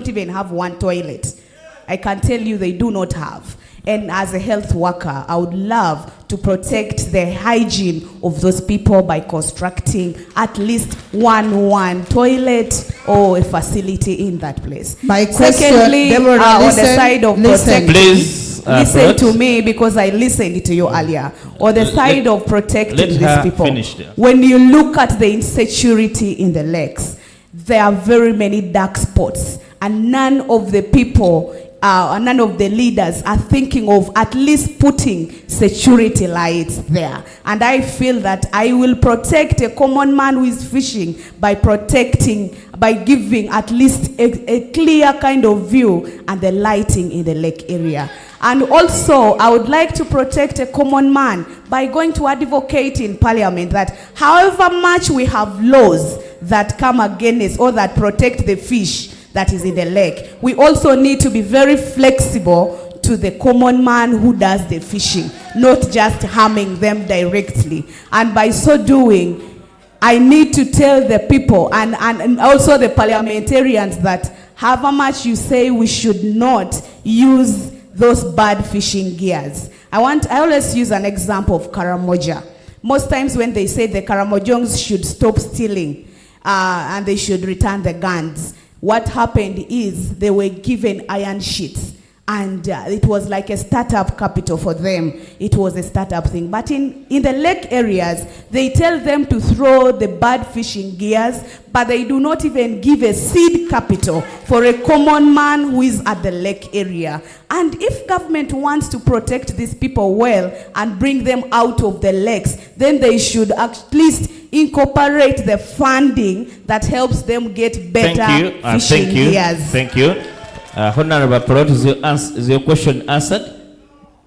even have one toilet. I can tell you they do not have. And as a health worker, I would love to protect the hygiene of those people by constructing at least one toilet or a facility in that place. My question, Secondly, Deborah, on listen, the side of listen. protecting, Please, listen Brett. to me because I listened to you earlier. On the side of protecting let these her people, finish there. when you look at the insecurity in the lakes, there are very many dark spots, and none of the people, none of the leaders are thinking of at least putting security lights there. And I feel that I will protect a common man who is fishing by giving at least a clear kind of view and the lighting in the lake area. And also, I would like to protect a common man by going to advocate in Parliament that however much we have laws that come against or that protect the fish that is in the lake, we also need to be very flexible to the common man who does the fishing, not just harming them directly. And by so doing, I need to tell the people and also the parliamentarians that however much you say we should not use those bad fishing gears. I always use an example of Karamoja. Most times when they say the Karamojongs should stop stealing and they should return the guns, what happened is they were given iron sheets. And it was like a startup capital for them. It was a startup thing. But in the lake areas, they tell them to throw the bad fishing gears, but they do not even give a seed capital for a common man who is at the lake area. And if government wants to protect these people well and bring them out of the lakes, then they should at least incorporate the funding that helps them get better fishing gears. Thank you. Honorable Parrot, is your question answered?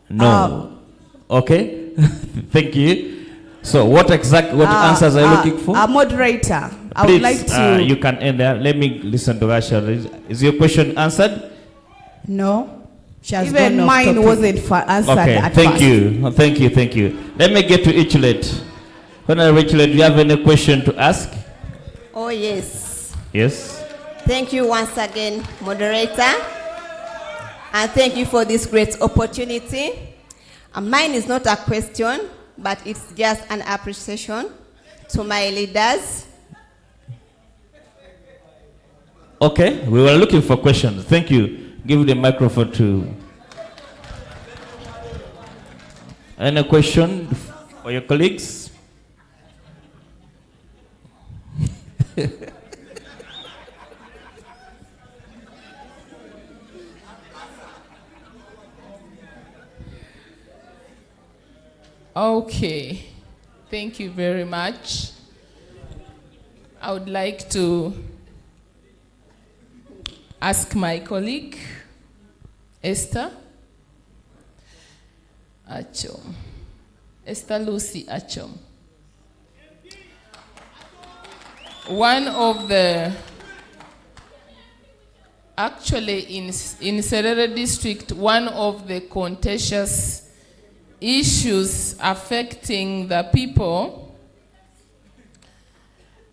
No. Okay. Thank you. So what answers are you looking for? Moderator, I Please, would like to... you can end there. Let me listen to Rasha. Is your question answered? No. She has Even gone off mine topic. wasn't answered at thank first. you. Thank you. Let me get to Ichulet. Honorable Ichulet, do you have any question to ask? Oh, yes. Yes. Thank you once again, moderator. And thank you for this great opportunity. Mine is not a question, but it's just an appreciation to my leaders. Okay, we were looking for questions. Thank you. Give the microphone to... Any question for your colleagues? Okay, thank you very much. I would like to ask my colleague, Esther Achom. Esther Lucy Achom. One of the, actually in Serere district, one of the contentious issues affecting the people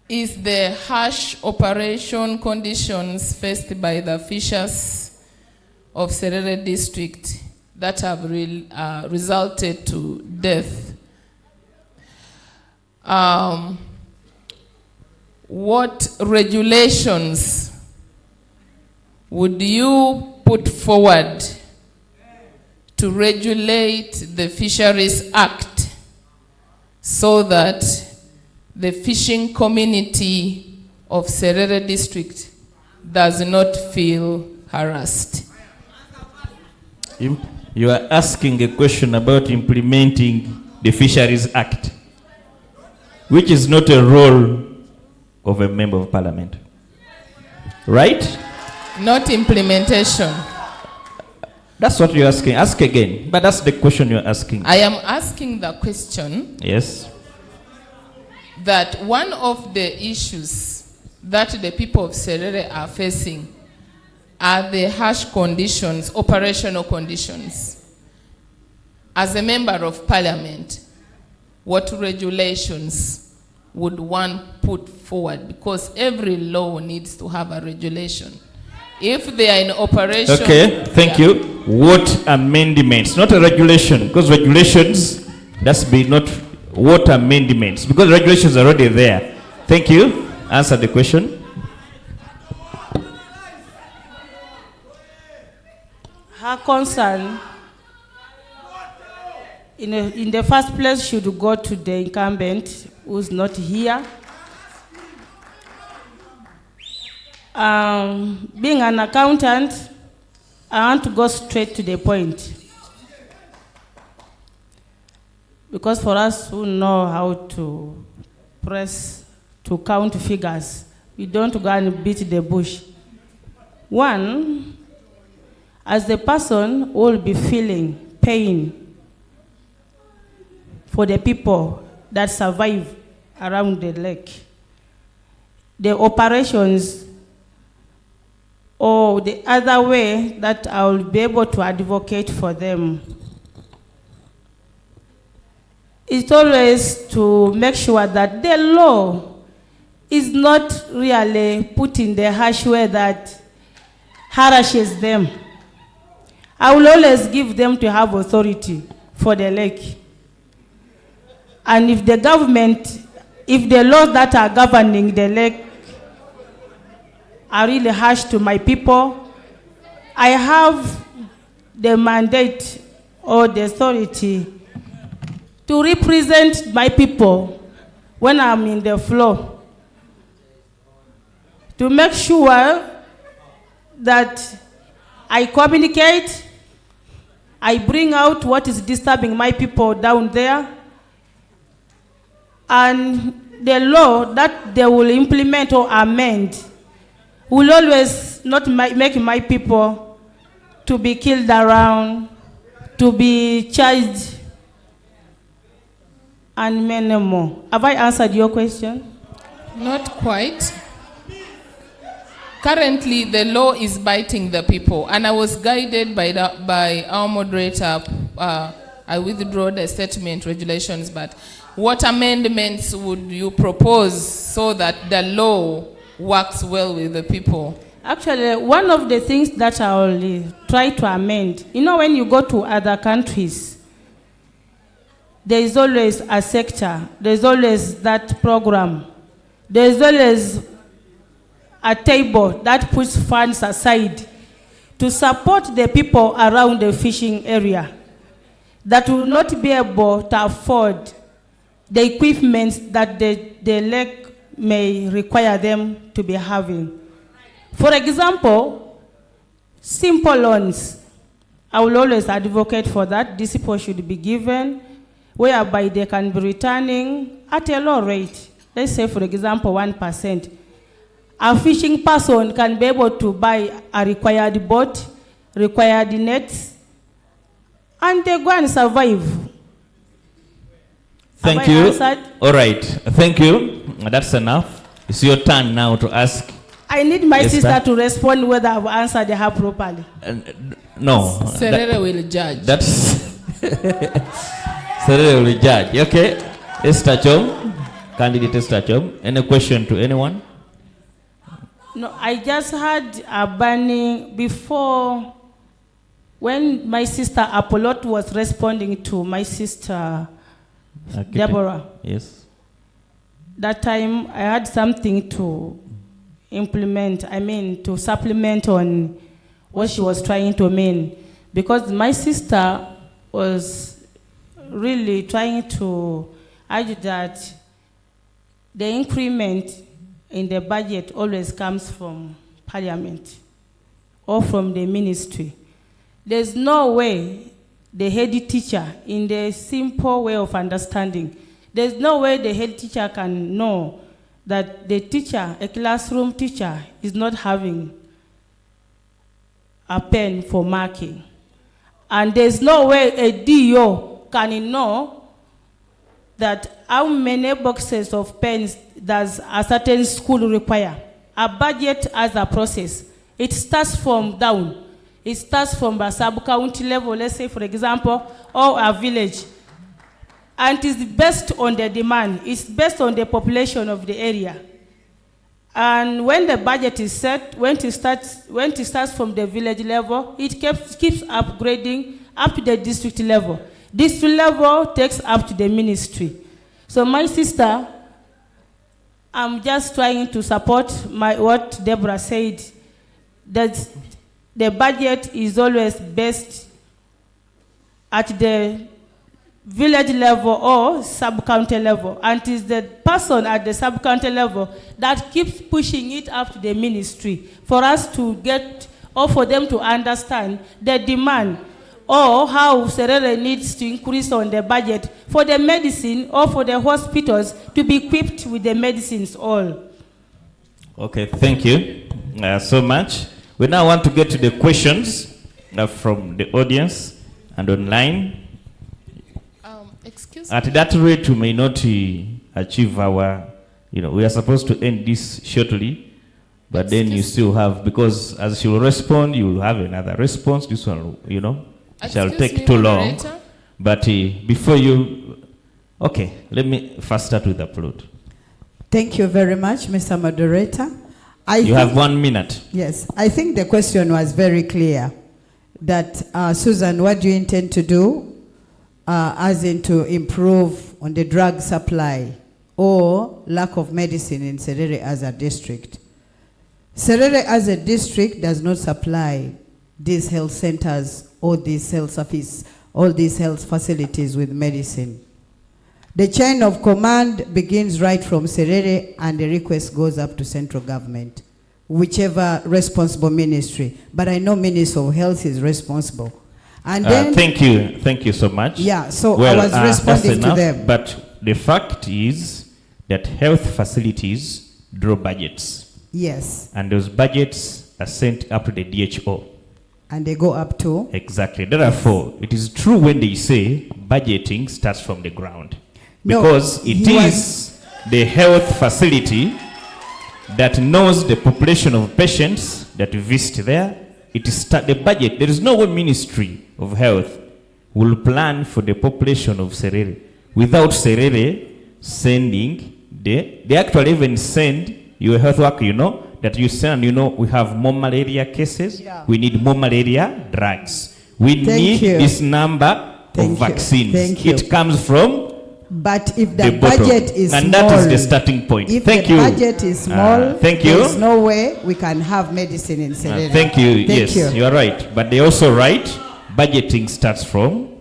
is the harsh operation conditions faced by the fishers of Serere district that have resulted to death. What regulations would you put forward to regulate the Fisheries Act so that the fishing community of Serere district does not feel harassed? You are asking a question about implementing the Fisheries Act, which is not a role of a member of parliament. Right? Not implementation. That's what you're asking. Ask again. But that's the question you're asking. I am asking the question. Yes. That one of the issues that the people of Serere are facing are the harsh conditions, operational conditions. As a member of parliament, what regulations would one put forward? Because every law needs to have a regulation. If they are in operation. Okay, thank you. What amendments? Not a regulation, because regulations, that's be not what amendments, because regulations are already there. Thank you. Answer the question. Her concern, in the first place, should go to the incumbent who's not here. Being an accountant, I want to go straight to the point. Because for us who know how to press, to count figures, we don't go and beat the bush. One, as the person who will be feeling pain for the people that survive around the lake, the operations or the other way that I will be able to advocate for them is always to make sure that the law is not really put in the harsh way that harashes them. I will always give them to have authority for the lake. And if the government, if the laws that are governing the lake are really harsh to my people, I have the mandate or the authority to represent my people when I'm in the floor, to make sure that I communicate, I bring out what is disturbing my people down there, and the law that they will implement or amend will always not make my people to be killed around, to be charged, and many more. Have I answered your question? Not quite. Currently, the law is biting the people, and I was guided by our moderator. I withdrew the statement regulations, but what amendments would you propose so that the law works well with the people? Actually, one of the things that I will try to amend, you know, when you go to other countries, there is always a sector, there is always that program, there is always a table that puts funds aside to support the people around the fishing area that will not be able to afford the equipment that the lake may require them to be having. For example, simple loans. I will always advocate for that. These people should be given, whereby they can be returning at a low rate. Let's say, for example, 1%. A fishing person can be able to buy a required boat, required nets, and they go and survive. Thank you. All right. Thank you. That's enough. It's your turn now to ask. I need my sister to respond whether I've answered her properly. No. Serere will judge. That's Serere will judge. Okay. Esther Chom. Candidate Esther Chom. Any question to anyone? No, I just had a burning before when my sister Apollo was responding to my sister Deborah. Yes. That time I had something to implement, to supplement on what she was trying to mean. Because my sister was really trying to argue that the increment in the budget always comes from Parliament or from the ministry. There's no way the head teacher, in the simple way of understanding, there's no way the head teacher can know that the teacher, a classroom teacher, is not having a pen for marking. And there's no way a DO can know that how many boxes of pens does a certain school require. A budget as a process. It starts from down. It starts from a sub-county level, let's say, for example, or a village. And it's based on the demand. It's based on the population of the area. And when the budget is set, when it starts from the village level, it keeps upgrading up to the district level. District level takes up to the ministry. So my sister, I'm just trying to support what Deborah said, that the budget is always based at the village level or sub-county level, and it is the person at the sub-county level that keeps pushing it up to the ministry for us to get, or for them to understand the demand or how Serere needs to increase on the budget for the medicine or for the hospitals to be equipped with the medicines all. Okay, thank you so much. We now want to get to the questions from the audience and online. Excuse me. At that rate, we may not achieve our, we are supposed to end this shortly, but then you still have, because as she will respond, you will have another response. This one, shall take too long. But before you, okay, let me first start with the plot. Thank you very much, Mr. Moderator. You have 1 minute. Yes, I think the question was very clear. That, Susan, what do you intend to do as in to improve on the drug supply or lack of medicine in Serere as a district? Serere as a district does not supply these health centers or these health service, all these health facilities with medicine. The chain of command begins right from Serere and the request goes up to central government, whichever responsible ministry. But I know Minister of Health is responsible. And then, thank you so much. Yeah, so I was responding to them. But the fact is that health facilities draw budgets. Yes. And those budgets are sent up to the DHO. And they go up to? Exactly. Therefore, it is true when they say budgeting starts from the ground. No, because it is the health facility that knows the population of patients that visit there. It is the budget. There is no way Ministry of Health will plan for the population of Serere without Serere sending they actually even send your health worker, that you send, we have more malaria cases. Yeah. We need more malaria drugs. We need this number of vaccines. It comes from but if the budget is and small, that is the starting point. If thank the you. budget is small, there's no way we can have medicine in Serere. Thank you. Yes, you are right. But they also right, budgeting starts from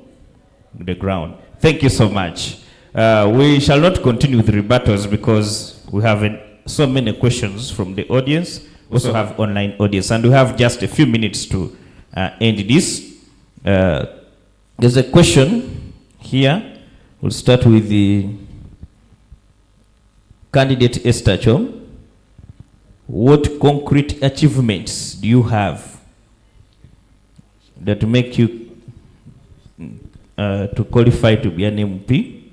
the ground. Thank you so much. We shall not continue with rebuttals because we have so many questions from the audience. We also have online audience. And we have just a few minutes to end this. There's a question here. We'll start with the candidate Esther Chom. What concrete achievements do you have that make you to qualify to be an MP?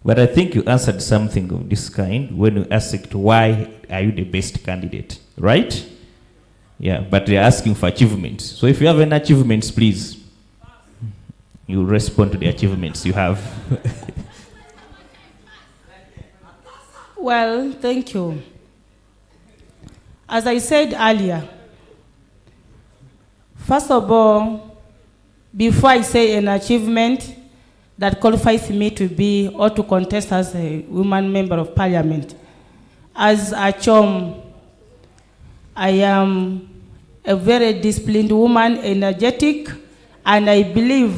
But I think you answered something of this kind when you asked why are you the best candidate, right? Yeah, but they're asking for achievements. So if you have any achievements, please, you respond to the achievements you have. Well, thank you. As I said earlier, first of all, before I say an achievement that qualifies me to be or to contest as a woman member of parliament, as a chom, I am a very disciplined woman, energetic, and I believe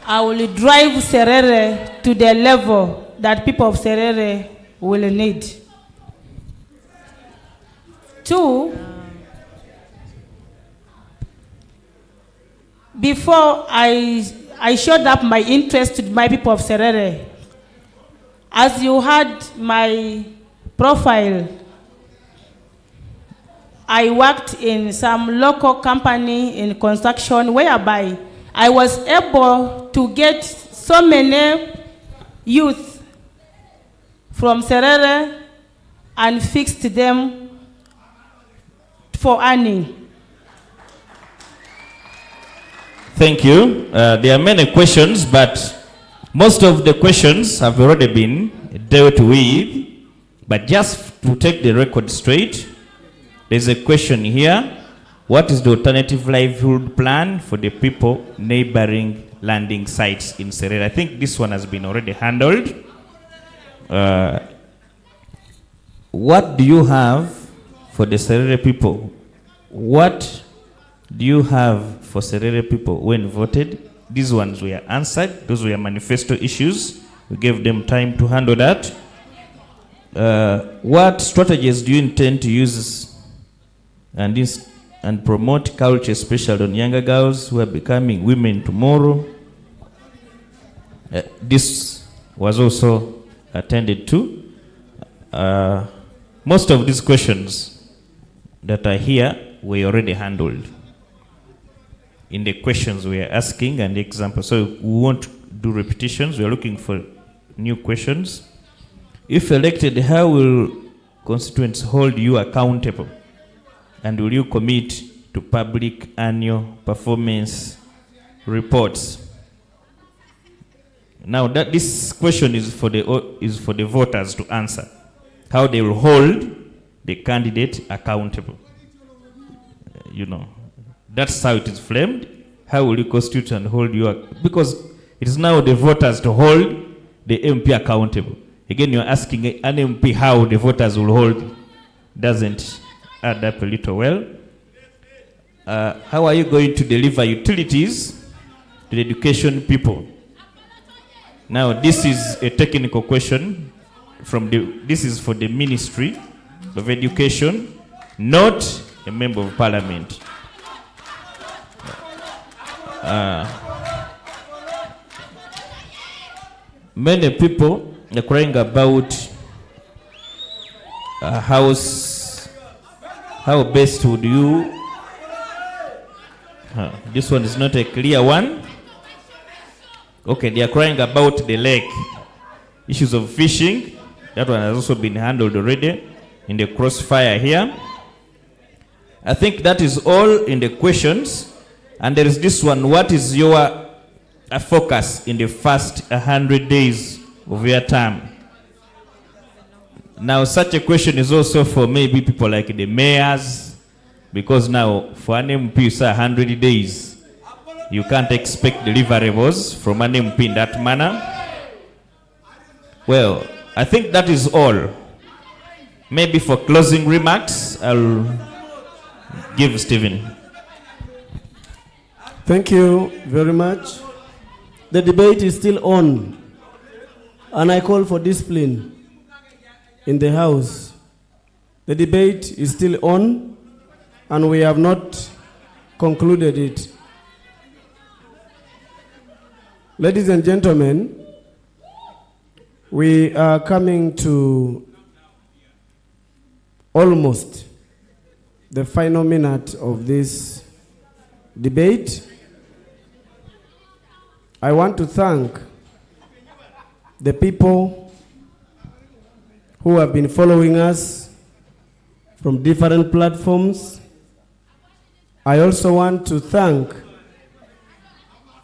I will drive Serere to the level that people of Serere will need. 2, before I showed up my interest to my people of Serere, as you had my profile, I worked in some local company in construction whereby I was able to get so many youth from Serere and fixed them for earning. Thank you. There are many questions, but most of the questions have already been dealt with But just to take the record straight, there's a question here. What is the alternative livelihood plan for the people neighboring landing sites in Serere? I think this one has been already handled. What do you have for the Serere people? What do you have for Serere people when voted? These ones were answered. Those were manifesto issues. We gave them time to handle that. What strategies do you intend to use and promote culture, especially on younger girls who are becoming women tomorrow? This was also attended to. Most of these questions that are here were already handled in the questions we are asking and the examples. So we won't do repetitions. We are looking for new questions. If elected, how will constituents hold you accountable? And will you commit to public annual performance reports? Now that this question is for the voters to answer. How they will hold the candidate accountable. That's how it is framed. How will you constitute and hold you because it is now the voters to hold the MP accountable. Again, you're asking an MP how the voters will hold. Doesn't add up a little well. How are you going to deliver utilities to the education people? Now, this is a technical question. This is for the Ministry of Education, not a member of Parliament. Many people are crying about a house. How best would you? This one is not a clear one. Okay, they are crying about the lake. Issues of fishing. That one has also been handled already in the crossfire here. I think that is all in the questions. And there is this one. What is your focus in the first 100 days of your term? Now, such a question is also for maybe people like the mayors, because now for an MP, it's 100 days. You can't expect deliverables from an MP in that manner. Well, I think that is all. Maybe for closing remarks, I'll give Stephen. Thank you very much. The debate is still on, and I call for discipline in the House. The debate is still on, and we have not concluded it. Ladies and gentlemen, we are coming to almost the final minute of this debate. I want to thank the people who have been following us from different platforms. I also want to thank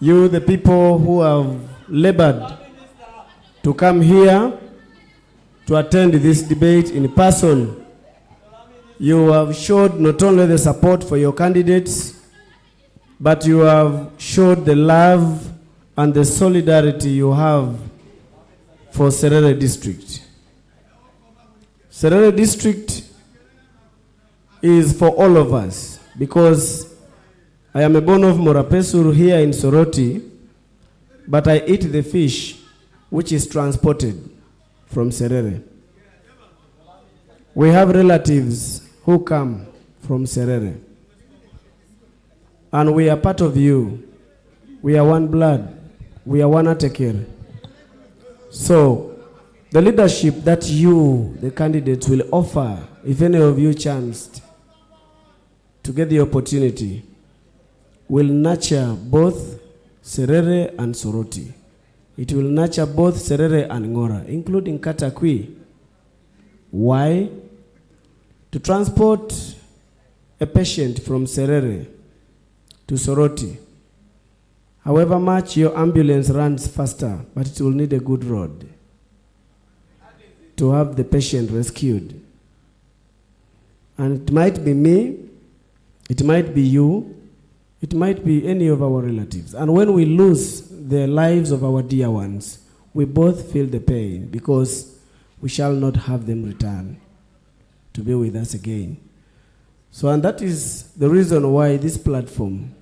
you, the people who have labored to come here to attend this debate in person. You have showed not only the support for your candidates, but you have showed the love and the solidarity you have for Serere District. Serere District is for all of us, because I am a born of Morapesuru here in Soroti, but I eat the fish which is transported from Serere. We have relatives who come from Serere, and we are part of you. We are one blood. We are one Atekere. So, the leadership that you, the candidates, will offer, if any of you chanced to get the opportunity, will nurture both Serere and Soroti. It will nurture both Serere and Ngora, including Katakwi. Why? To transport a patient from Serere to Soroti, however much your ambulance runs faster, but it will need a good road. to have the patient rescued. And it might be me, it might be you, it might be any of our relatives. And when we lose the lives of our dear ones, we both feel the pain because we shall not have them return to be with us again. So, and that is the reason why this platform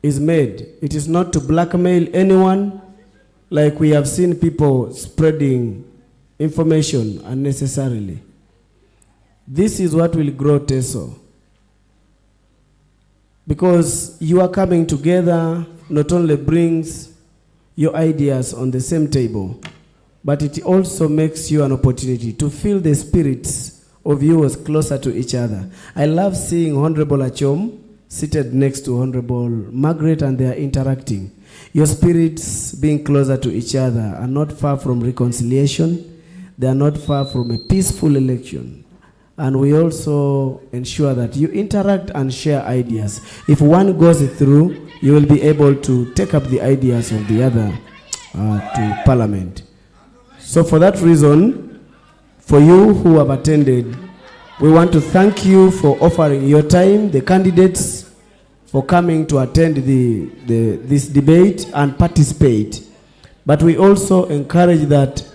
is made. It is not to blackmail anyone, like we have seen people spreading information unnecessarily. This is what will grow TESO. Because you are coming together not only brings your ideas on the same table, but it also makes you an opportunity to feel the spirits of yours closer to each other. I love seeing Honorable Achom seated next to Honorable Margaret, and they are interacting. Your spirits being closer to each other are not far from reconciliation. They are not far from a peaceful election. And we also ensure that you interact and share ideas. If one goes through, you will be able to take up the ideas of the other to Parliament. So for that reason, for you who have attended, we want to thank you for offering your time, the candidates for coming to attend this debate and participate. But we also encourage that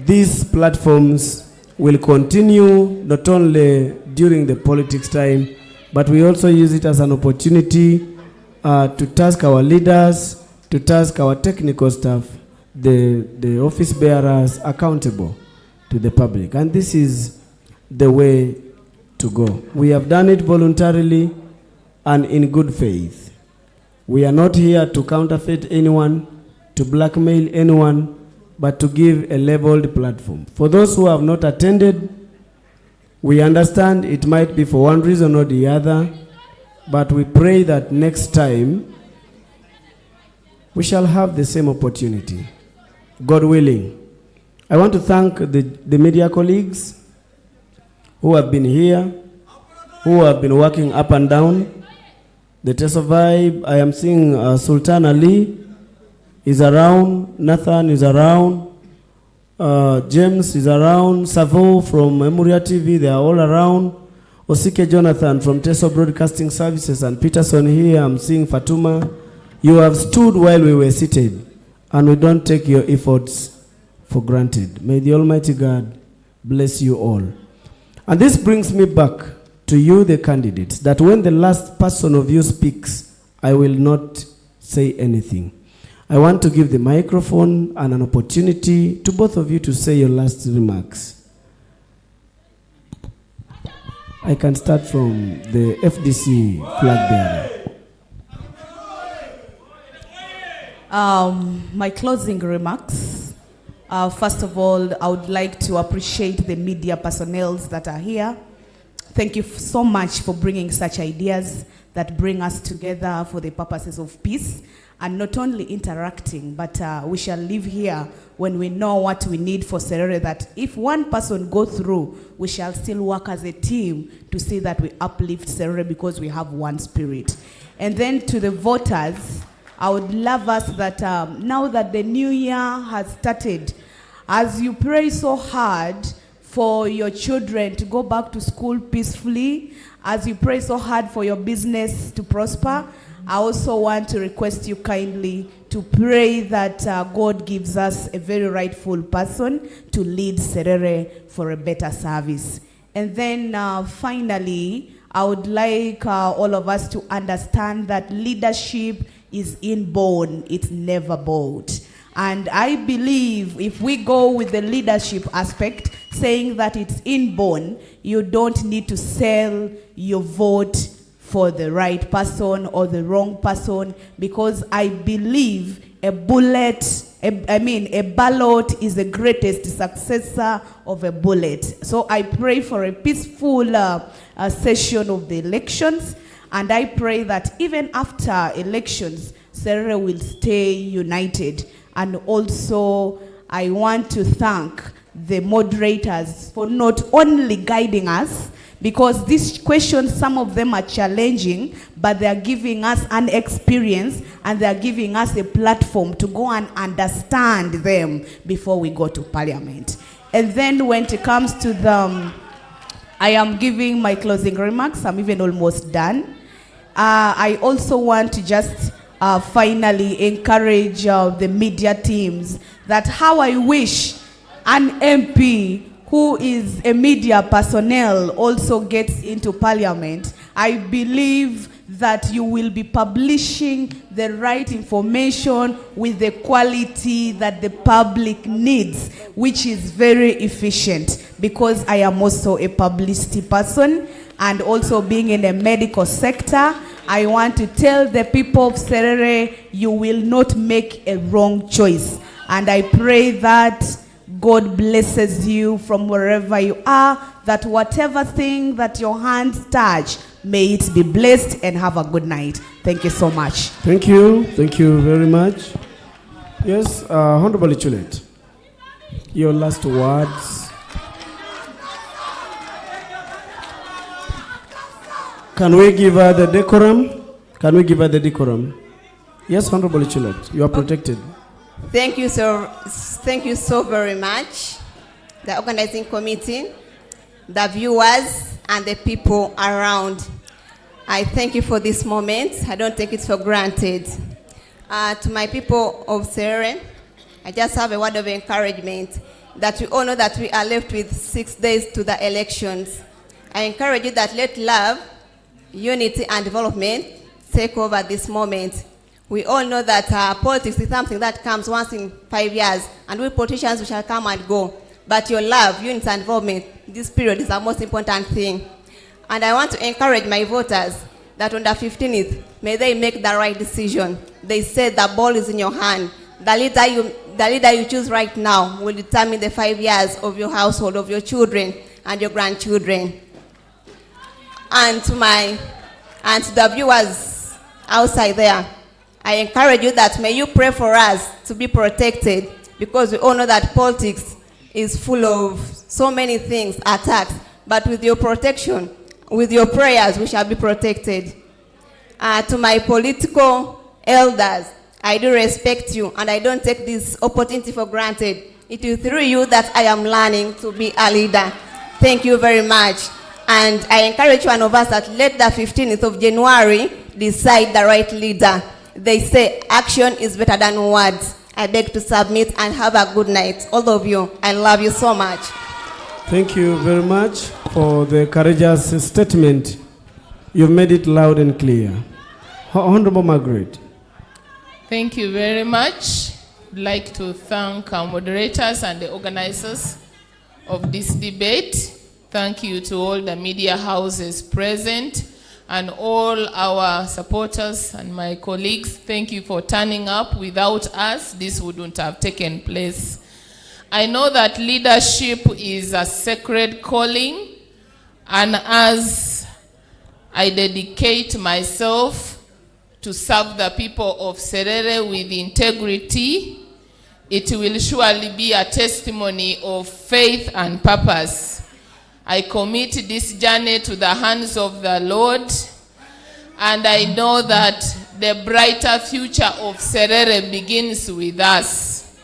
these platforms will continue not only during the politics time, but we also use it as an opportunity to task our leaders, to task our technical staff, the office bearers accountable to the public. And this is the way to go. We have done it voluntarily and in good faith. We are not here to counterfeit anyone, to blackmail anyone, but to give a leveled platform. For those who have not attended, we understand it might be for one reason or the other, but we pray that next time we shall have the same opportunity, God willing. I want to thank the media colleagues who have been here, who have been working up and down. The TESO vibe, I am seeing Sultan Ali is around, Nathan is around, James is around, Savo from Memoria TV, they are all around. Osike Jonathan from TESO Broadcasting Services, and Peterson here, I'm seeing Fatuma. You have stood while we were seated, and we don't take your efforts for granted. May the Almighty God bless you all. And this brings me back to you, the candidates, that when the last person of you speaks, I will not say anything. I want to give the microphone and an opportunity to both of you to say your last remarks. I can start from the FDC flag bearer. My closing remarks. First of all, I would like to appreciate the media personnel that are here. Thank you so much for bringing such ideas that bring us together for the purposes of peace, and not only interacting, but we shall live here when we know what we need for Serere, that if one person go through, we shall still work as a team to see that we uplift Serere because we have one spirit. And then to the voters, I would love us that now that the new year has started, as you pray so hard for your children to go back to school peacefully, as you pray so hard for your business to prosper, I also want to request you kindly to pray that God gives us a very rightful person to lead Serere for a better service. And then finally, I would like all of us to understand that leadership is inborn, it's never bought. And I believe if we go with the leadership aspect, saying that it's inborn, you don't need to sell your vote for the right person or the wrong person, because I believe a ballot is the greatest successor of a bullet. So I pray for a peaceful session of the elections, and I pray that even after elections, Serere will stay united. And also, I want to thank the moderators for not only guiding us because these questions, some of them are challenging, but they are giving us an experience and they are giving us a platform to go and understand them before we go to Parliament. And then when it comes to I am giving my closing remarks. I'm even almost done. I also want to just finally encourage the media teams that how I wish an MP who is a media personnel also gets into Parliament. I believe that you will be publishing the right information with the quality that the public needs, which is very efficient, because I am also a publicity person, and also being in the medical sector, I want to tell the people of Serere, you will not make a wrong choice. And I pray that God blesses you from wherever you are, that whatever thing that your hands touch, may it be blessed, and have a good night. Thank you so much. Thank you. Thank you very much. Yes, Honorable Chulet, your last words. Can we give her the decorum? Can we give her the decorum? Yes, Honorable Chulet, you are protected. Thank you so very much, the organizing committee, the viewers, and the people around. I thank you for this moment. I don't take it for granted. To my people of Serere, I just have a word of encouragement that we all know that we are left with 6 days to the elections. I encourage you that let love, unity, and development take over this moment. We all know that politics is something that comes once in 5 years, and we politicians, we shall come and go. But your love, unity, and involvement, this period is the most important thing. And I want to encourage my voters that on the 15th, may they make the right decision. They said the ball is in your hand. The leader you choose right now will determine the 5 years of your household, of your children and your grandchildren. And to the viewers outside there, I encourage you that may you pray for us to be protected, because we all know that politics is full of so many things, attacks, but with your protection, with your prayers, we shall be protected. To my political elders, I do respect you, and I don't take this opportunity for granted. It is through you that I am learning to be a leader. Thank you very much. And I encourage one of us that let the 15th of January decide the right leader. They say action is better than words. I beg to submit and have a good night. All of you, I love you so much. Thank you very much for the courageous statement. You've made it loud and clear. Honorable Margaret. Thank you very much. I'd like to thank our moderators and the organizers of this debate. Thank you to all the media houses present and all our supporters and my colleagues. Thank you for turning up. Without us, this wouldn't have taken place. I know that leadership is a sacred calling, and as I dedicate myself to serve the people of Serere with integrity, it will surely be a testimony of faith and purpose. I commit this journey to the hands of the Lord, and I know that the brighter future of Serere begins with us.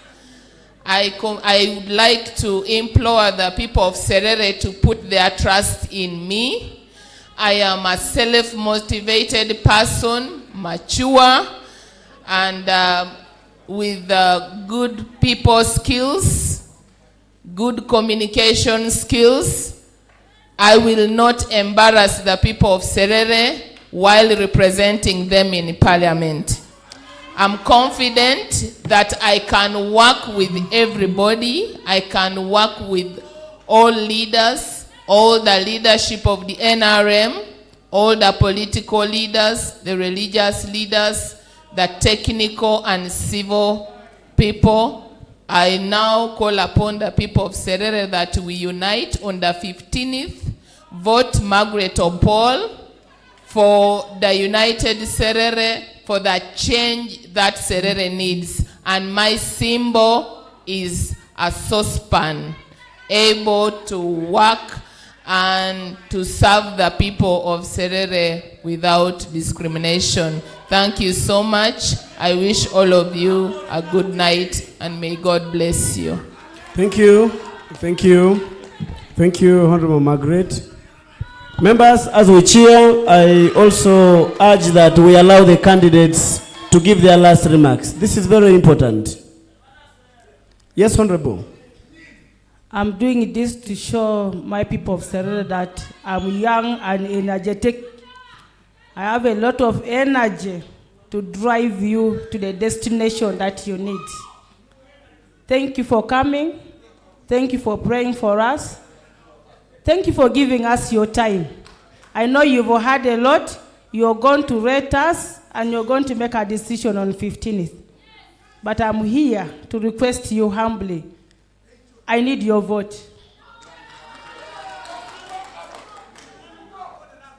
I would like to implore the people of Serere to put their trust in me. I am a self-motivated person, mature, and with good people skills, good communication skills. I will not embarrass the people of Serere while representing them in Parliament. I'm confident that I can work with everybody. I can work with all leaders, all the leadership of the NRM, all the political leaders, the religious leaders, the technical and civil people. I now call upon the people of Serere that we unite on the 15th, vote Margaret Opol for the United Serere, for the change that Serere needs. And my symbol is a saucepan, able to work and to serve the people of Serere without discrimination. Thank you so much. I wish all of you a good night, and may God bless you. Thank you. Thank you. Thank you, Honorable Margaret. Members, as we cheer, I also urge that we allow the candidates to give their last remarks. This is very important. Yes, Honorable. I'm doing this to show my people of Serere that I'm young and energetic. I have a lot of energy to drive you to the destination that you need. Thank you for coming. Thank you for praying for us. Thank you for giving us your time. I know you've had a lot. You're going to rate us, and you're going to make a decision on 15th. But I'm here to request you humbly. I need your vote.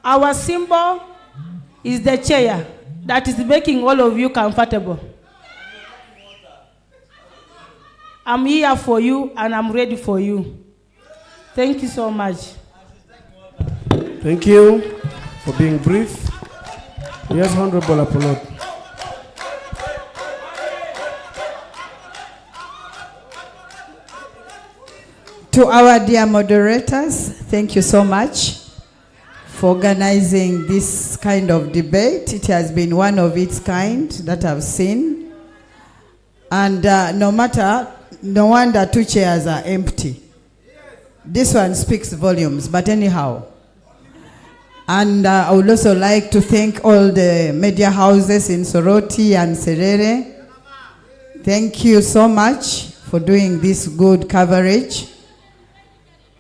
Our symbol is the chair that is making all of you comfortable. I'm here for you, and I'm ready for you. Thank you so much. Thank you for being brief. Yes, Honorable Apollo. To our dear moderators, thank you so much for organizing this kind of debate. It has been one of its kind that I've seen. And no wonder 2 chairs are empty. This one speaks volumes, but anyhow. And I would also like to thank all the media houses in Soroti and Serere. Thank you so much for doing this good coverage.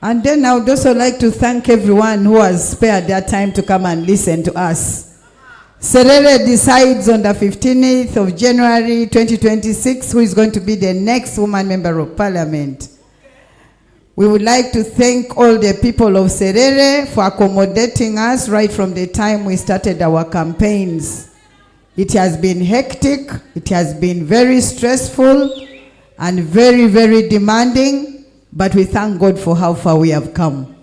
And then I would also like to thank everyone who has spared their time to come and listen to us. Serere decides on the 15th of January 2026 who is going to be the next woman member of Parliament. We would like to thank all the people of Serere for accommodating us right from the time we started our campaigns. It has been hectic, it has been very stressful and very, very demanding, but we thank God for how far we have come.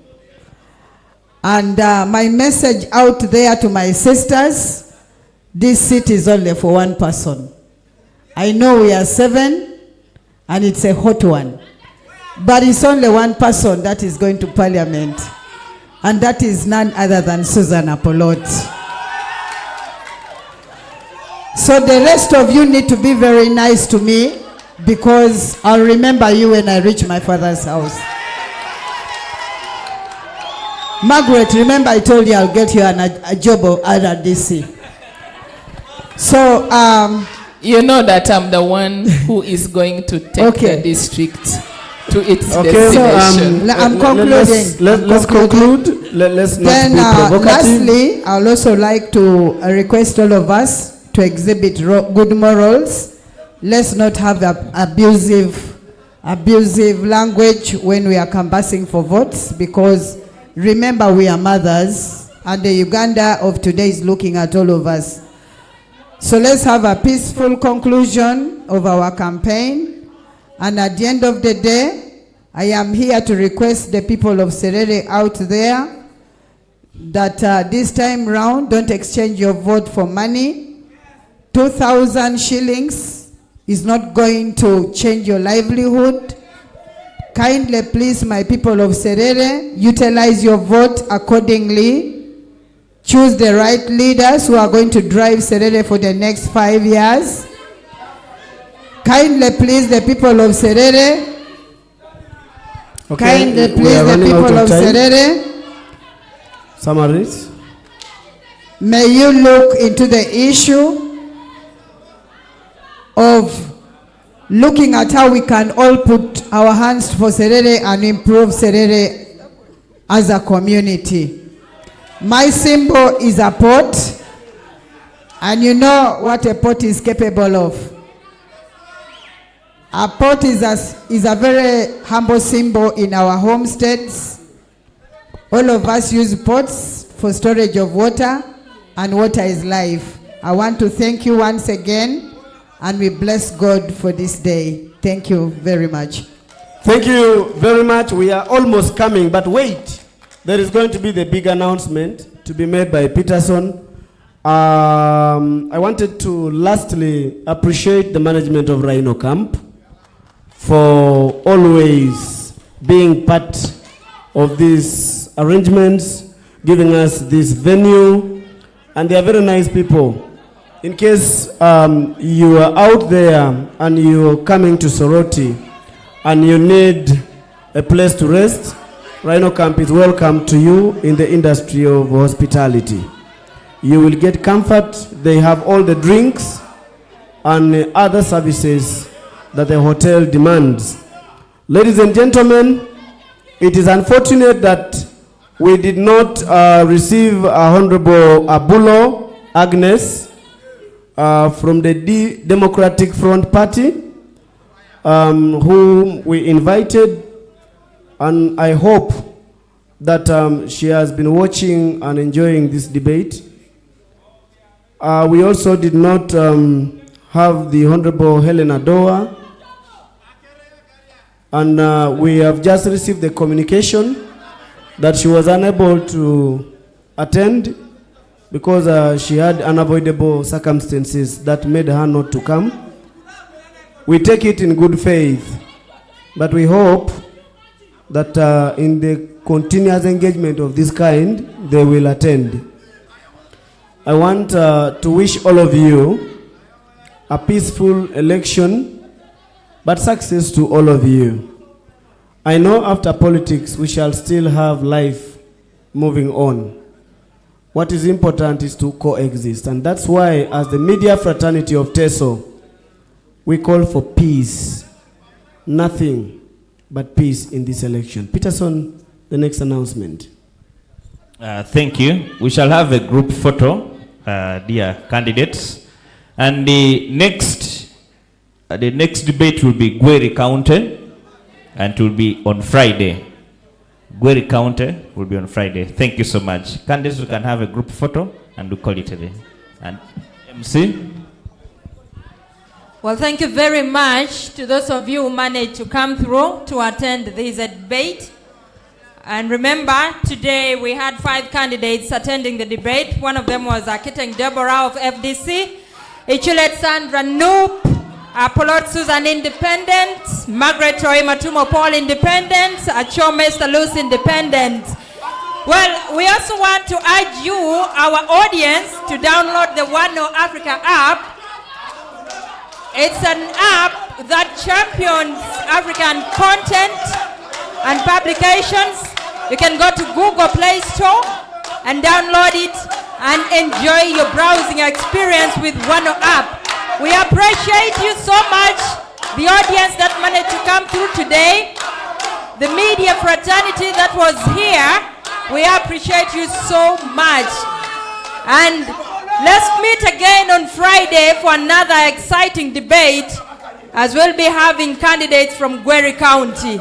And my message out there to my sisters, this seat is only for one person. I know we are 7 and it's a hot one. But it's only one person that is going to Parliament, and that is none other than Susan Apollo. So the rest of you need to be very nice to me, because I'll remember you when I reach my father's house. Margaret, remember I told you I'll get you a job at RDC. So, you know that I'm the one who is going to take the district to its destination. So, I'm concluding. Let's conclude. Let's not then, be provocative. lastly, I would also like to request all of us to exhibit good morals. Let's not have abusive language when we are canvassing for votes, because remember we are mothers, and the Uganda of today is looking at all of us. So let's have a peaceful conclusion of our campaign. And at the end of the day, I am here to request the people of Serere out there that this time round, don't exchange your vote for money. 2,000 shillings is not going to change your livelihood. Kindly, please, my people of Serere, utilize your vote accordingly. Choose the right leaders who are going to drive Serere for the next 5 years. Kindly, please, the people of Serere. Okay, kindly, please, the people of Serere. Summaries. May you look into the issue of looking at how we can all put our hands for Serere and improve Serere as a community. My symbol is a pot, and you know what a pot is capable of. A pot is a very humble symbol in our homesteads. All of us use pots for storage of water, and water is life. I want to thank you once again, and we bless God for this day. Thank you very much. Thank you very much. We are almost coming, but wait. there is going to be the big announcement to be made by Peterson. I wanted to lastly appreciate the management of Rhino Camp for always being part of these arrangements, giving us this venue, and they are very nice people. In case you are out there and you're coming to Soroti and you need a place to rest, Rhino Camp is welcome to you in the industry of hospitality. You will get comfort. They have all the drinks and other services that the hotel demands. Ladies and gentlemen, it is unfortunate that we did not receive Honorable Abulo Agnes from the Democratic Front Party, whom we invited, and I hope that she has been watching and enjoying this debate. We also did not have the Honorable Helena Doa, and we have just received the communication that she was unable to attend because she had unavoidable circumstances that made her not to come. We take it in good faith, but we hope that in the continuous engagement of this kind, they will attend. I want to wish all of you a peaceful election, but success to all of you. I know after politics, we shall still have life moving on. What is important is to coexist, and that's why, as the media fraternity of TESO, we call for peace. Nothing but peace in this election. Peterson, the next announcement. Thank you. We shall have a group photo, dear candidates, and the next debate will be Gweri County, and it will be on Friday. Gweri County will be on Friday. Thank you so much. Candidates, we can have a group photo and we call it a day. And MC? Well, thank you very much to those of you who managed to come through to attend this debate. And remember, today we had 5 candidates attending the debate. One of them was Kiteng Deborah of FDC, Ichulet Sandra Noop, Apollo Susan Independent, Margaret Roy Matumo Paul Independent, Achome Salus Independent. Well, we also want to urge you, our audience, to download the One No Africa app. It's an app that champions African content and publications. You can go to Google Play Store and download it and enjoy your browsing experience with One No app. We appreciate you so much, the audience that managed to come through today, the media fraternity that was here. We appreciate you so much. And let's meet again on Friday for another exciting debate, as we'll be having candidates from Gweri County.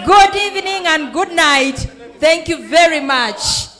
Good evening and good night. Thank you very much.